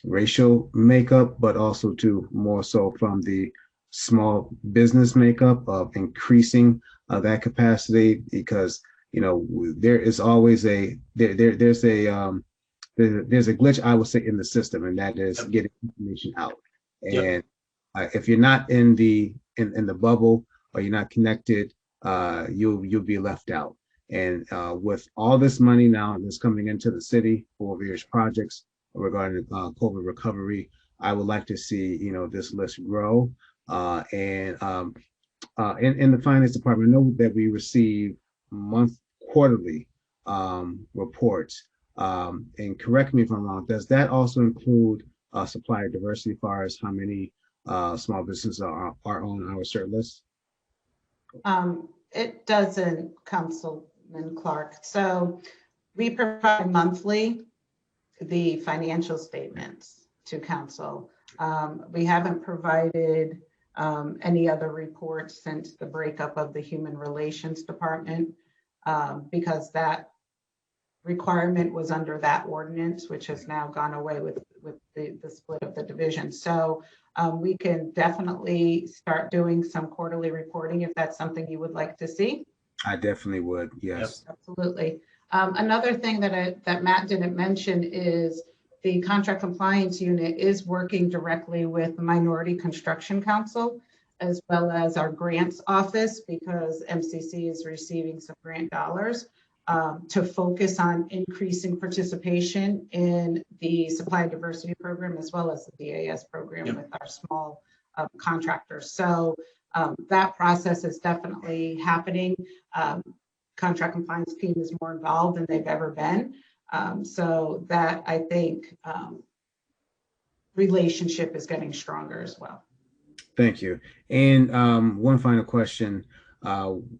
racial makeup, but also to more so from the small business makeup of increasing that capacity, because you know there is always there's a glitch, I would say, in the system, and that is getting information out. And if you're not in the bubble or you're not connected, you'll be left out. And with all this money now that's coming into the city for various projects regarding COVID recovery, I would like to see, you know, this list grow. In the finance department, I know that we receive quarterly reports. And correct me if I'm wrong, does that also include supplier diversity as far as how many small businesses are on our cert list? It doesn't, Councilman Clark. So we provide monthly the financial statements to council. We haven't provided any other reports since the breakup of the Human Relations Department because that requirement was under that ordinance, which has now gone away with the split of the division. So we can definitely start doing some quarterly reporting if that's something you would like to see. I definitely would, yes. Absolutely. Another thing that Matt didn't mention is the contract compliance unit is working directly with the Minority Construction Council as well as our grants office, because MCC is receiving some grant dollars to focus on increasing participation in the supply diversity program as well as the DAS program with our small contractors. So that process is definitely happening. Contract compliance team is more involved than they've ever been. So that, I think, relationship is getting stronger as well. Thank you. And one final question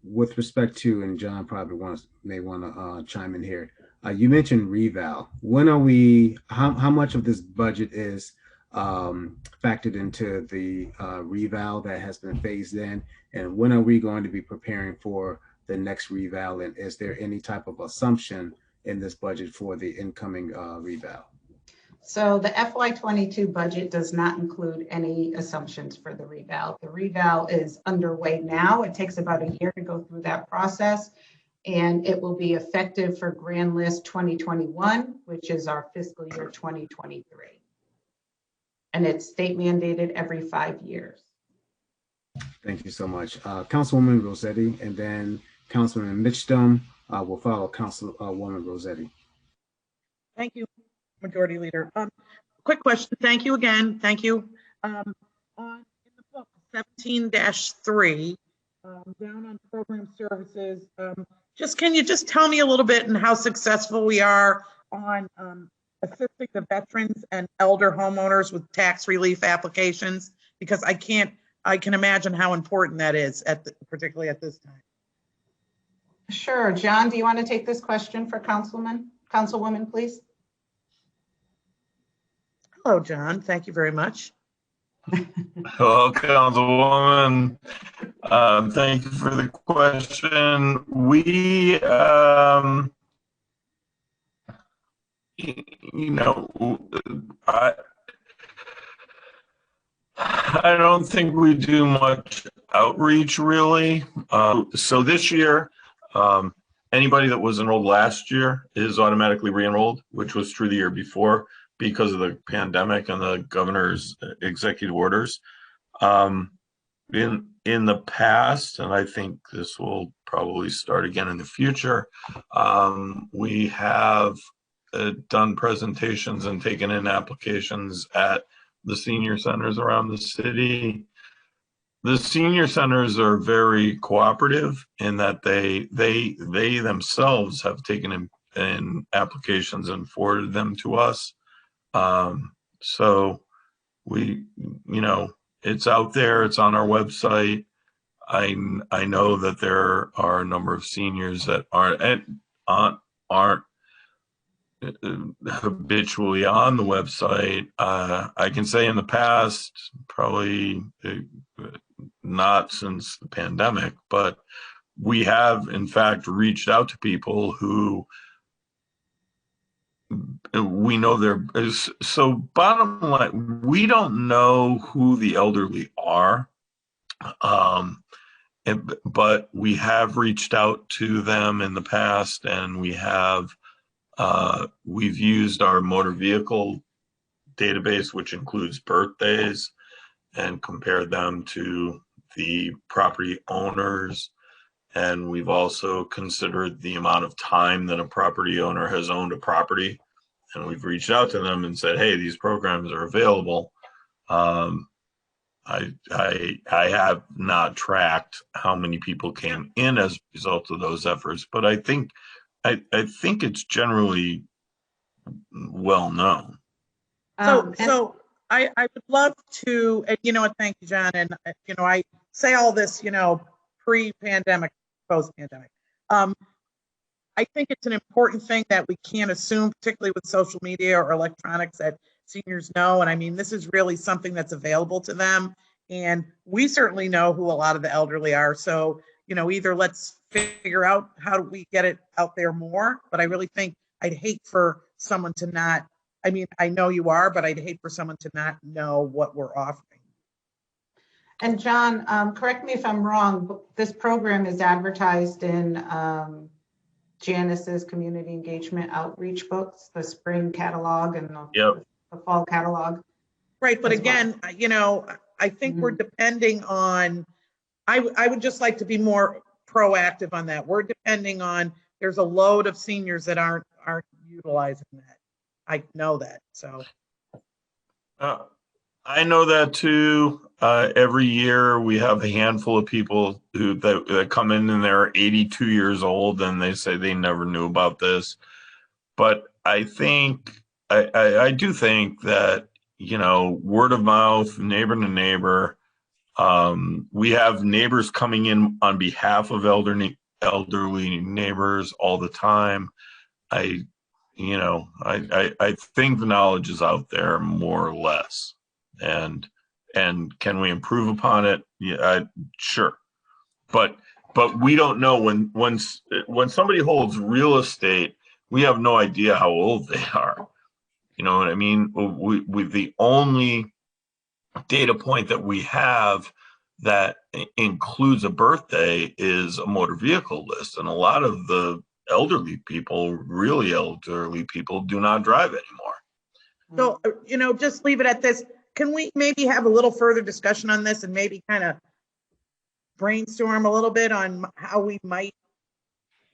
with respect to, and John probably may want to chime in here. You mentioned reval. When are we, how much of this budget is factored into the reval that has been phased in? And when are we going to be preparing for the next reval? And is there any type of assumption in this budget for the incoming reval? So the FY22 budget does not include any assumptions for the reval. The reval is underway now. It takes about a year to go through that process, and it will be effective for Grand List 2021, which is our fiscal year 2023. And it's state mandated every 5 years. Thank you so much. Councilwoman Rossetti, and then Councilman Mitchum will follow Councilwoman Rossetti. Thank you, Majority Leader. Quick question. Thank you again. Thank you. In the book 17-3, down on program services, can you just tell me a little bit and how successful we are on assisting the veterans and elder homeowners with tax relief applications? Because I can imagine how important that is particularly at this time. Sure. John, do you want to take this question for Councilwoman, please? Hello, John. Thank you very much. Hello, Councilwoman. Thank you for the question. We, you know, I don't think we do much outreach really. So this year, anybody that was enrolled last year is automatically re-enrolled, which was true the year before because of the pandemic and the governor's executive orders. In the past, and I think this will probably start again in the future, we have done presentations and taken in applications at the senior centers around the city. The senior centers are very cooperative in that they themselves have taken in applications and forwarded them to us. So we, you know, it's out there, it's on our website. I know that there are a number of seniors that aren't habitually on the website. I can say in the past, probably not since the pandemic, but we have in fact reached out to people who we know there is. So bottom line, we don't know who the elderly are, but we have reached out to them in the past, and we've used our motor vehicle database, which includes birthdays, and compared them to the property owners. And we've also considered the amount of time that a property owner has owned a property. And we've reached out to them and said, hey, these programs are available. I have not tracked how many people came in as a result of those efforts, but I think it's generally well known. So I would love to, and thank you, John. And I say all this, pre-pandemic, post-pandemic. I think it's an important thing that we can't assume, particularly with social media or electronics, that seniors know. And I mean, this is really something that's available to them. And we certainly know who a lot of the elderly are. So, either let's figure out how do we get it out there more. But I really think I'd hate for someone to not, I mean, I know you are, but I'd hate for someone to not know what we're offering. And John, correct me if I'm wrong, but this program is advertised in Janice's community engagement outreach books, the spring catalog and the fall catalog. Right, but again, I think we're depending on, I would just like to be more proactive on that. We're depending on, there's a load of seniors that aren't utilizing that. I know that, so. I know that too. Every year we have a handful of people that come in and they're 82 years old and they say they never knew about this. But I think, I do think that, word of mouth, neighbor to neighbor, we have neighbors coming in on behalf of elderly neighbors all the time. I think the knowledge is out there more or less. And can we improve upon it? Yeah, sure. But we don't know when somebody holds real estate, we have no idea how old they are. You know what I mean? We the only data point that we have that includes a birthday is a motor vehicle list, and a lot of the elderly people, really elderly people, do not drive anymore. So, just leave it at this. Can we maybe have a little further discussion on this and maybe kind of brainstorm a little bit on how we might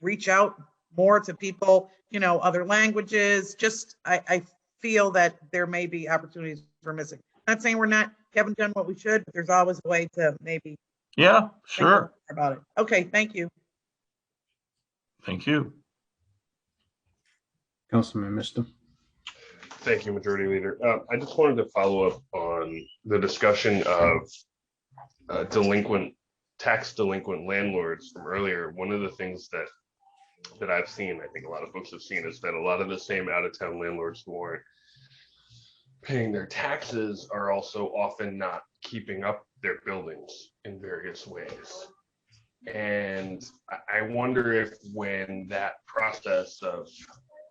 reach out more to people, other languages? Just, I feel that there may be opportunities we're missing. Not saying we haven't done what we should, but there's always a way to maybe. Yeah, sure. About it. Okay, thank you. Thank you. Councilman Mister. Thank you, Majority Leader. I just wanted to follow up on the discussion of tax delinquent landlords from earlier. One of the things that I've seen, I think a lot of folks have seen, is that a lot of the same out-of-town landlords who aren't paying their taxes are also often not keeping up their buildings in various ways. And I wonder if when that process of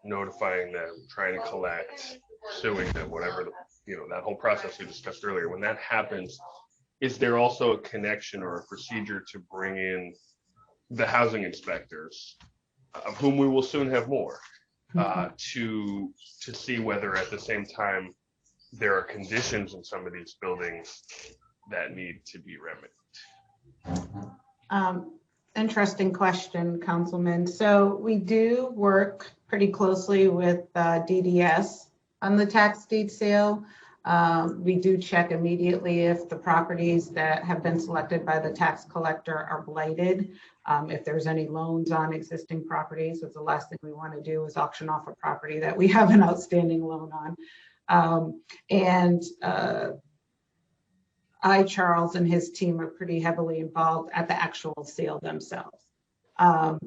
notifying them, trying to collect, suing them, whatever, that whole process we discussed earlier, when that happens, is there also a connection or a procedure to bring in the housing inspectors, of whom we will soon have more, to see whether at the same time there are conditions in some of these buildings that need to be remedied? Interesting question, Councilman. So we do work pretty closely with DDS on the tax deed sale. We do check immediately if the properties that have been selected by the tax collector are blighted. If there's any loans on existing properties, because the last thing we want to do is auction off a property that we have an outstanding loan on. Charles and his team are pretty heavily involved at the actual sale themselves. I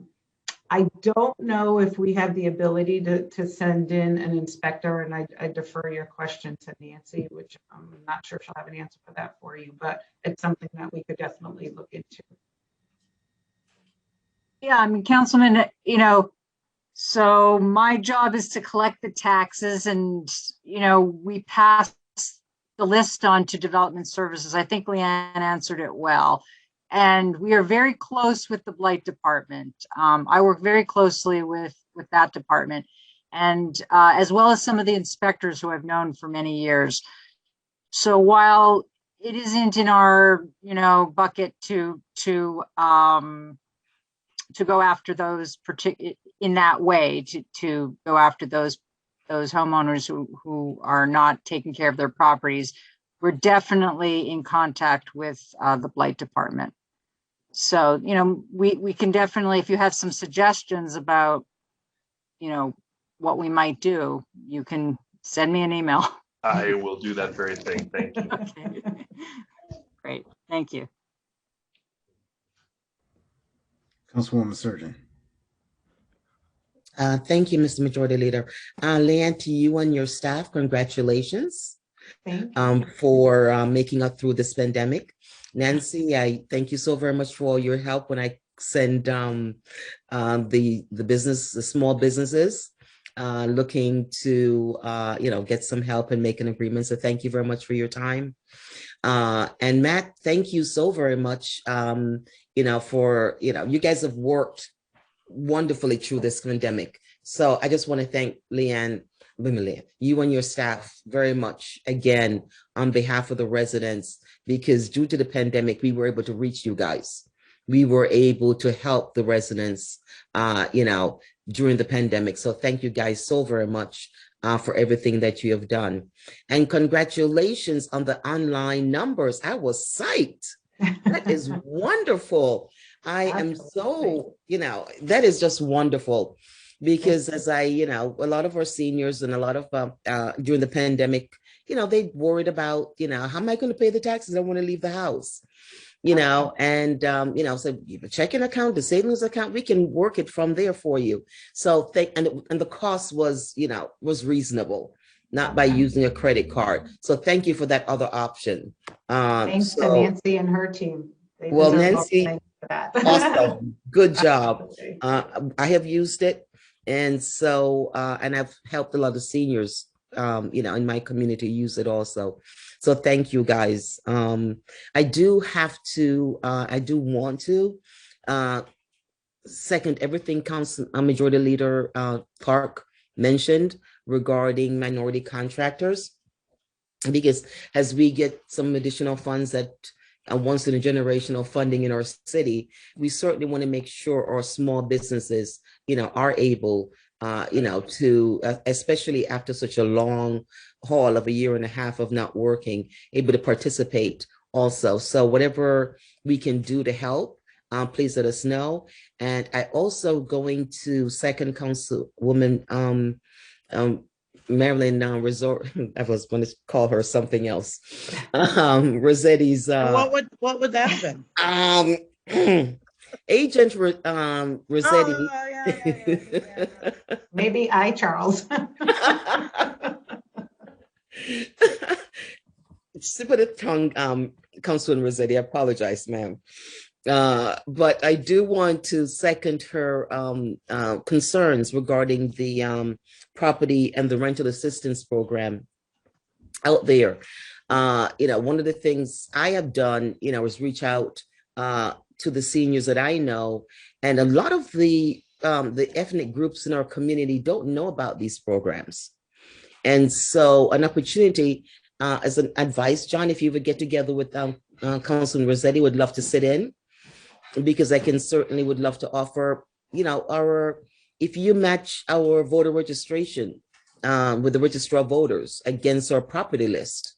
don't know if we have the ability to send in an inspector, and I defer your question to Nancy, which I'm not sure she'll have an answer for that for you, but it's something that we could definitely look into. Yeah, I mean, Councilman, so my job is to collect the taxes, and, we pass the list on to development services. I think Leanne answered it well. And we are very close with the Blight Department. I work very closely with that department, and as well as some of the inspectors who I've known for many years. So while it isn't in our, bucket to go after those in that way, to go after those homeowners who are not taking care of their properties, we're definitely in contact with the Blight Department. So, we can definitely, if you have some suggestions about, what we might do, you can send me an email. I will do that very thing. Thank you. Okay. Great. Thank you. Councilwoman Surgeon. Thank you, Mr. Majority Leader. Leanne, to you and your staff, congratulations for making it through this pandemic. Nancy, I thank you so very much for all your help when I send the small businesses looking to get some help and make an agreement. So thank you very much for your time. And Matt, thank you so very much. For you guys have worked wonderfully through this pandemic. So I just want to thank Leanne, you and your staff very much again on behalf of the residents, because due to the pandemic, we were able to reach you guys. We were able to help the residents, during the pandemic. So thank you guys so very much for everything that you have done. And congratulations on the online numbers. I was psyched. That is wonderful. I am so, that is just wonderful, because as a lot of our seniors and a lot of during the pandemic, they worried about, how am I going to pay the taxes? I want to leave the house, so checking account, the savings account, we can work it from there for you. So and the cost was, was reasonable, not by using a credit card. So thank you for that other option. Thanks to Nancy and her team. Well, Nancy, awesome. Good job. I have used it. And so, and I've helped a lot of seniors, in my community use it also. So thank you guys. I do want to second everything Council Majority Leader Clark mentioned regarding minority contractors, because as we get some additional funds that once in a generational funding in our city, we certainly want to make sure our small businesses, are able, to, especially after such a long haul of a year and a half of not working, able to participate also. So whatever we can do to help, please let us know. And I also going to second Councilwoman Marilyn Resort. I was going to call her something else. Rossetti's. What would that have been? Agent Rossetti. Oh, yeah. Maybe Charles. Slip of the tongue, Councilwoman Rossetti, I apologize, ma'am. But I do want to second her concerns regarding the property and the rental assistance program out there. One of the things I have done, is reach out to the seniors that I know, and a lot of the ethnic groups in our community don't know about these programs. And so an opportunity as an advice, John, if you would get together with Councilman Rossetti, would love to sit in, because I can certainly would love to offer, if you match our voter registration with the register of voters against our property list,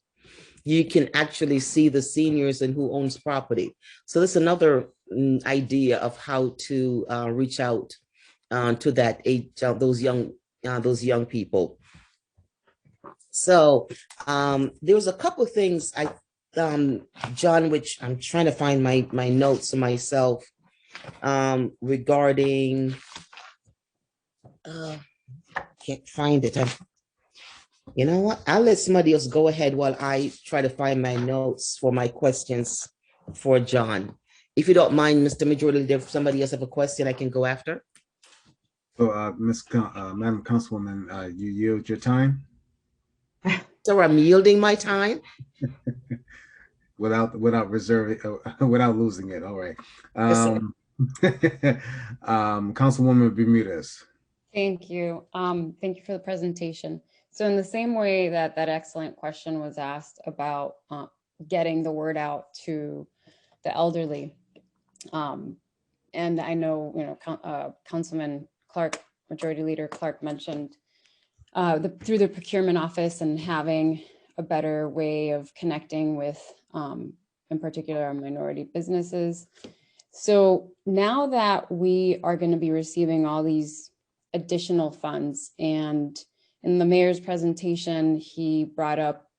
you can actually see the seniors and who owns property. So that's another idea of how to reach out to that age, those young people. So there was a couple of things John, which I'm trying to find my notes to myself regarding. Can't find it. You know what? I'll let somebody else go ahead while I try to find my notes for my questions for John. If you don't mind, Mr. Majority Leader, if somebody else have a question, I can go after. So, Madam Councilwoman, you yield your time. So I'm yielding my time without reserving, without losing it. All right. Councilwoman Bermudez. Thank you. Thank you for the presentation. So in the same way that that excellent question was asked about getting the word out to the elderly, and I know, Councilman Clark, Majority Leader Clark mentioned through the procurement office and having a better way of connecting with, in particular, our minority businesses. So now that we are going to be receiving all these additional funds, and in the mayor's presentation, he brought up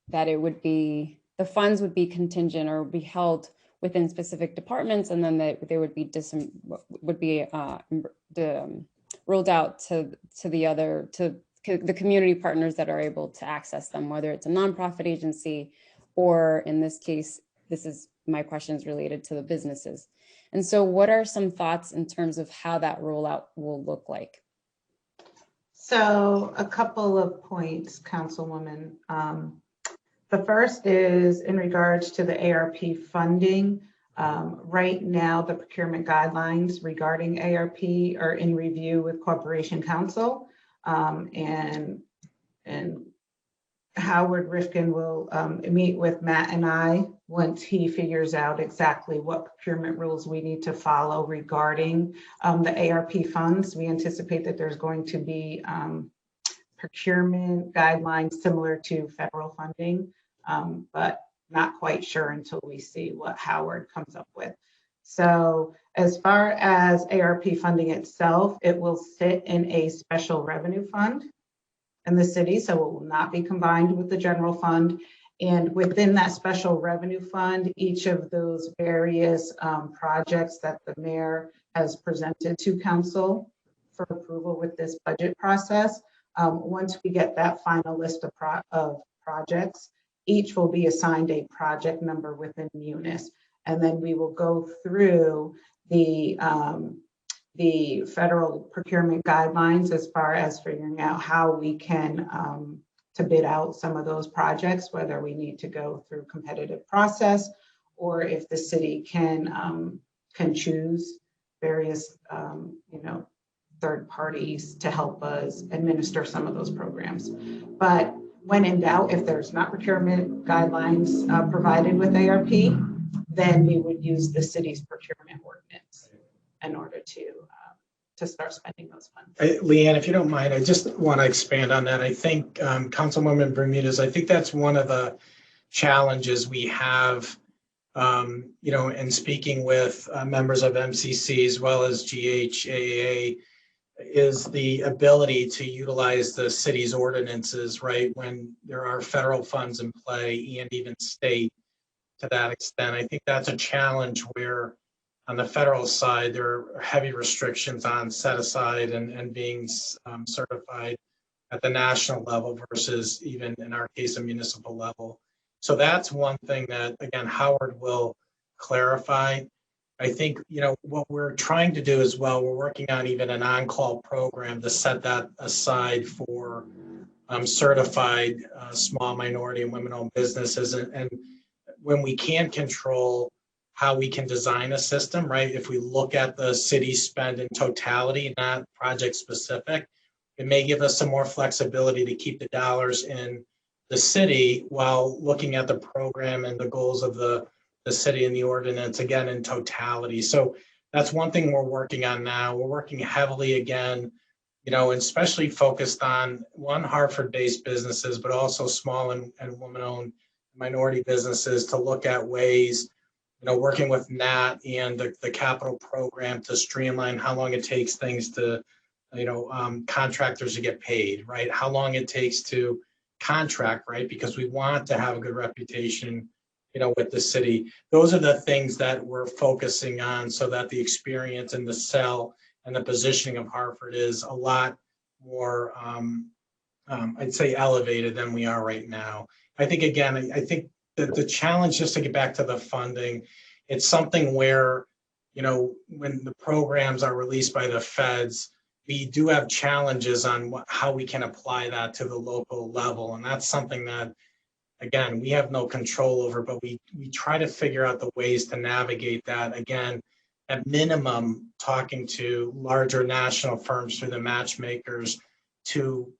that the funds would be contingent or be held within specific departments, and then they would be rolled out to the community partners that are able to access them, whether it's a nonprofit agency or, in this case, my question is related to the businesses. And so what are some thoughts in terms of how that rollout will look like? So a couple of points, Councilwoman. The first is in regards to the ARP funding. Right now, the procurement guidelines regarding ARP are in review with Corporation Counsel, and Howard Rifkin will meet with Matt and I once he figures out exactly what procurement rules we need to follow regarding the ARP funds. We anticipate that there's going to be procurement guidelines similar to federal funding, but not quite sure until we see what Howard comes up with. So as far as ARP funding itself, it will sit in a special revenue fund in the city, so it will not be combined with the general fund. And within that special revenue fund, each of those various projects that the mayor has presented to council for approval with this budget process, once we get that final list of projects, each will be assigned a project number within Munis. And then we will go through the federal procurement guidelines as far as figuring out how we can to bid out some of those projects, whether we need to go through competitive process or if the city can choose various third parties to help us administer some of those programs. But when in doubt, if there's not procurement guidelines provided with ARP, then we would use the city's procurement ordinance in order to start spending those funds. Leanne, if you don't mind, I just want to expand on that. I think Councilwoman Bermudez, I think that's one of the challenges we have, in speaking with members of MCC as well as GHAA, is the ability to utilize the city's ordinances, right, when there are federal funds in play and even state to that extent. I think that's a challenge where on the federal side, there are heavy restrictions on set aside and being certified, at the national level versus even in our case, a municipal level. So that's one thing that, again, Howard will clarify. I think, what we're trying to do as well, we're working on even an on-call program to set that aside for certified small minority and women-owned businesses. And when we can control how we can design a system, right? If we look at the city spend in totality, not project specific, it may give us some more flexibility to keep the dollars in the city while looking at the program and the goals of the city and the ordinance, again, in totality. So that's one thing we're working on now. We're working heavily again, and especially focused on Hartford-based businesses, but also small and woman-owned minority businesses to look at ways, working with Nat and the capital program to streamline how long it takes things to, contractors to get paid, right? How long it takes to contract, right? Because we want to have a good reputation, with the city. Those are the things that we're focusing on so that the experience and the sell and the positioning of Hartford is a lot more, I'd say, elevated than we are right now. I think, again, I think that the challenge, just to get back to the funding, it's something where, when the programs are released by the feds, we do have challenges on how we can apply that to the local level. And that's something that, again, we have no control over, but we try to figure out the ways to navigate that. Again, at minimum, talking to larger national firms through the matchmakers to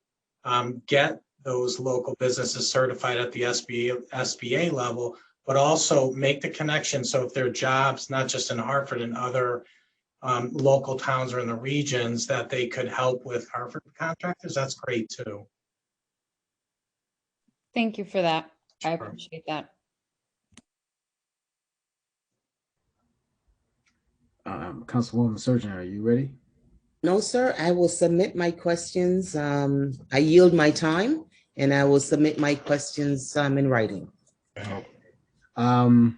get those local businesses certified at the SBA level, but also make the connection. So if there are jobs, not just in Hartford and other local towns or in the regions, that they could help with Hartford contractors, that's great too. Thank you for that. I appreciate that. Councilwoman Surgeon, are you ready? No, sir. I will submit my questions. I yield my time, and I will submit my questions in writing. Councilman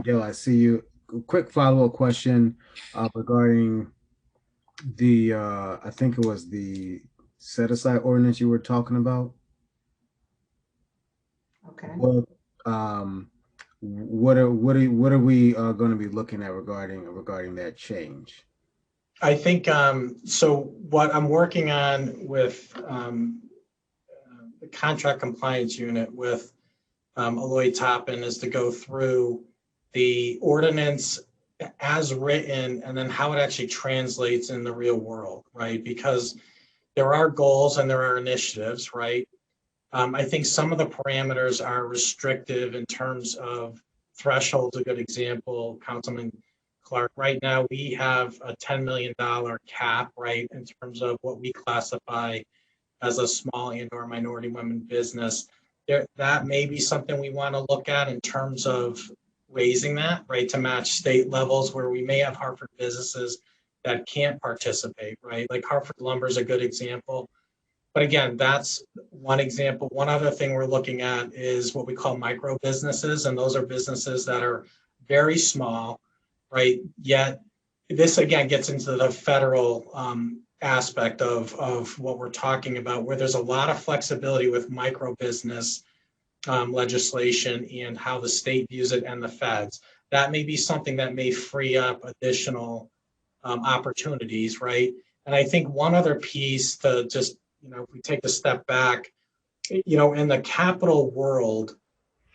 Gill, I see you. Quick follow-up question regarding the, I think it was the set-aside ordinance you were talking about. Okay. What are we going to be looking at regarding that change? I think so. What I'm working on with the contract compliance unit with Aloy Toppin is to go through the ordinance as written and then how it actually translates in the real world, right? Because there are goals and there are initiatives, right? I think some of the parameters are restrictive in terms of thresholds. A good example, Councilman Clark, right now we have a $10 million cap, right, in terms of what we classify as a small and or minority women business. That may be something we want to look at in terms of raising that, right, to match state levels where we may have Hartford businesses that can't participate, right? Like Hartford Lumber is a good example. But again, that's one example. One other thing we're looking at is what we call micro businesses. And those are businesses that are very small, right? Yet this again gets into the federal aspect of what we're talking about, where there's a lot of flexibility with micro business legislation and how the state views it and the feds. That may be something that may free up additional opportunities, right? And I think one other piece to just, if we take a step back, in the capital world,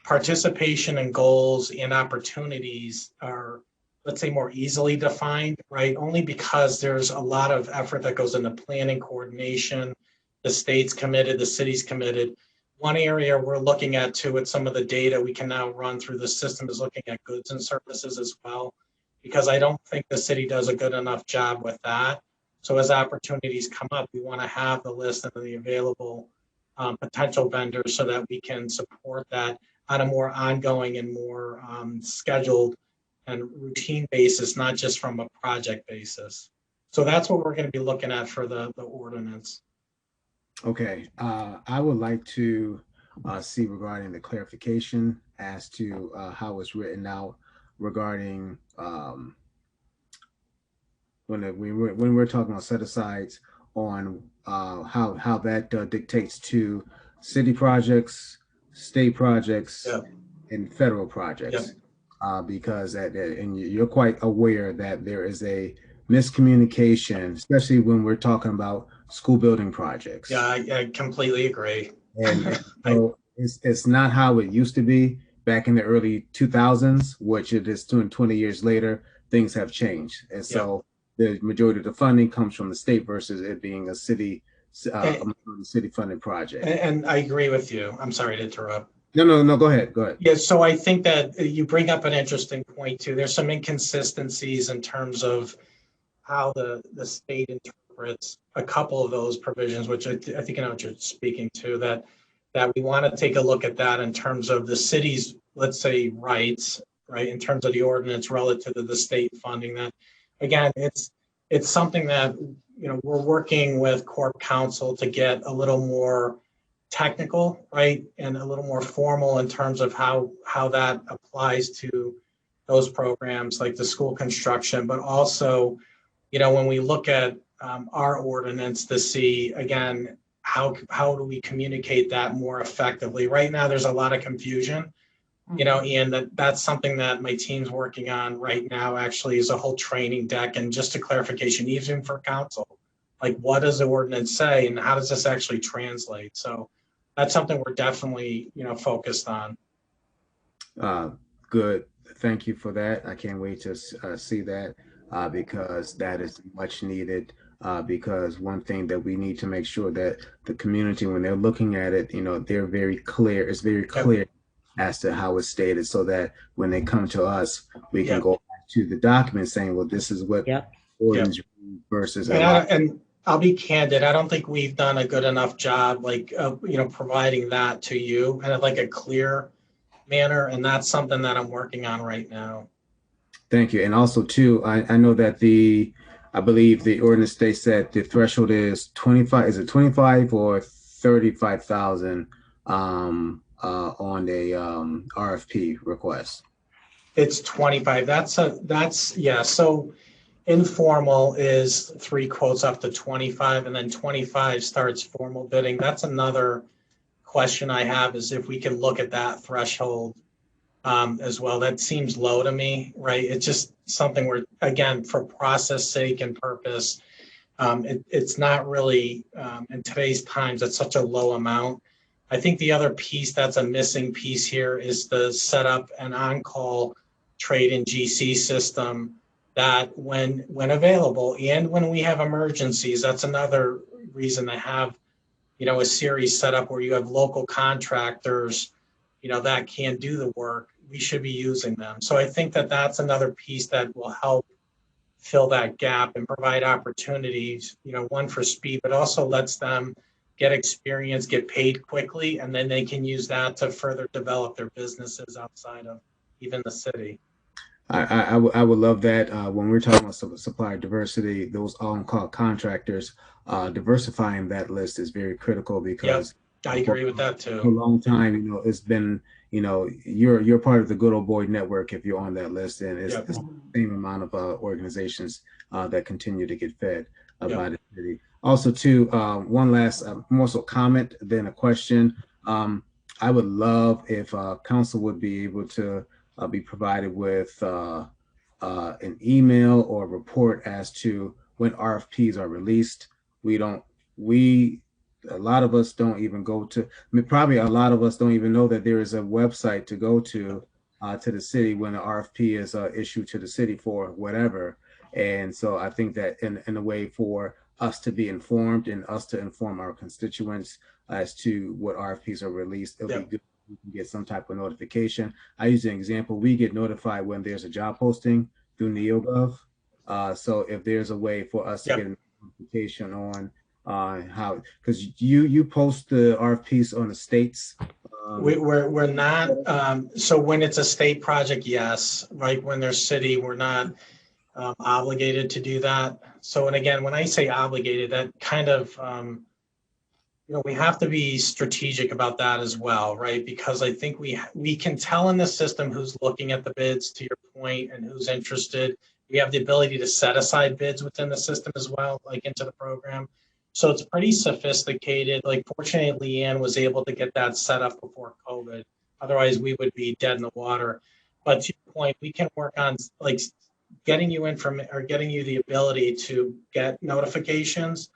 participation and goals and opportunities are, let's say, more easily defined, right? Only because there's a lot of effort that goes into planning, coordination, the state's committed, the city's committed. One area we're looking at too, with some of the data we can now run through the system, is looking at goods and services as well, because I don't think the city does a good enough job with that. So as opportunities come up, we want to have the list of the available potential vendors so that we can support that on a more ongoing and more scheduled and routine basis, not just from a project basis. So that's what we're going to be looking at for the ordinance. Okay, I would like to see regarding the clarification as to how it's written out regarding when we're talking about set asides on how that dictates to city projects, state projects, and federal projects. Because and you're quite aware that there is a miscommunication, especially when we're talking about school building projects. Yeah, I completely agree. And so it's not how it used to be back in the early 2000s, which it is 20 years later, things have changed. And so the majority of the funding comes from the state versus it being a city funded project. And I agree with you. I'm sorry to interrupt. No, go ahead. Yeah, so I think that you bring up an interesting point too. There's some inconsistencies in terms of how the state interprets a couple of those provisions, which I think I know what you're speaking to, that we want to take a look at that in terms of the city's, let's say, rights, right, in terms of the ordinance relative to the state funding. That, again, it's something that, you know, we're working with Corp Council to get a little more technical, right, and a little more formal in terms of how that applies to those programs like the school construction, but also, you know, when we look at our ordinance to see, again, how do we communicate that more effectively? Right now, there's a lot of confusion, you know, and that's something that my team's working on right now, actually, is a whole training deck. And just a clarification, even for council, like, what does the ordinance say and how does this actually translate? So that's something we're definitely, you know, focused on. Good. Thank you for that. I can't wait to see that because that is much needed. Because one thing that we need to make sure that the community, when they're looking at it, you know, they're very clear. It's very clear as to how it's stated, so that when they come to us, we can go back to the document saying, well, this is what ordinance versus. And I'll be candid. I don't think we've done a good enough job, like, you know, providing that to you in like a clear manner. And that's something that I'm working on right now. Thank you. And also too, I know that I believe the ordinance states that the threshold is 25. Is it 25 or 35,000 on a RFP request? It's 25. That's yeah. So informal is 3 quotes up to 25, and then 25 starts formal bidding. That's another question I have, is if we can look at that threshold as well. That seems low to me, right? It's just something where, again, for process sake and purpose, it's not really, in today's times, it's such a low amount. I think the other piece that's a missing piece here is the setup and on-call trade in GC system, that when available and when we have emergencies, that's another reason to have, you know, a series set up where you have local contractors, you know, that can do the work. We should be using them. So I think that that's another piece that will help fill that gap and provide opportunities, you know, one for speed, but also lets them get experience, get paid quickly, and then they can use that to further develop their businesses outside of even the city. I would love that. When we're talking about supplier diversity, those on-call contractors, diversifying that list is very critical, because I agree with that too. For a long time, you know, it's been, you know, you're part of the good old boy network if you're on that list, and it's the same amount of organizations that continue to get fed by the city. Also, too, one last more so comment than a question. I would love if council would be able to be provided with an email or a report as to when RFPs are released. A lot of us don't even go to, I mean, probably a lot of us don't even know that there is a website to go to the city when an RFP is issued to the city for whatever. And so I think that in a way for us to be informed and us to inform our constituents as to what RFPs are released, it'll be good. We can get some type of notification. I use an example. We get notified when there's a job posting through NeoGov. So if there's a way for us to get a notification on how, because you post the RFPs on the states. We're not. So when it's a state project, yes. Right. When there's city, we're not obligated to do that. So, and again, when I say obligated, that kind of, you know, we have to be strategic about that as well, right? Because I think we can tell in the system who's looking at the bids, to your point, and who's interested. We have the ability to set aside bids within the system as well, like into the program. So it's pretty sophisticated. Like fortunately, Leanne was able to get that set up before COVID. Otherwise, we would be dead in the water. But to your point, we can work on like getting you getting you the ability to get notifications,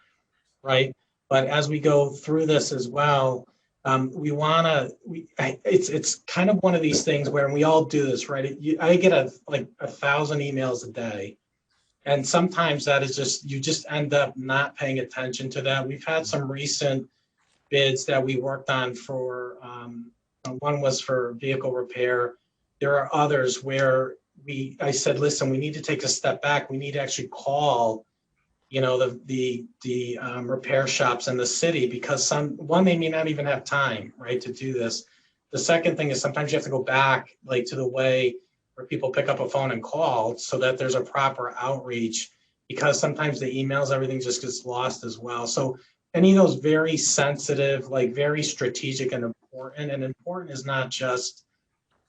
right? But as we go through this as well, it's kind of one of these things where we all do this, right? I get like 1,000 emails a day. And sometimes that is just, you just end up not paying attention to that. We've had some recent bids that we worked on for, one was for vehicle repair. There are others where I said, listen, we need to take a step back. We need to actually call, the repair shops in the city, because they may not even have time, right, to do this. The second thing is sometimes you have to go back like to the way where people pick up a phone and call so that there's a proper outreach, because sometimes the emails, everything just gets lost as well. So any of those very sensitive, like very strategic and important is not just,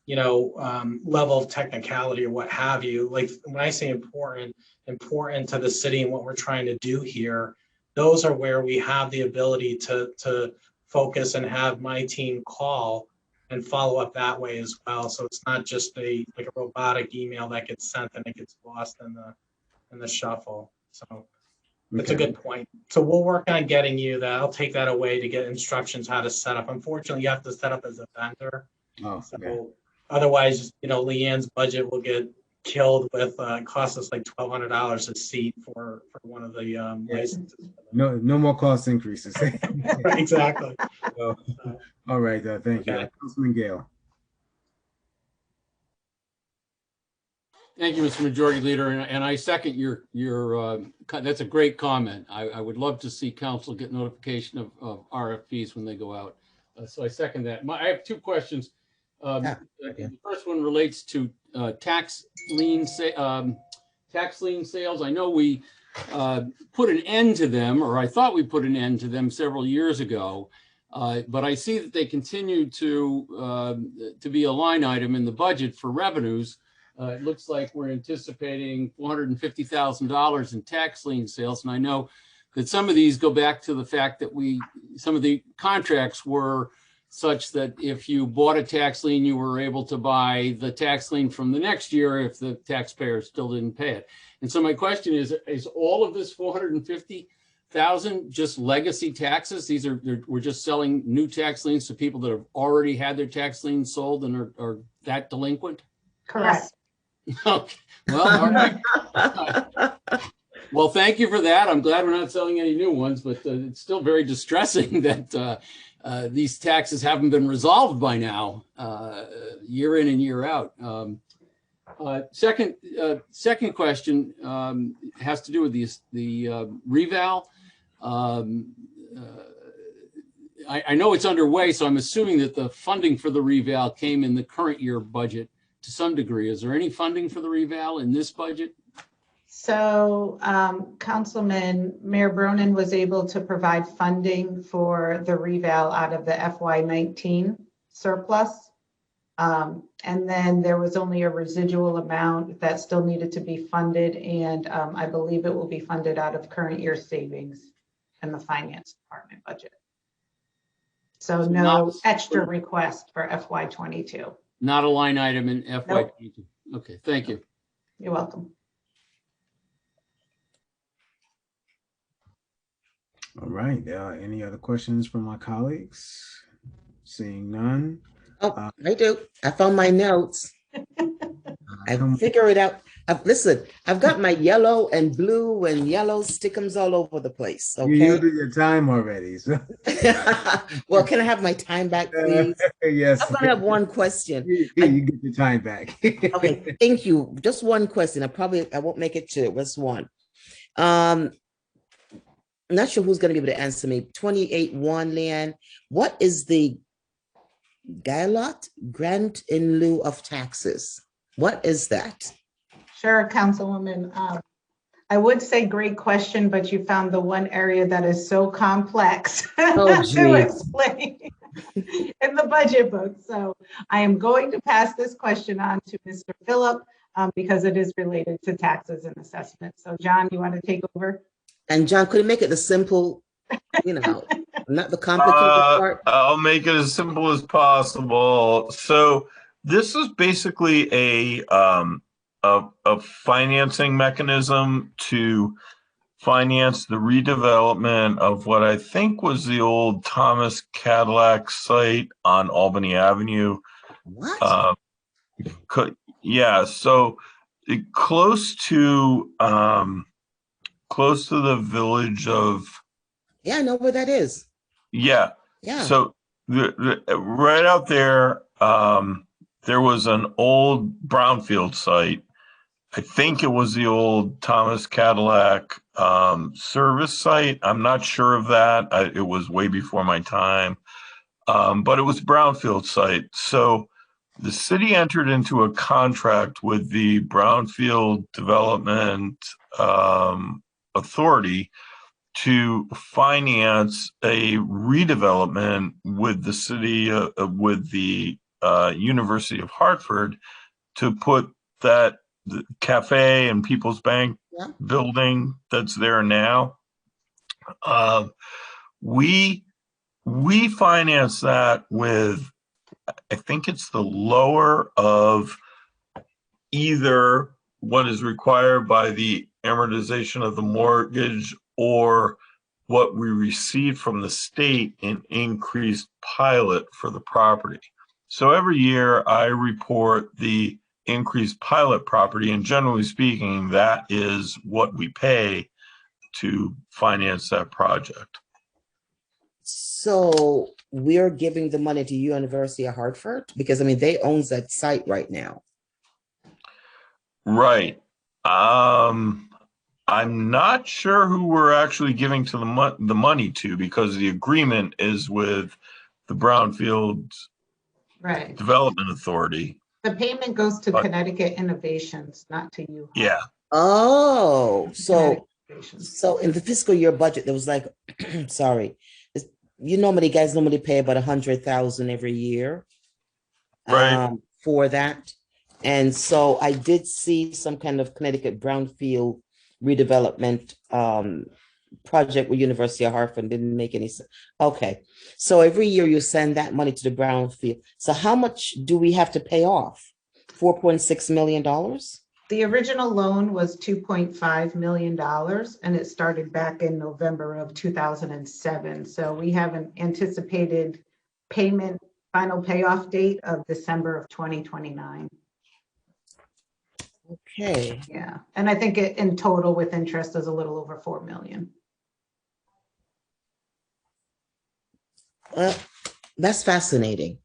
level of technicality or what have you. Like when I say important to the city and what we're trying to do here, those are where we have the ability to focus and have my team call and follow up that way as well. So it's not just a robotic email that gets sent and it gets lost in the shuffle. So that's a good point. So we'll work on getting you that. I'll take that away to get instructions how to set up. Unfortunately, you have to set up as a vendor. Otherwise, Leanne's budget will get killed with cost us like $1,200 a seat for one of the licenses. No more cost increases. Exactly. All right, thank you. Councilman Gale. Thank you, Mr. Majority Leader, and I second your that's a great comment. I would love to see council get notification of RFPs when they go out. So I second that. I have two questions. The first one relates to tax lien sales. I know we put an end to them, or I thought we put an end to them several years ago, but I see that they continue to be a line item in the budget for revenues. It looks like we're anticipating $450,000 in tax lien sales, and I know that some of these go back to the fact that some of the contracts were such that if you bought a tax lien, you were able to buy the tax lien from the next year if the taxpayer still didn't pay it. And so my question is all of this $450,000 just legacy taxes? We're just selling new tax liens to people that have already had their tax liens sold and are that delinquent? Correct. Okay. Well, all right. Well, thank you for that. I'm glad we're not selling any new ones, but it's still very distressing that these taxes haven't been resolved by now, year in and year out. Second question has to do with the reval. I know it's underway, so I'm assuming that the funding for the reval came in the current year budget to some degree. Is there any funding for the reval in this budget? So Councilman Mayor Bronin was able to provide funding for the reval out of the FY19 surplus. And then there was only a residual amount that still needed to be funded. And I believe it will be funded out of current year savings in the finance department budget. So no extra request for FY22. Not a line item in FY22. Nope. Okay, thank you. You're welcome. All right. Any other questions from my colleagues? Seeing none. Oh, I do. I found my notes. I figure it out. Listen, I've got my yellow and blue and yellow stickums all over the place. Okay. You used your time already. So. Well, can I have my time back, please? Yes. I'm gonna have one question. You get your time back. Okay, thank you. Just one question. I won't make it two. Just one. I'm not sure who's going to be able to answer me. 28-1, Leanne. What is the GILOT, grant in lieu of taxes? What is that? Sure, Councilwoman. I would say great question, but you found the one area that is so complex to explain in the budget book. So I am going to pass this question on to Mr. Phillip because it is related to taxes and assessments. So John, you want to take over? And John, could you make it the simple you know, not the complicated part. I'll make it as simple as possible. So this is basically a financing mechanism to finance the redevelopment of what I think was the old Thomas Cadillac site on Albany Avenue. What? Yeah, so close to the village of. Yeah, I know where that is. Yeah. Yeah. So right out there, there was an old brownfield site. I think it was the old Thomas Cadillac service site. I'm not sure of that. It was way before my time, but it was a brownfield site. So the city entered into a contract with the Brownfield Development Authority to finance a redevelopment with the city, with the University of Hartford, to put that the cafe and People's Bank building that's there now. We finance that with, I think it's the lower of either what is required by the amortization of the mortgage or what we receive from the state in increased pilot for the property. So every year I report the increased pilot property, and generally speaking, that is what we pay to finance that project. So we're giving the money to University of Hartford because I mean they owns that site right now. Right. I'm not sure who we're actually giving to the money to, because the agreement is with the Brownfield Development Authority. The payment goes to Connecticut Innovations, not to you. Yeah. Oh, so in the fiscal year budget, there was like, sorry, guys normally pay about 100,000 every year, right, for that, and so I did see some kind of Connecticut brownfield redevelopment project with University of Hartford. Didn't make any sense. Okay, so every year you send that money to the brownfield. So how much do we have to pay off? $4.6 million. The original loan was $2.5 million, and it started back in November of 2007. So we have an anticipated final payoff date of December of 2029. Okay. Yeah, and I think it in total with interest is a little over 4 million. That's fascinating.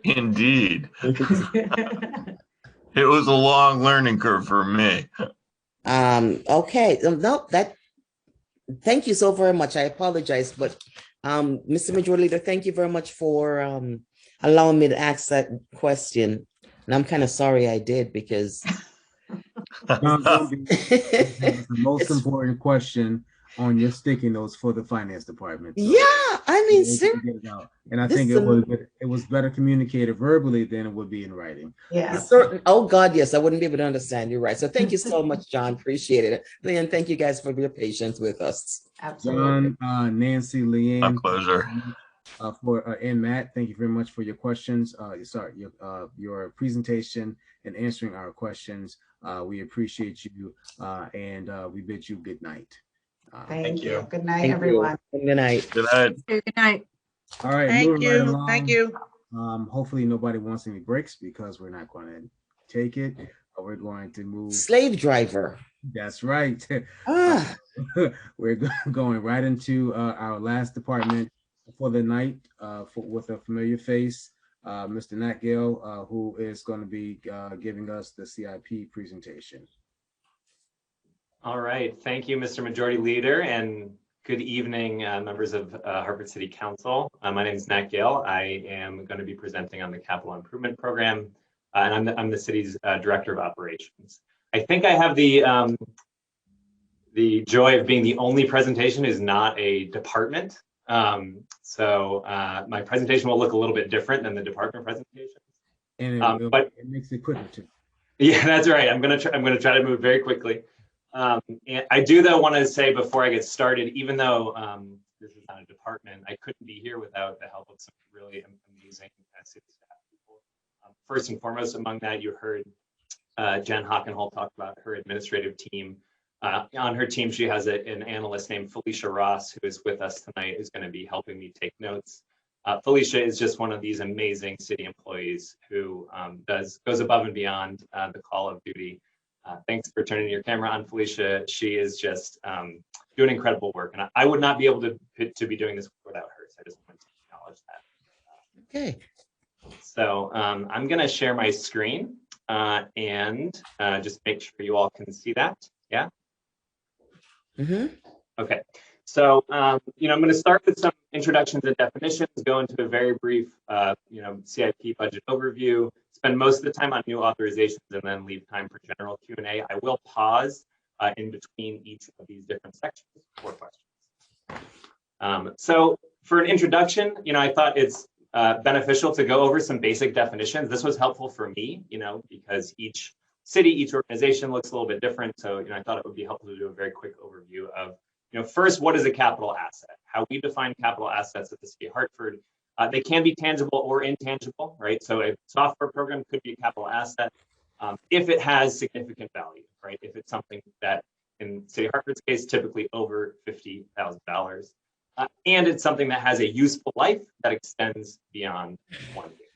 Indeed. It was a long learning curve for me. Okay. No, thank you so very much. I apologize, but Mr. Majority Leader, thank you very much for allowing me to ask that question. And I'm kind of sorry I did, because the most important question on your sticky notes for the finance department. So, yeah, I mean, and I think it was better communicated verbally than it would be in writing. Yeah. Oh God, yes, I wouldn't be able to understand. You're right. So thank you so much, John. Appreciate it. And thank you guys for your patience with us. Absolutely. John, Nancy, Leanne. My pleasure. And Matt, thank you very much for your questions. Your presentation and answering our questions. We appreciate you, and we bid you good night. Thank you. Good night, everyone. Good night. Good night. Good night. All right. Thank you. Thank you. Hopefully nobody wants any breaks, because we're not going to take it. We're going to move. Slave driver. That's right. We're going right into our last department for the night, with a familiar face, Mr. Nat Gale, who is going to be giving us the CIP presentation. All right, thank you, Mr. Majority Leader, and good evening, members of Hartford City Council. My name is Nat Gale. I am going to be presenting on the Capital Improvement Program, and I'm the city's Director of Operations. I think I have the joy of being the only presentation is not a department. So my presentation will look a little bit different than the department presentations. And but it makes it quicker too. Yeah, that's right. I'm gonna try to move very quickly. And I do, though, want to say before I get started, even though this is not a department, I couldn't be here without the help of some really amazing city staff people. First and foremost, among that, you heard Jen Hockenholt talk about her administrative team. On her team, she has an analyst named Felicia Ross, who is with us tonight, who's going to be helping me take notes. Felicia is just one of these amazing city employees who goes above and beyond the call of duty. Thanks for turning your camera on, Felicia. She is just doing incredible work, and I would not be able to be doing this without her. So I just wanted to acknowledge that. Okay. So I'm going to share my screen and just make sure you all can see that. Yeah. Okay. So I'm going to start with some introductions and definitions, go into a very brief, CIP budget overview, spend most of the time on new authorizations, and then leave time for general Q&A. I will pause in between each of these different sections for questions. So for an introduction, I thought it's beneficial to go over some basic definitions. This was helpful for me, because each city, each organization looks a little bit different. So, I thought it would be helpful to do a very quick overview of, first, what is a capital asset? How we define capital assets at the city of Hartford. They can be tangible or intangible, right? So a software program could be a capital asset if it has significant value, right? If it's something that, in City of Hartford's case, typically over $50,000. And it's something that has a useful life that extends beyond 1 year.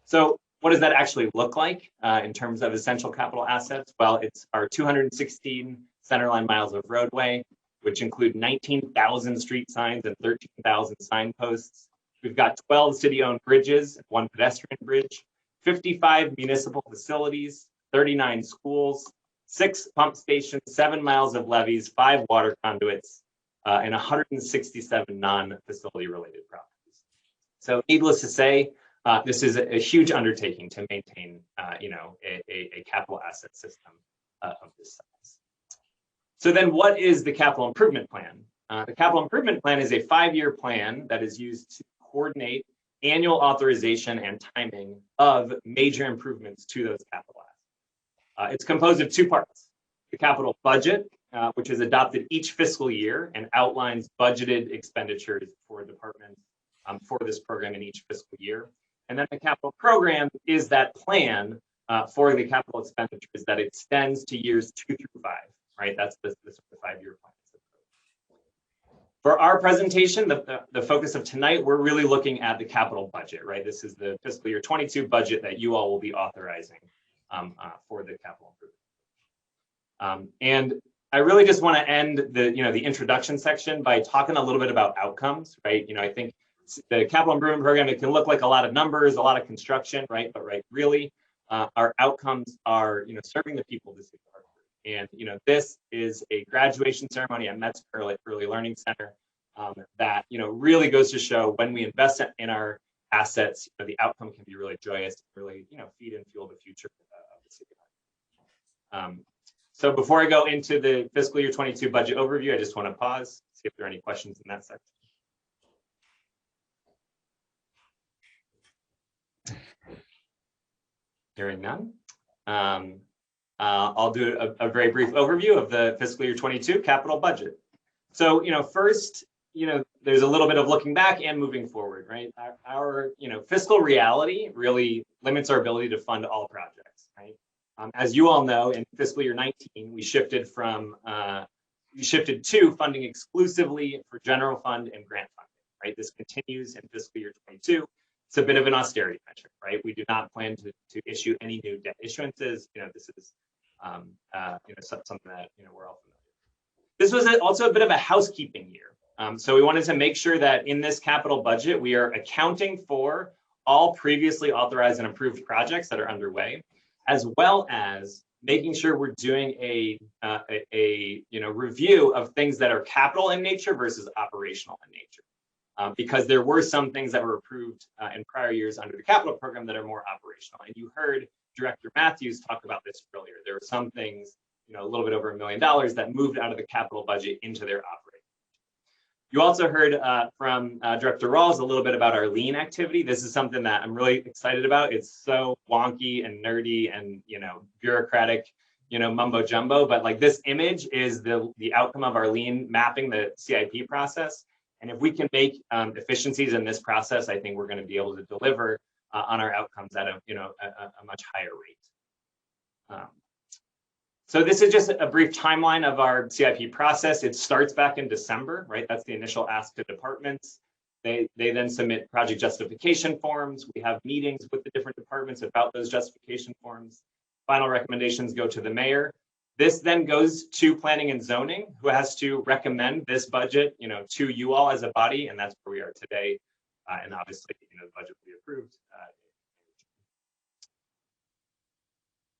So what does that actually look like in terms of essential capital assets? Well, it's our 216 centerline miles of roadway, which include 19,000 street signs and 13,000 signposts. We've got 12 city-owned bridges, 1 pedestrian bridge, 55 municipal facilities, 39 schools, 6 pump stations, 7 miles of levees, 5 water conduits, and 167 non-facility related properties. So needless to say, this is a huge undertaking to maintain, a capital asset system of this size. So then what is the capital improvement plan? The capital improvement plan is a 5-year plan that is used to coordinate annual authorization and timing of major improvements to those capital assets. It's composed of 2 parts: the capital budget, which is adopted each fiscal year and outlines budgeted expenditures for departments for this program in each fiscal year. And then the capital program is that plan for the capital expenditures that extends to years 2 through 5, right? That's the 5-year plan. For our presentation, the focus of tonight, we're really looking at the capital budget, right? This is the fiscal year 22 budget that you all will be authorizing for the capital improvement. And I really just want to end the introduction section by talking a little bit about outcomes, right? I think the capital improvement program, it can look like a lot of numbers, a lot of construction, right? But really, our outcomes are, serving the people of the city of Hartford. And, this is a graduation ceremony at Metz Early Learning Center that, really goes to show when we invest in our assets, the outcome can be really joyous, really, feed and fuel the future of the city of Hartford. So before I go into the fiscal year 22 budget overview, I just want to pause, see if there are any questions in that section. Hearing none. I'll do a very brief overview of the fiscal year 22 capital budget. So, first, there's a little bit of looking back and moving forward, right? Our fiscal reality really limits our ability to fund all projects, right? As you all know, in fiscal year 19, we shifted to funding exclusively for general fund and grant funding, right? This continues in fiscal year 22. It's a bit of an austerity measure, right? We do not plan to issue any new debt issuances. This is something that we're all familiar with. This was also a bit of a housekeeping year. So we wanted to make sure that in this capital budget, we are accounting for all previously authorized and approved projects that are underway, as well as making sure we're doing a review of things that are capital in nature versus operational in nature. Because there were some things that were approved in prior years under the capital program that are more operational. And you heard Director Matthews talk about this earlier. There were some things, a little bit over $1 million that moved out of the capital budget into their operating. You also heard from Director Rawls a little bit about our lean activity. This is something that I'm really excited about. It's so wonky and nerdy and bureaucratic. mumbo jumbo, but like this image is the outcome of our lean mapping the CIP process. And if we can make efficiencies in this process, I think we're going to be able to deliver on our outcomes at a much higher rate. So this is just a brief timeline of our CIP process. It starts back in December, right? That's the initial ask to departments. They then submit project justification forms. We have meetings with the different departments about those justification forms. Final recommendations go to the mayor. This then goes to planning and zoning, who has to recommend this budget, to you all as a body, and that's where we are today. And obviously, the budget will be approved.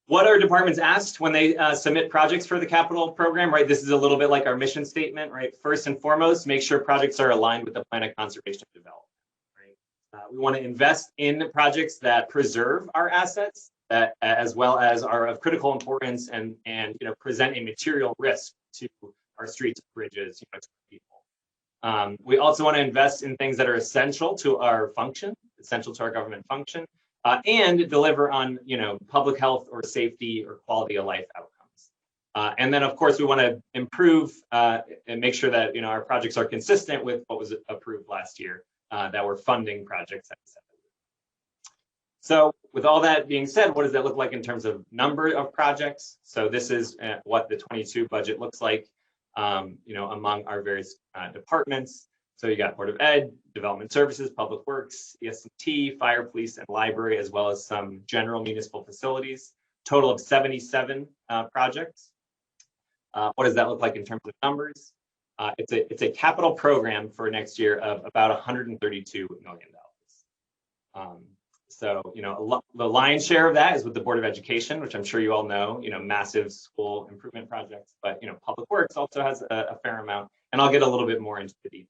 What are departments asked when they submit projects for the capital program, right? This is a little bit like our mission statement, right? First and foremost, make sure projects are aligned with the plan of conservation and development, right? We want to invest in projects that preserve our assets, as well as are of critical importance and present a material risk to our streets, bridges, to people. We also want to invest in things that are essential to our function, essential to our government function, and deliver on public health or safety or quality of life outcomes. And then of course we want to improve and make sure that our projects are consistent with what was approved last year, that we're funding projects. So with all that being said, what does that look like in terms of number of projects? So this is what the 22 budget looks like, among our various departments. So you got Board of Ed, Development Services, Public Works, ES&T, Fire, Police, and Library, as well as some general municipal facilities. Total of 77 projects. What does that look like in terms of numbers? It's a capital program for next year of about $132 million. So, the lion's share of that is with the Board of Education, which I'm sure you all know, massive school improvement projects, but, Public Works also has a fair amount, and I'll get a little bit more into the details.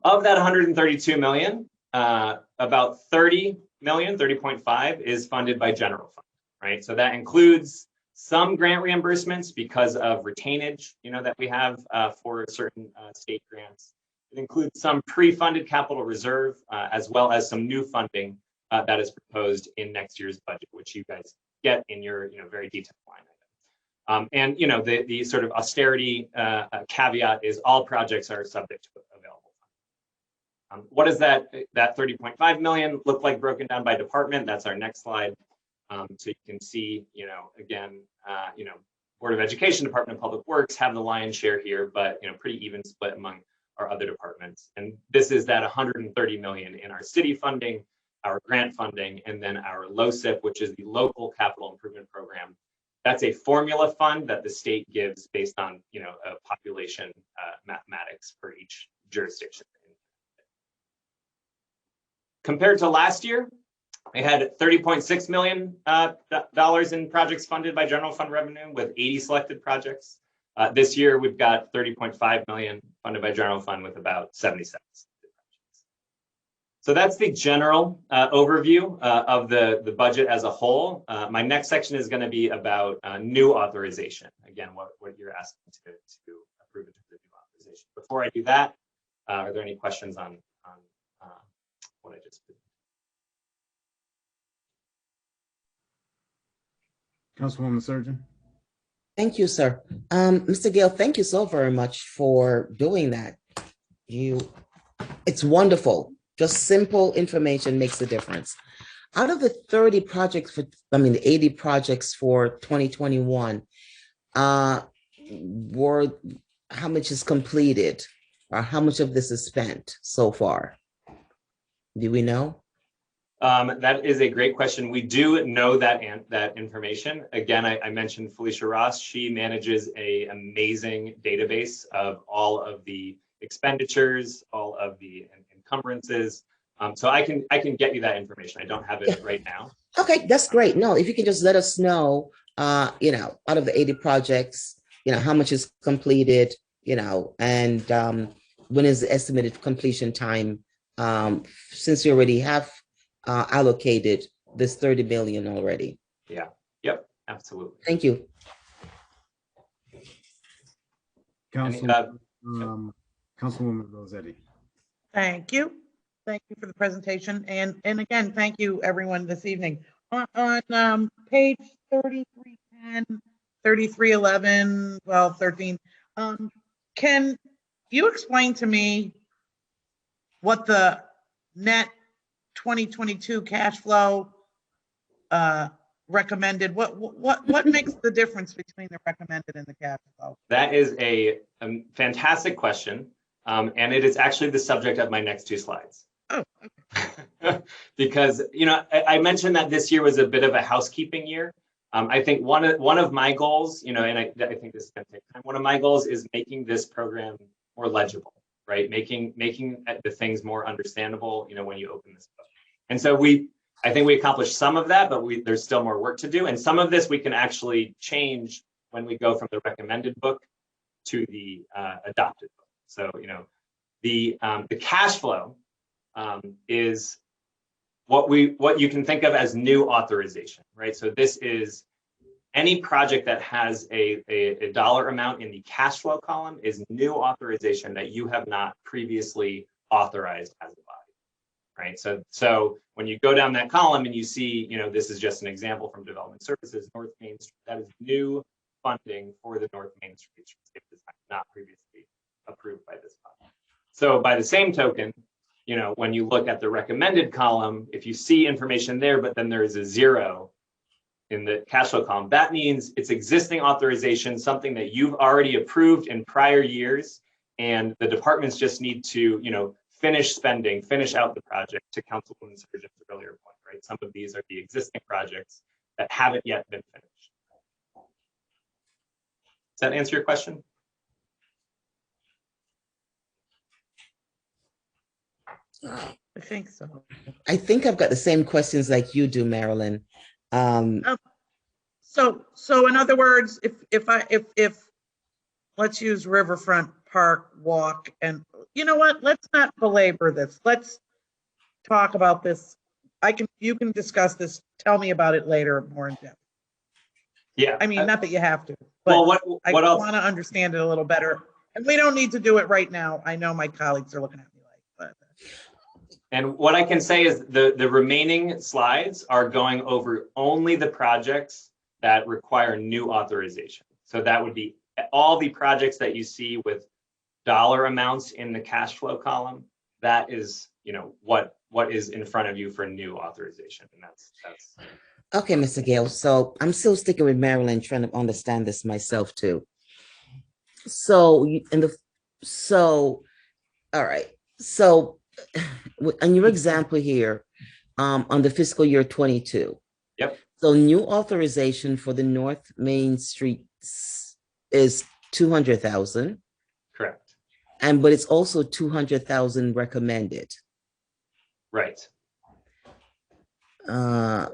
Of that 132 million, about 30 million, 30.5 is funded by general fund, right? So that includes some grant reimbursements because of retainage, that we have for certain state grants. It includes some pre-funded capital reserve, as well as some new funding that is proposed in next year's budget, which you guys get in your very detailed line item. And the sort of austerity caveat is all projects are subject to available. What does that 30.5 million look like broken down by department? That's our next slide. So you can see, again, Board of Education, Department of Public Works have the lion's share here, but pretty even split among our other departments. And this is that 130 million in our city funding, our grant funding, and then our LOCIP, which is the local capital improvement program. That's a formula fund that the state gives based on, a population mathematics for each jurisdiction. Compared to last year, we had $30.6 million in projects funded by general fund revenue with 80 selected projects. This year, we've got 30.5 million funded by general fund with about 77 selected projects. So that's the general overview of the budget as a whole. My next section is going to be about new authorization. Again, what you're asking to approve in terms of new authorization. Before I do that, are there any questions on what I just did? Councilwoman Surgeon. Thank you, sir. Mr. Gale, thank you so very much for doing that. It's wonderful. Just simple information makes a difference. Out of the 30 projects the 80 projects for 2021, how much is completed or how much of this is spent so far? Do we know? That is a great question. We do know that information. Again, I mentioned Felicia Ross. She manages an amazing database of all of the expenditures, all of the encumbrances. So I can get you that information. I don't have it right now. Okay, that's great. No, if you can just let us know, out of the 80 projects, how much is completed, and when is the estimated completion time? Since you already have allocated this 30 million already. Yeah. Yep. Absolutely. Thank you. Councilwoman Rossetti. Thank you. Thank you for the presentation. And again, thank you everyone this evening. On page 3310, 3311, 1213. Can you explain to me what the net 2022 cash flow recommended? What makes the difference between the recommended and the cash flow? That is a fantastic question. And it is actually the subject of my next two slides. Oh, okay. Because, you know, I mentioned that this year was a bit of a housekeeping year. I think one of my goals, you know, and I think this is going to take time. One of my goals is making this program more legible, right? Making the things more understandable, you know, when you open this book. And so I think we accomplished some of that, but there's still more work to do. And some of this we can actually change when we go from the recommended book to the adopted book. So, you know, the cash flow is what you can think of as new authorization, right? So this is any project that has a dollar amount in the cash flow column is new authorization that you have not previously authorized as a body, right? So when you go down that column and you see, you know, this is just an example from Development Services, North Main Street, that is new funding for the North Main Street streetscape design, not previously approved by this body. So by the same token, you know, when you look at the recommended column, if you see information there, but then there is a 0 in the cash flow column, that means it's existing authorization, something that you've already approved in prior years, and the departments just need to, you know, finish spending, finish out the project, to Councilwoman Surgeon's earlier point, right? Some of these are the existing projects that haven't yet been finished. Does that answer your question? I think so. I think I've got the same questions like you do, Marilyn. So in other words, if let's use Riverfront Park Walk, and you know what, let's not belabor this. Let's talk about this. You can discuss this. Tell me about it later, more in depth. Yeah. I mean, not that you have to, but well, I want to understand it a little better. And we don't need to do it right now. I know my colleagues are looking at me like, but. And what I can say is the remaining slides are going over only the projects that require new authorization. So that would be all the projects that you see with dollar amounts in the cash flow column. That is, you know, what is in front of you for new authorization. And that's. Okay, Mr. Gale. So I'm still sticking with Marilyn, trying to understand this myself too. So all right. So on your example here, on the fiscal year 22. Yep. So new authorization for the North Main Street is 200,000. Correct. But it's also 200,000 recommended. Right.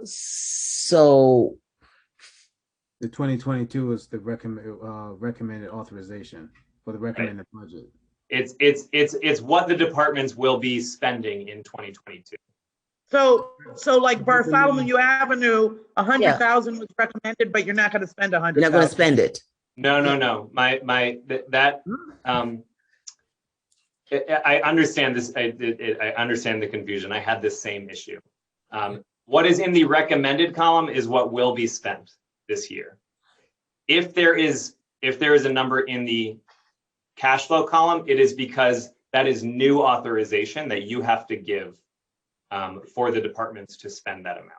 So the 2022 is the recommended authorization for the recommended budget. It's what the departments will be spending in 2022. So like Bartholomew Avenue, 100,000 was recommended, but you're not going to spend 100,000. You're not going to spend it. No. I understand this. I understand the confusion. I had this same issue. What is in the recommended column is what will be spent this year. If there is a number in the cash flow column, it is because that is new authorization that you have to give for the departments to spend that amount.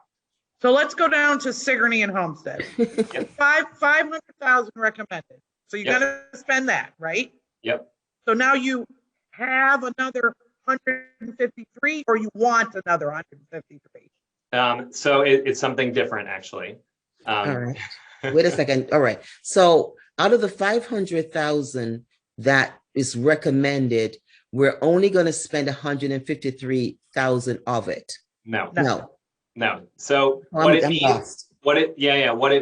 So let's go down to Sigourney and Homestead. Yep. 500,000 recommended. So you got to spend that, right? Yep. So now you have another 153, or you want another 153? So it's something different, actually. All right. Wait a second. All right. So out of the 500,000 that is recommended, we're only going to spend 153,000 of it. No. So what it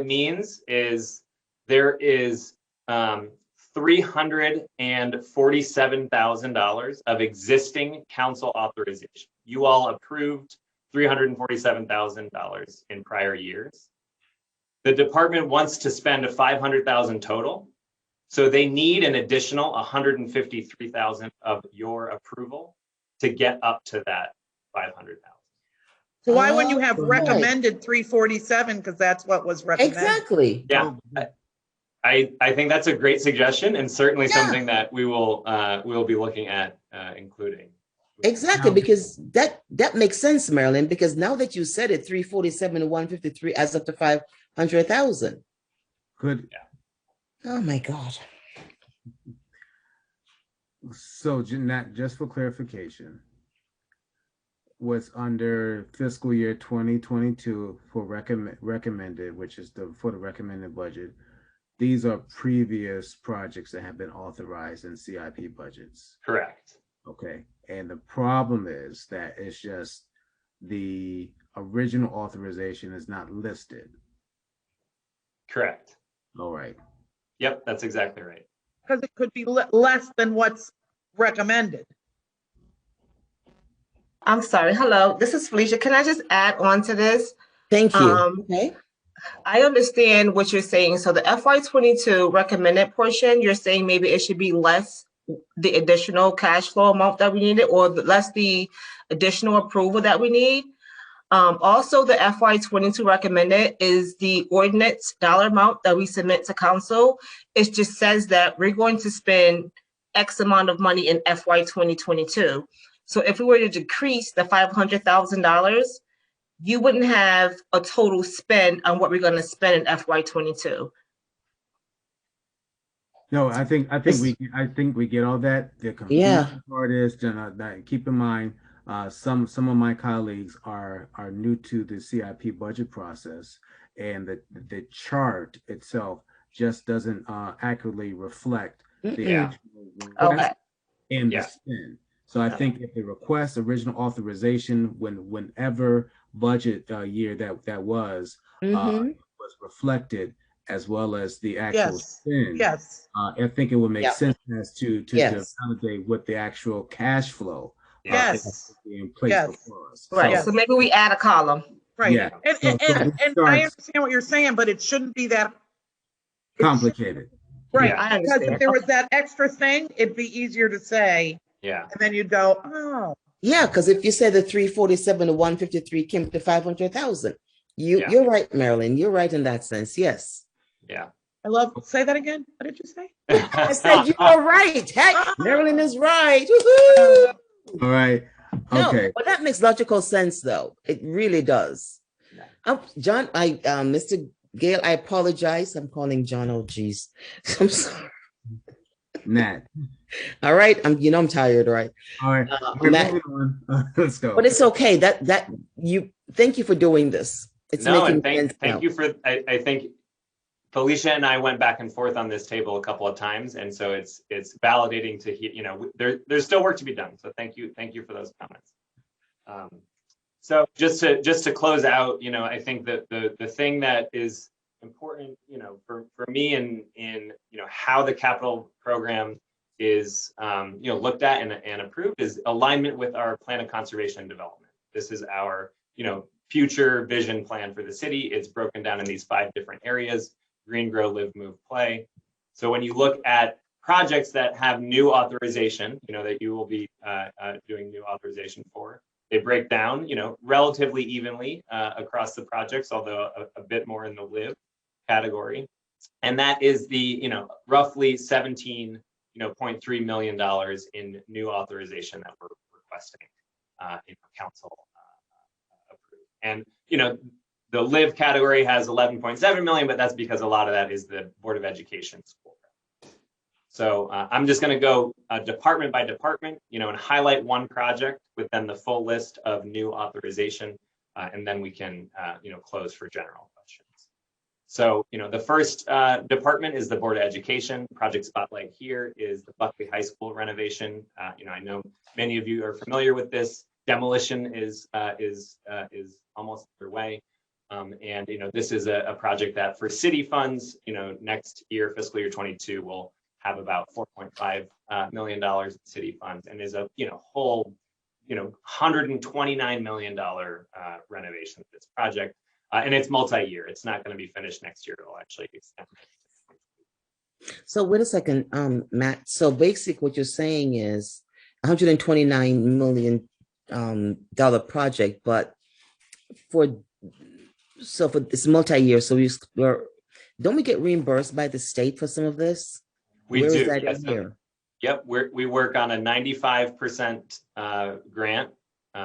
means is there is $347,000 of existing council authorization. You all approved $347,000 in prior years. The department wants to spend $500,000 total. So they need an additional $153,000 of your approval to get up to that $500,000. So why wouldn't you have right. recommended 347? Because that's what was recommended. Exactly. Yeah. I think that's a great suggestion, and certainly something that we will be looking at including. Exactly, because that makes sense, Marilyn, because now that you said it, 347 to 153 adds up to 500,000. Good. Oh my God. So Jeanette, just for clarification, what's under fiscal year 2022 for recommended, which is for the recommended budget, these are previous projects that have been authorized in CIP budgets. Correct. Okay. And the problem is that it's just the original authorization is not listed. Correct. All right. Yep, that's exactly right. Because it could be less than what's recommended. I'm sorry. Hello, this is Felicia. Can I just add on to this? Thank you. Okay. I understand what you're saying. So the FY22 recommended portion, you're saying maybe it should be less the additional cash flow amount that we needed, or less the additional approval that we need. Also, the FY22 recommended is the ordinance dollar amount that we submit to council. It just says that we're going to spend X amount of money in FY 2022. So if we were to decrease the $500,000, you wouldn't have a total spend on what we're going to spend in FY 22. No, I think we get all that. The confusing part is, that keep in mind, some of my colleagues are new to the CIP budget process, and the chart itself just doesn't accurately reflect the actual request and the spend. So I think if the request original authorization whenever budget year that was reflected, as well as the actual spend. I think it would make sense as to validate what the actual cash flow is in place before us. Right. So maybe we add a column. Right. Yeah. And I understand what you're saying, but it shouldn't be that complicated. Right. Because if there was that extra thing, it'd be easier to say. Yeah. And then you'd go, oh. Yeah, because if you say the 347 to 153 came to 500,000, you're right, Marilyn. You're right in that sense. Yes. Yeah. Say that again. What did you say? I said you are right. Heck, Marilyn is right. Woo-hoo! All right. Okay. No, but that makes logical sense, though. It really does. John, Mr. Gale, I apologize. I'm calling John. Oh, geez. I'm sorry. Nat. All right. I'm tired, right? All right. Matt, let's go. But it's okay. Thank you for doing this. It's making sense. Thank you for, I think Felicia and I went back and forth on this table a couple of times. And so it's validating to hear, there's still work to be done. So thank you for those comments. So just to close out, I think that the thing that is important, for me in how the capital program is, looked at and approved is alignment with our plan of conservation and development. This is our, future vision plan for the city. It's broken down in these 5 different areas: green, grow, live, move, play. So when you look at projects that have new authorization, that you will be doing new authorization for, they break down, relatively evenly across the projects, although a bit more in the live category. And that is the, roughly $17.3 million in new authorization that we're requesting council approved. And, the live category has 11.7 million, but that's because a lot of that is the Board of Education school. So I'm just going to go department by department, and highlight one project with then the full list of new authorization, and then we can, close for general questions. So, the first department is the Board of Education. Project spotlight here is the Buckley High School renovation. I know many of you are familiar with this. Demolition is almost underway. And, this is a project that for city funds, next year, fiscal year 22, will have about $4.5 million in city funds, and is a, whole, $129 million renovation of this project. And it's multi-year. It's not going to be finished next year. It'll actually extend. So wait a second, Matt. So basic, what you're saying is $129 million dollar project, but so for it's multi-year, so don't we get reimbursed by the state for some of this? We Where do. is that Yes. in here? Yep, we work on a 95% grant,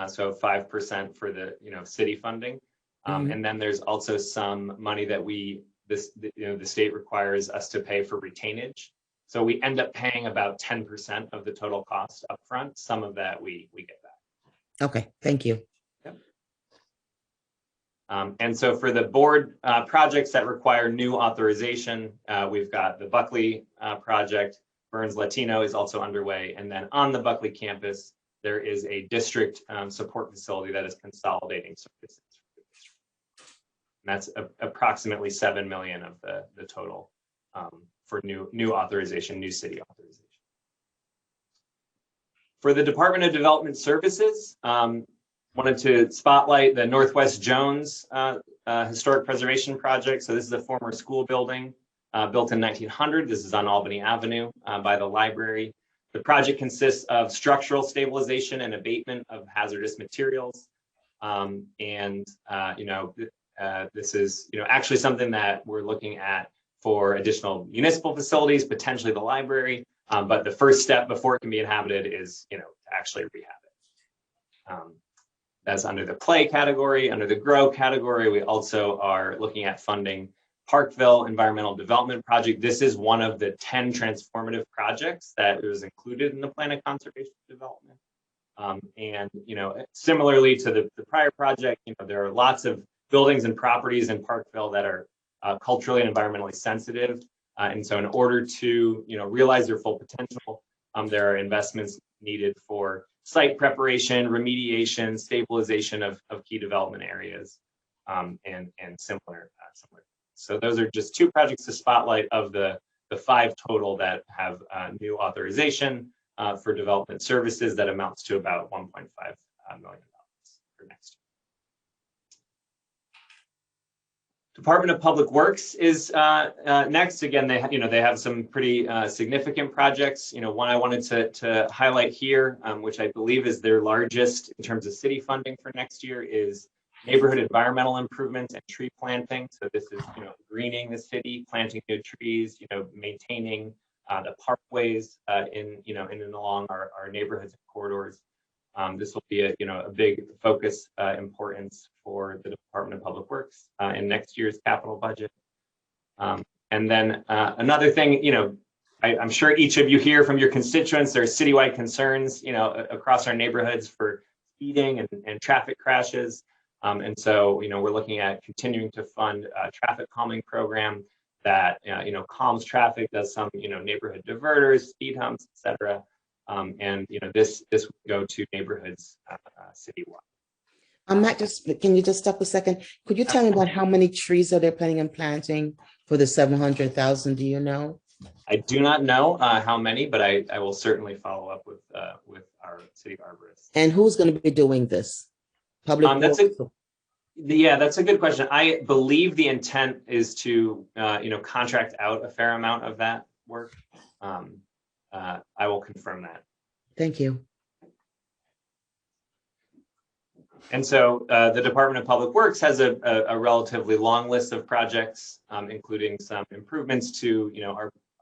so 5% for the city funding, and then there's also some money that the state requires us to pay for retainage. So we end up paying about 10% of the total cost upfront. Some of that we get back. Okay, thank you. Yep. And so for the board projects that require new authorization, we've got the Buckley project. Burns Latino is also underway. And then on the Buckley campus, there is a district support facility that is consolidating services. And that's approximately 7 million of the total for new authorization, new city authorization. For the Department of Development Services, wanted to spotlight the Northwest Jones Historic Preservation Project. So this is a former school building built in 1900. This is on Albany Avenue by the library. The project consists of structural stabilization and abatement of hazardous materials. This is actually something that we're looking at for additional municipal facilities, potentially the library. But the first step before it can be inhabited is to actually rehab it. That's under the play category. Under the grow category, we also are looking at funding Parkville Environmental Development Project. This is one of the 10 transformative projects that was included in the Plan of Conservation Development. Similarly to the prior project, there are lots of buildings and properties in Parkville that are culturally and environmentally sensitive. And so in order to realize their full potential, there are investments needed for site preparation, remediation, stabilization of key development areas, and similar. So those are just 2 projects to spotlight of the 5 total that have new authorization for development services that amounts to about $1.5 million for next year. Department of Public Works is next. Again, they have some pretty significant projects. One I wanted to highlight here, which I believe is their largest in terms of city funding for next year, is neighborhood environmental improvements and tree planting. So this is greening the city, planting new trees, maintaining the parkways in and along our neighborhoods and corridors. This will be a big focus importance for the Department of Public Works in next year's capital budget. And then another thing, I'm sure each of you hear from your constituents, there are citywide concerns, across our neighborhoods for speeding and traffic crashes. And so, we're looking at continuing to fund a traffic calming program that, calms traffic, does some, neighborhood diverters, speed humps, et cetera. This would go to neighborhoods citywide. Matt, can you just stop a second? Could you tell me about how many trees are they planning on planting for the 700,000? Do you know? I do not know how many, but I will certainly follow up with our city arborists. And who's going to be doing this? Public that's a good question. I believe the intent is to contract out a fair amount of that work. I will confirm that. Thank you. And so the Department of Public Works has a relatively long list of projects, including some improvements to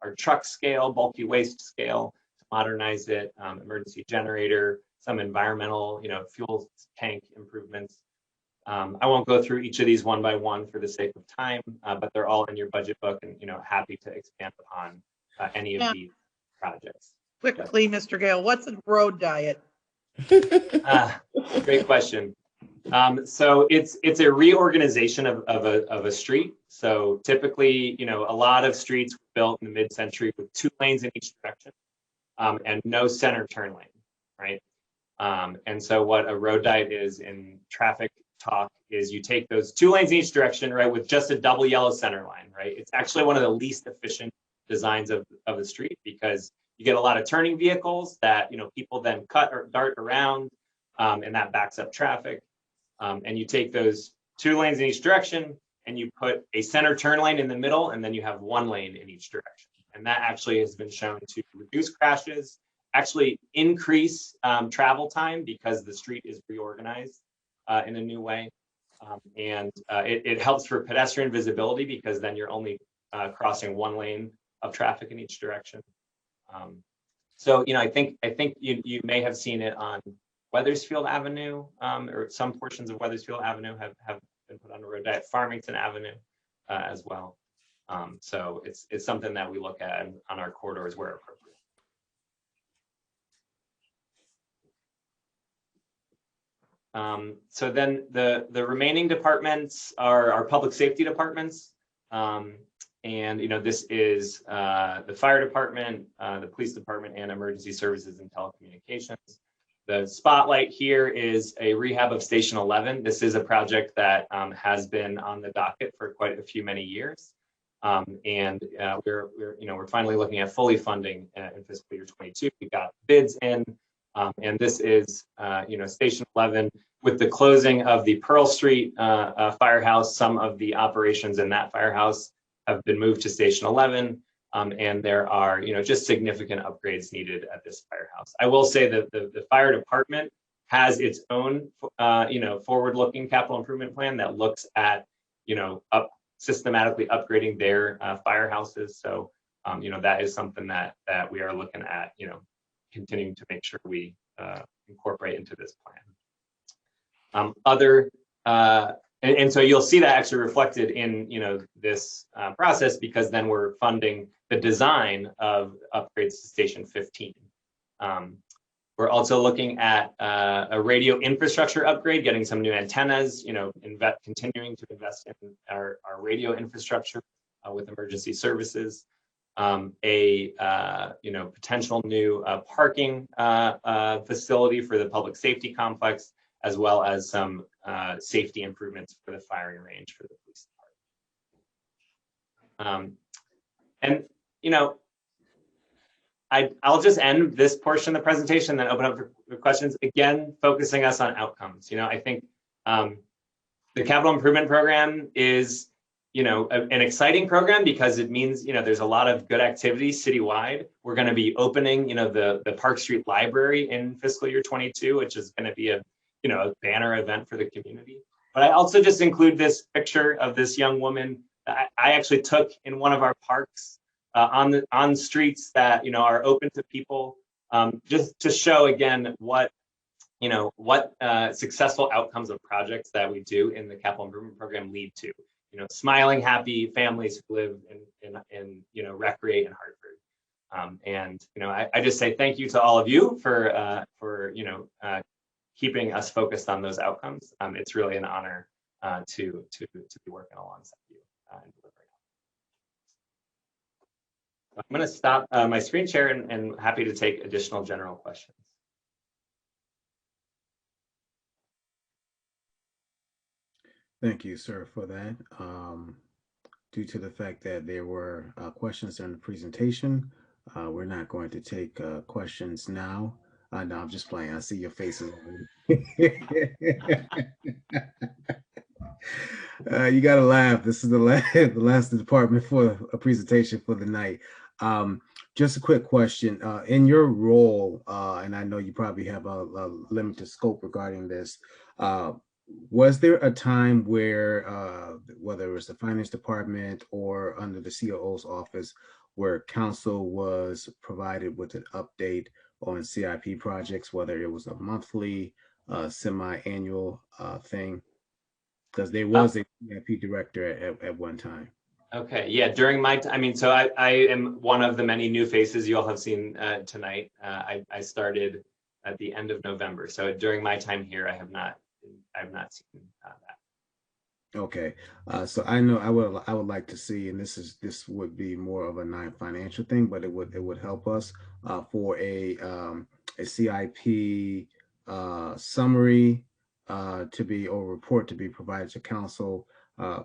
our truck scale, bulky waste scale, to modernize it, emergency generator, some environmental fuel tank improvements. I won't go through each of these one by one for the sake of time, but they're all in your budget book, and happy to expand upon any of these projects. Quickly, Mr. Gale, what's a road diet? Great question. So it's a reorganization of a street. So typically, a lot of streets were built in the mid-century with 2 lanes in each direction and no center turn lane, right? And so what a road diet is in traffic talk is you take those 2 lanes in each direction, right, with just a double yellow center line, right? It's actually one of the least efficient designs of the street because you get a lot of turning vehicles that people then cut or dart around, and that backs up traffic. And you take those 2 lanes in each direction and you put a center turn lane in the middle, and then you have 1 lane in each direction. And that actually has been shown to reduce crashes, actually increase travel time because the street is reorganized in a new way. It helps for pedestrian visibility because then you're only crossing one lane of traffic in each direction. So, I think you may have seen it on Weathersfield Avenue, or some portions of Weathersfield Avenue have been put on the road at Farmington Avenue as well. So it's something that we look at on our corridors where appropriate. So then the remaining departments are our public safety departments. And this is the fire department, the police department, and emergency services and telecommunications. The spotlight here is a rehab of Station 11. This is a project that has been on the docket for quite a few many years. We're finally looking at fully funding in fiscal year 22. We got bids in, and this is Station 11 with the closing of the Pearl Street firehouse. Some of the operations in that firehouse have been moved to Station 11, and there are just significant upgrades needed at this firehouse. I will say that the fire department has its own forward-looking capital improvement plan that looks at systematically upgrading their firehouses. So that is something that we are looking at continuing to make sure we incorporate into this plan. And so you'll see that actually reflected in this process, because then we're funding the design of upgrades to Station 15. We're also looking at a radio infrastructure upgrade, getting some new antennas, continuing to invest in our radio infrastructure with emergency services, potential new parking facility for the public safety complex, as well as some safety improvements for the firing range for the police department. I'll just end this portion of the presentation, then open up for questions. Again, focusing us on outcomes. I think the capital improvement program is, an exciting program because it means, there's a lot of good activity citywide. We're going to be opening, the Park Street Library in fiscal year 22, which is going to be a banner event for the community. But I also just include this picture of this young woman that I actually took in one of our parks on streets that are open to people, just to show again what successful outcomes of projects that we do in the capital improvement program lead to. Smiling, happy families who live and recreate in Hartford. I just say thank you to all of you for keeping us focused on those outcomes. It's really an honor to be working alongside you and delivering. I'm going to stop my screen share and happy to take additional general questions. Thank you, sir, for that. Due to the fact that there were questions during the presentation, we're not going to take questions now. No, I'm just playing. I see your faces. You got to laugh. This is the last department for a presentation for the night. Just a quick question. In your role, and I know you probably have a limited scope regarding this, was there a time where, whether it was the finance department or under the COO's office, where council was provided with an update on CIP projects, whether it was a monthly, semi-annual thing? Because there was a CIP director at one time. Okay, yeah, during my time, so I am one of the many new faces you all have seen tonight. I started at the end of November, so during my time here, I have not seen that. Okay, so I know I would like to see, and this would be more of a non-financial thing, but it would help us for a CIP summary to be, or report to be provided to council,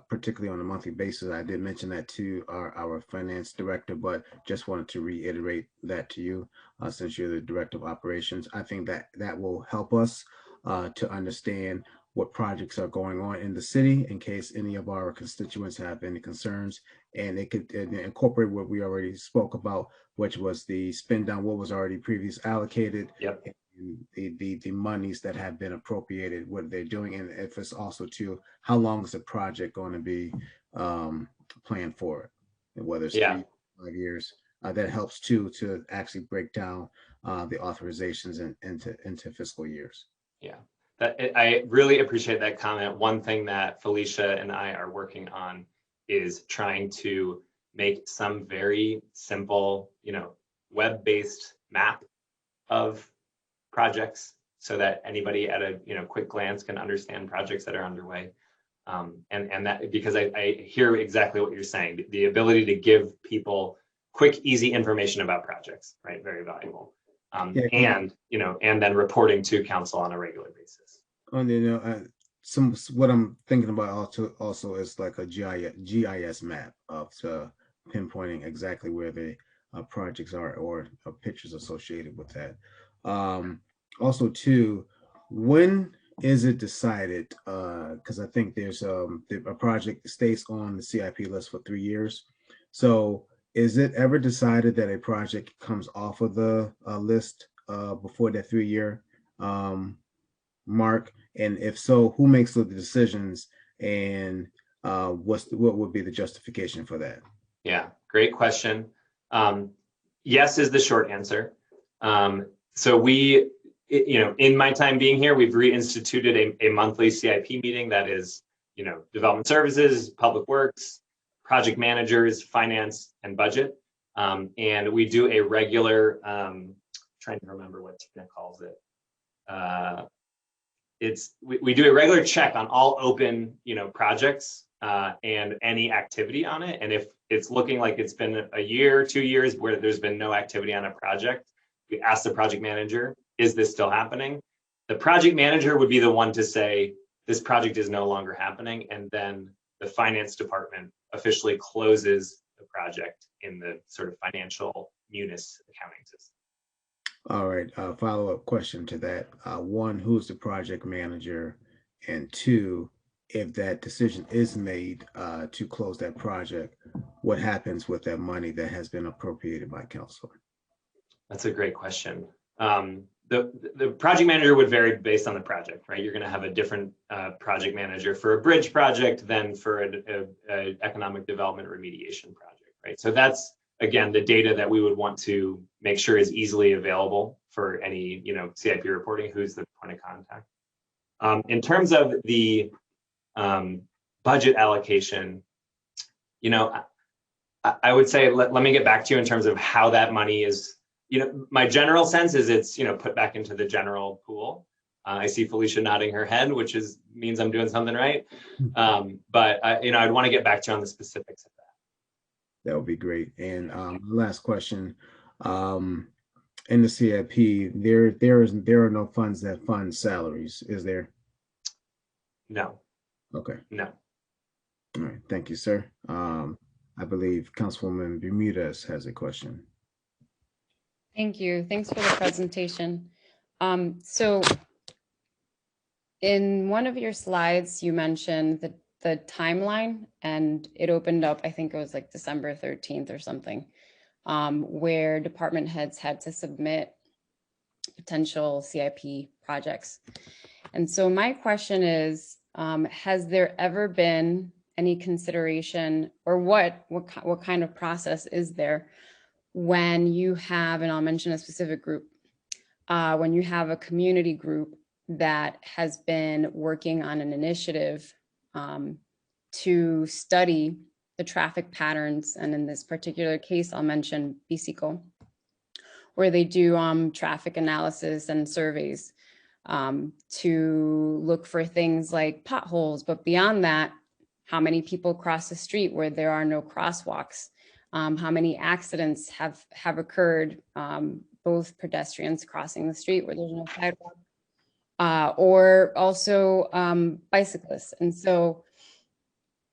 particularly on a monthly basis. I did mention that to our finance director, but just wanted to reiterate that to you since you're the director of operations. I think that will help us to understand what projects are going on in the city in case any of our constituents have any concerns, and it could incorporate what we already spoke about, which was the spend down what was already previously allocated. Yep. the monies that have been appropriated, what they're doing, and if it's also too, how long is the project going to be planned for, and whether it's 3, 5 years. That helps too to actually break down the authorizations into fiscal years. Yeah, I really appreciate that comment. One thing that Felicia and I are working on is trying to make some very simple, web-based map of projects so that anybody at a quick glance can understand projects that are underway. And that, because I hear exactly what you're saying, the ability to give people quick, easy information about projects, right? Very valuable. And then reporting to council on a regular basis. What I'm thinking about also is like a GIS map of pinpointing exactly where the projects are, or pictures associated with that. Also too, when is it decided, because I think there's a project stays on the CIP list for 3 years. So is it ever decided that a project comes off of the list before that 3-year mark? And if so, who makes the decisions, and what would be the justification for that? Yeah, great question. Yes is the short answer. So we, in my time being here, we've reinstituted a monthly CIP meeting that is, development services, public works, project managers, finance, and budget. And we do a regular, trying to remember what Tina calls it. We do a regular check on all open, projects and any activity on it. And if it's looking like it's been a year, 2 years where there's been no activity on a project, we ask the project manager, is this still happening? The project manager would be the one to say, this project is no longer happening. And then the finance department officially closes the project in the sort of financial munis accounting system. All right, follow-up question to that. 1, who's the project manager? And 2, if that decision is made to close that project, what happens with that money that has been appropriated by council? That's a great question. The project manager would vary based on the project, right? You're going to have a different project manager for a bridge project than for an economic development remediation project, right? So that's, again, the data that we would want to make sure is easily available for any, CIP reporting, who's the point of contact. In terms of the budget allocation, I would say, let me get back to you in terms of how that money is, my general sense is it's, put back into the general pool. I see Felicia nodding her head, which means I'm doing something right. But I'd want to get back to you on the specifics of that. That would be great. And last question, in the CIP, there are no funds that fund salaries, is there? No. Okay. No. All right. Thank you, sir. I believe Councilwoman Bermudez has a question. Thank you. Thanks for the presentation. So in one of your slides, you mentioned the timeline, and it opened up, I think it was like December 13th or something, where department heads had to submit potential CIP projects. And so my question is, has there ever been any consideration, or what kind of process is there when you have, and I'll mention a specific group, when you have a community group that has been working on an initiative to study the traffic patterns, and in this particular case, I'll mention BCCO, where they do traffic analysis and surveys to look for things like potholes, but beyond that, how many people cross the street where there are no crosswalks, how many accidents have occurred, both pedestrians crossing the street where there's no sidewalk, or also bicyclists. And so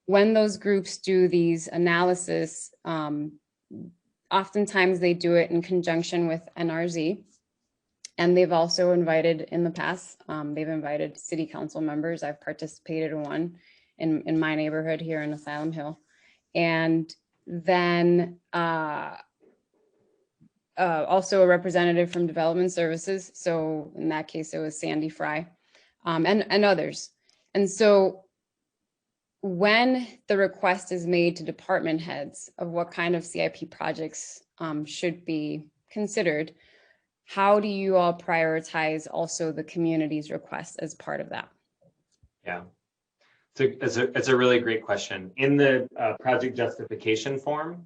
when those groups do these analysis, oftentimes they do it in conjunction with NRZ. And they've also invited in the past, they've invited city council members. I've participated in one in my neighborhood here in Asylum Hill. And then also a representative from Development Services. So in that case, it was Sandy Fry, and others. And so when the request is made to department heads of what kind of CIP projects should be considered, how do you all prioritize also the community's request as part of that? Yeah, it's a really great question. In the project justification form,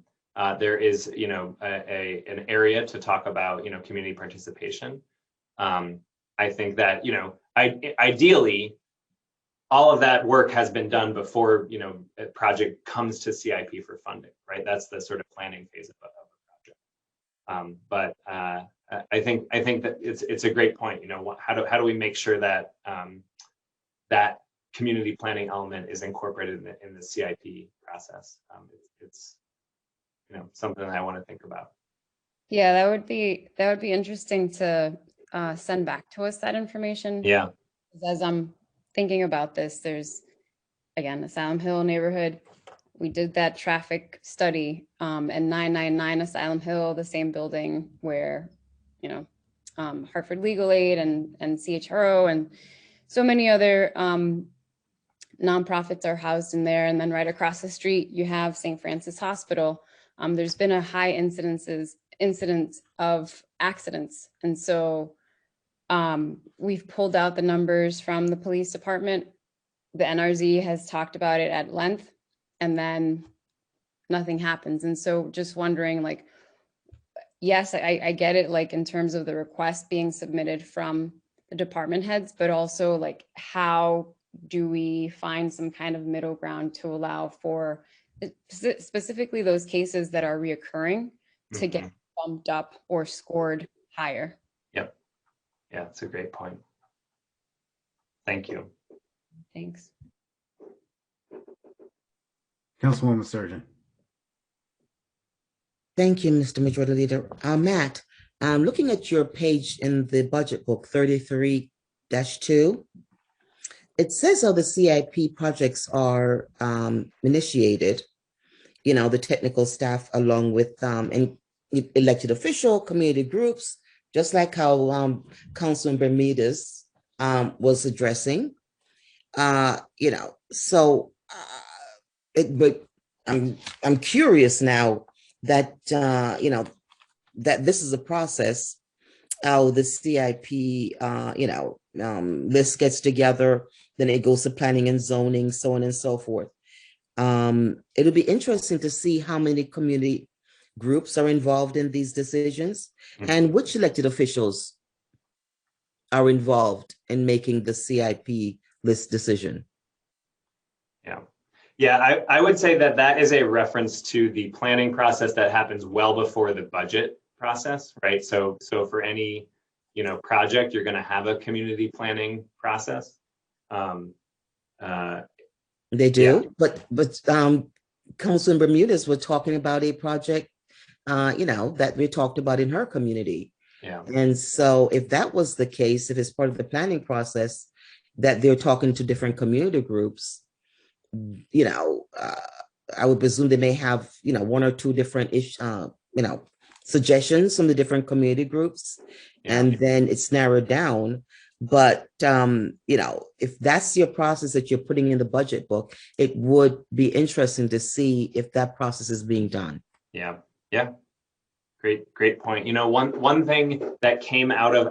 there is, an area to talk about, community participation. I think that, ideally, all of that work has been done before, a project comes to CIP for funding, right? That's the sort of planning phase of a project. But I think that it's a great point. How do we make sure that that community planning element is incorporated in the CIP process? It's something that I want to think about. Yeah, that would be interesting to send back to us, that information. Yeah. As I'm thinking about this, there's, again, Asylum Hill neighborhood. We did that traffic study, and 999 Asylum Hill, the same building where, Hartford Legal Aid and CHRO and so many other nonprofits are housed in there. And then right across the street, you have St. Francis Hospital. There's been a high incidence of accidents. And so we've pulled out the numbers from the police department. The NRZ has talked about it at length, and then nothing happens. And so just wondering, like, yes, I get it, like in terms of the request being submitted from the department heads, but also like, how do we find some kind of middle ground to allow for specifically those cases that are reoccurring to get bumped up or scored higher? Yep. Yeah, it's a great point. Thank you. Thanks. Councilwoman Surgeon. Thank you, Mr. Majority Leader. Matt, looking at your page in the budget book 33-2, it says how the CIP projects are initiated, the technical staff along with elected official, community groups, just like how Councilman Bermudez was addressing, but I'm curious now that, that this is a process, how the CIP, list gets together, then it goes to planning and zoning, so on and so forth. It'll be interesting to see how many community groups are involved in these decisions and which elected officials are involved in making the CIP list decision. Yeah, I would say that is a reference to the planning process that happens well before the budget process, right? So for any, project, you're going to have a community planning process. They do, yeah. but Councilman Bermudez was talking about a project, that we talked about in her community. Yeah. And so if that was the case, if it's part of the planning process, that they're talking to different community groups, I would presume they may have, one or two different suggestions from the different community groups, and then it's narrowed down. But, if that's your process that you're putting in the budget book, it would be interesting to see if that process is being done. Yeah. Great point. One thing that came out of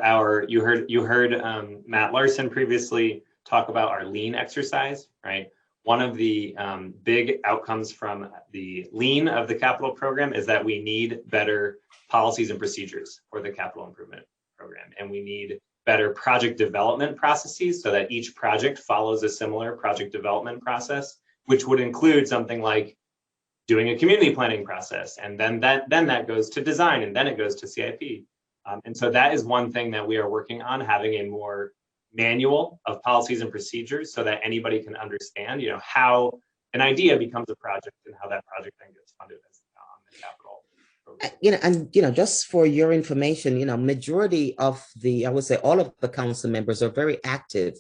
you heard Matt Larson previously talk about our lean exercise, right? One of the big outcomes from the lean of the capital program is that we need better policies and procedures for the capital improvement program. And we need better project development processes so that each project follows a similar project development process, which would include something like doing a community planning process. And then that goes to design, and then it goes to CIP. And so that is one thing that we are working on, having a more manual of policies and procedures so that anybody can understand, how an idea becomes a project and how that project then gets funded as the capital program. Just for your information, majority of I would say all of the council members are very active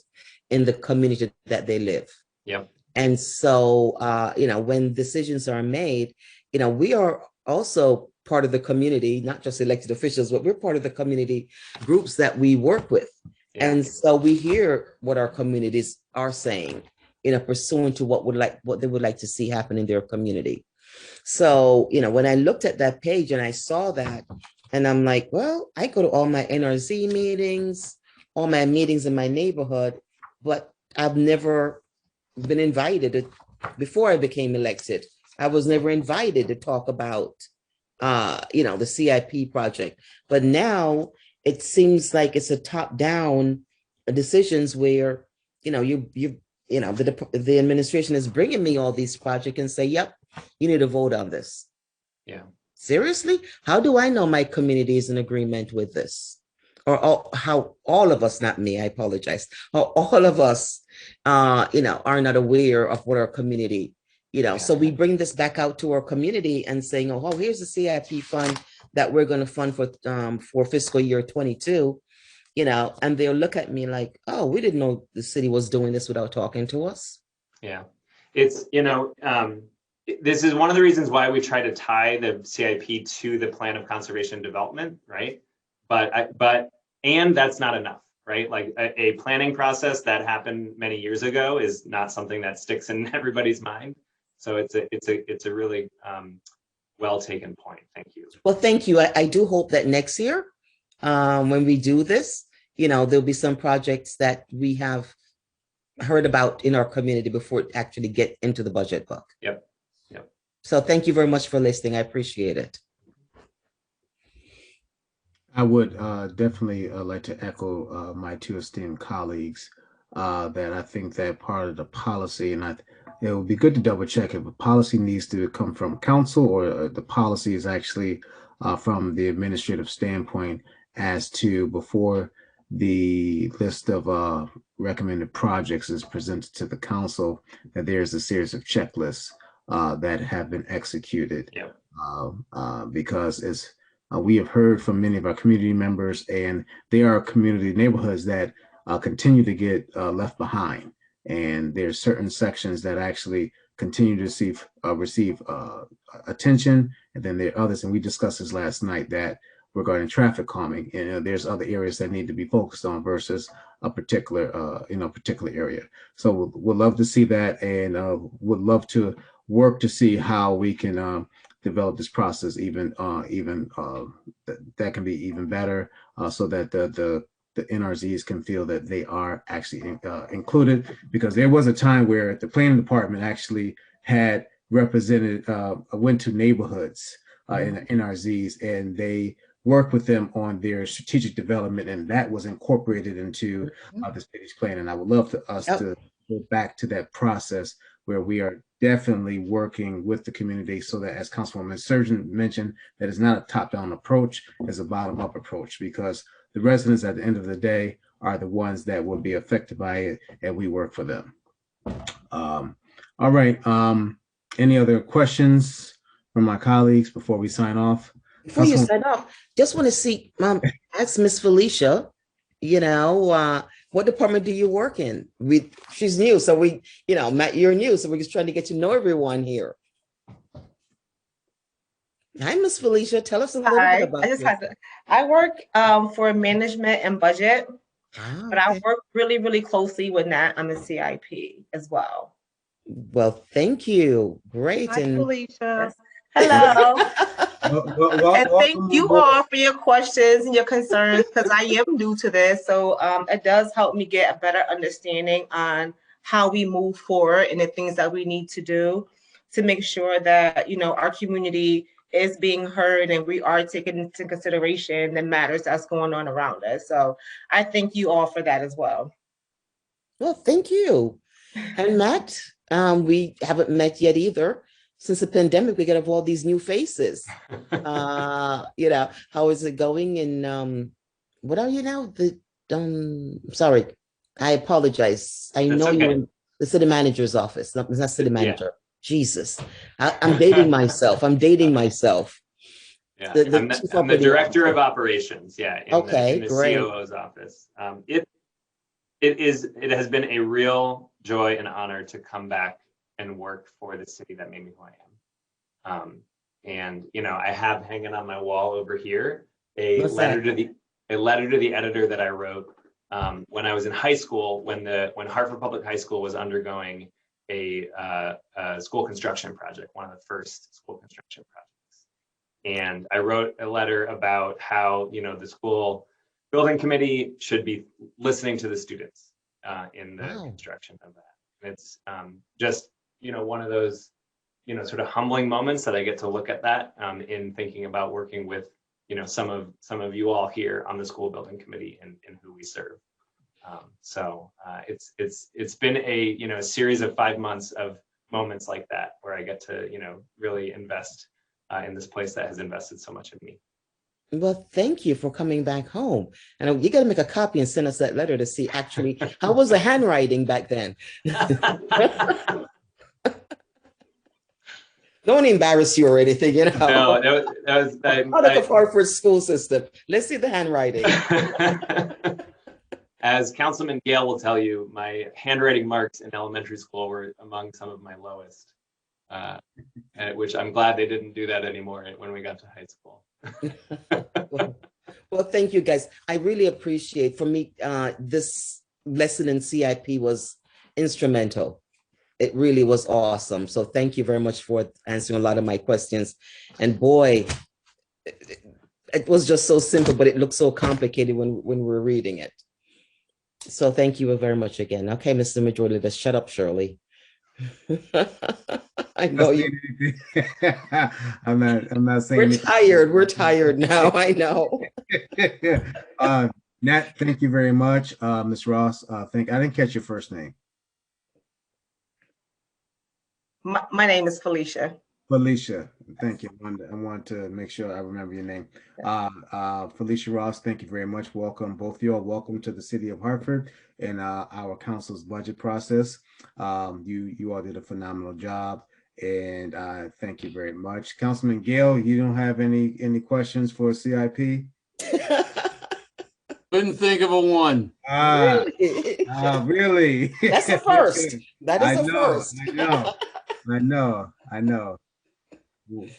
in the community that they live. Yeah. And so, when decisions are made, we are also part of the community, not just elected officials, but we're part of the community groups that we work with. Yeah. And so we hear what our communities are saying, pursuant to what they would like to see happen in their community. So, when I looked at that page and I saw that, and I'm like, well, I go to all my NRZ meetings, all my meetings in my neighborhood, but I've never been invited before I became elected. I was never invited to talk about, the CIP project. But now it seems like it's a top-down decisions where, the administration is bringing me all these projects and say, yep, you need to vote on this. Yeah. Seriously? How do I know my community is in agreement with this? Or how all of us, not me, I apologize, how all of us, are not aware of what our community, so we bring this back out to our community and saying, oh, here's the CIP fund that we're going to fund for fiscal year 22, and they'll look at me like, oh, we didn't know the city was doing this without talking to us. Yeah, it's, this is one of the reasons why we try to tie the CIP to the plan of conservation and development, right? And that's not enough, right? Like a planning process that happened many years ago is not something that sticks in everybody's mind. So it's a really well taken point. Thank you. Well, thank you. I do hope that next year, when we do this, there'll be some projects that we have heard about in our community before it actually get into the budget book. Yep. So thank you very much for listening. I appreciate it. I would definitely like to echo my two esteemed colleagues that I think that part of the policy, and it would be good to double check if a policy needs to come from council or the policy is actually from the administrative standpoint as to before the list of recommended projects is presented to the council, that there's a series of checklists that have been executed. Yep. Because as we have heard from many of our community members, and there are community neighborhoods that continue to get left behind. And there's certain sections that actually continue to receive attention. And then there are others, and we discussed this last night, that regarding traffic calming, and there's other areas that need to be focused on versus a particular area. So we'd love to see that, and would love to work to see how we can develop this process even that can be even better, so that the NRZs can feel that they are actually included, because there was a time where the planning department actually had represented, went to neighborhoods in the NRZs, and they worked with them on their strategic development, and that was incorporated into the city's plan. And I would love us to go back to that process where we are definitely working with the community, so that, as Councilwoman Surgeon mentioned, that it's not a top-down approach, it's a bottom-up approach, because the residents at the end of the day are the ones that will be affected by it, and we work for them. All right. Any other questions from my colleagues before we sign off? Before you sign off, just want to see, ask Miss Felicia, what department do you work in? She's new, so Matt, you're new, so we're just trying to get to know everyone here. Hi, Miss Felicia. Tell us a little bit about this. I work for management and budget, but I work really, really closely with Nat on the CIP as well. Well, thank you. Great. Hi, Felicia. Hello. And thank you all for your questions and your concerns, because I am new to this. So it does help me get a better understanding on how we move forward and the things that we need to do to make sure that, our community is being heard and we are taking into consideration the matters that's going on around us. So I thank you all for that as well. Well, thank you. And Matt, we haven't met yet either. Since the pandemic, we got all these new faces. How is it going? And what are you now? Sorry, I apologize. I know you're in the city manager's office. No, it's not city manager. Yeah. Jesus, I'm dating myself. Yeah, I'm the director of operations. Yeah. In the great. COO's office. It has been a real joy and honor to come back and work for the city that made me who I am. And I have hanging on my wall over here a What's letter that? to the editor that I wrote when I was in high school, when Hartford Public High School was undergoing a school construction project, one of the first school construction projects. And I wrote a letter about how the school building committee should be listening to the students in the construction of that. And it's just one of those sort of humbling moments that I get to look at that in thinking about working with some of you all here on the school building committee and who we serve. So it's been a series of 5 months of moments like that where I get to really invest in this place that has invested so much in me. Well, thank you for coming back home. And you got to make a copy and send us that letter to see actually how was the handwriting back then. Don't embarrass you or anything, No, that was product of Hartford school system. Let's see the handwriting. As Councilman Gale will tell you, my handwriting marks in elementary school were among some of my lowest, which I'm glad they didn't do that anymore when we got to high school. Well, thank you guys. I really appreciate, for me, this lesson in CIP was instrumental. It really was awesome. So thank you very much for answering a lot of my questions. And boy, it was just so simple, but it looked so complicated when we were reading it. So thank you very much again. Okay, Mr. Majority Leader, shut up, Shirley. I know you. I'm not saying. We're tired. We're tired now. I know. Nat, thank you very much. Ms. Ross, I didn't catch your first name. My name is Felicia. Felicia, thank you. I want to make sure I remember your name. Felicia Ross, thank you very much. Welcome, both of you all. Welcome to the city of Hartford and our council's budget process. You all did a phenomenal job, and thank you very much. Councilman Gale, you don't have any questions for CIP? Couldn't think of a one. Really? That's a first. That is a first. I know.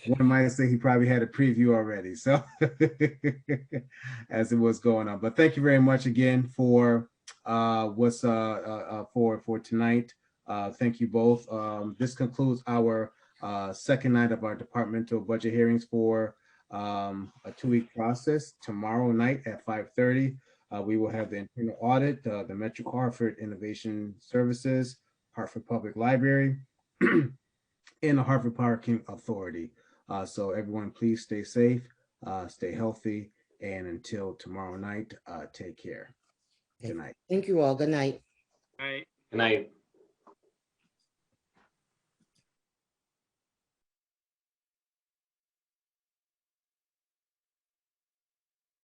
One might say he probably had a preview already, so as it was going on. But thank you very much again for for tonight. Thank you both. This concludes our second night of our departmental budget hearings for a 2-week process. Tomorrow night at 5:30, we will have the internal audit, the Metro Hartford Innovation Services, Hartford Public Library, and the Hartford Parking Authority. So everyone, please stay safe, stay healthy, and until tomorrow night, take care. Good night. Thank you all. Good night. Good night.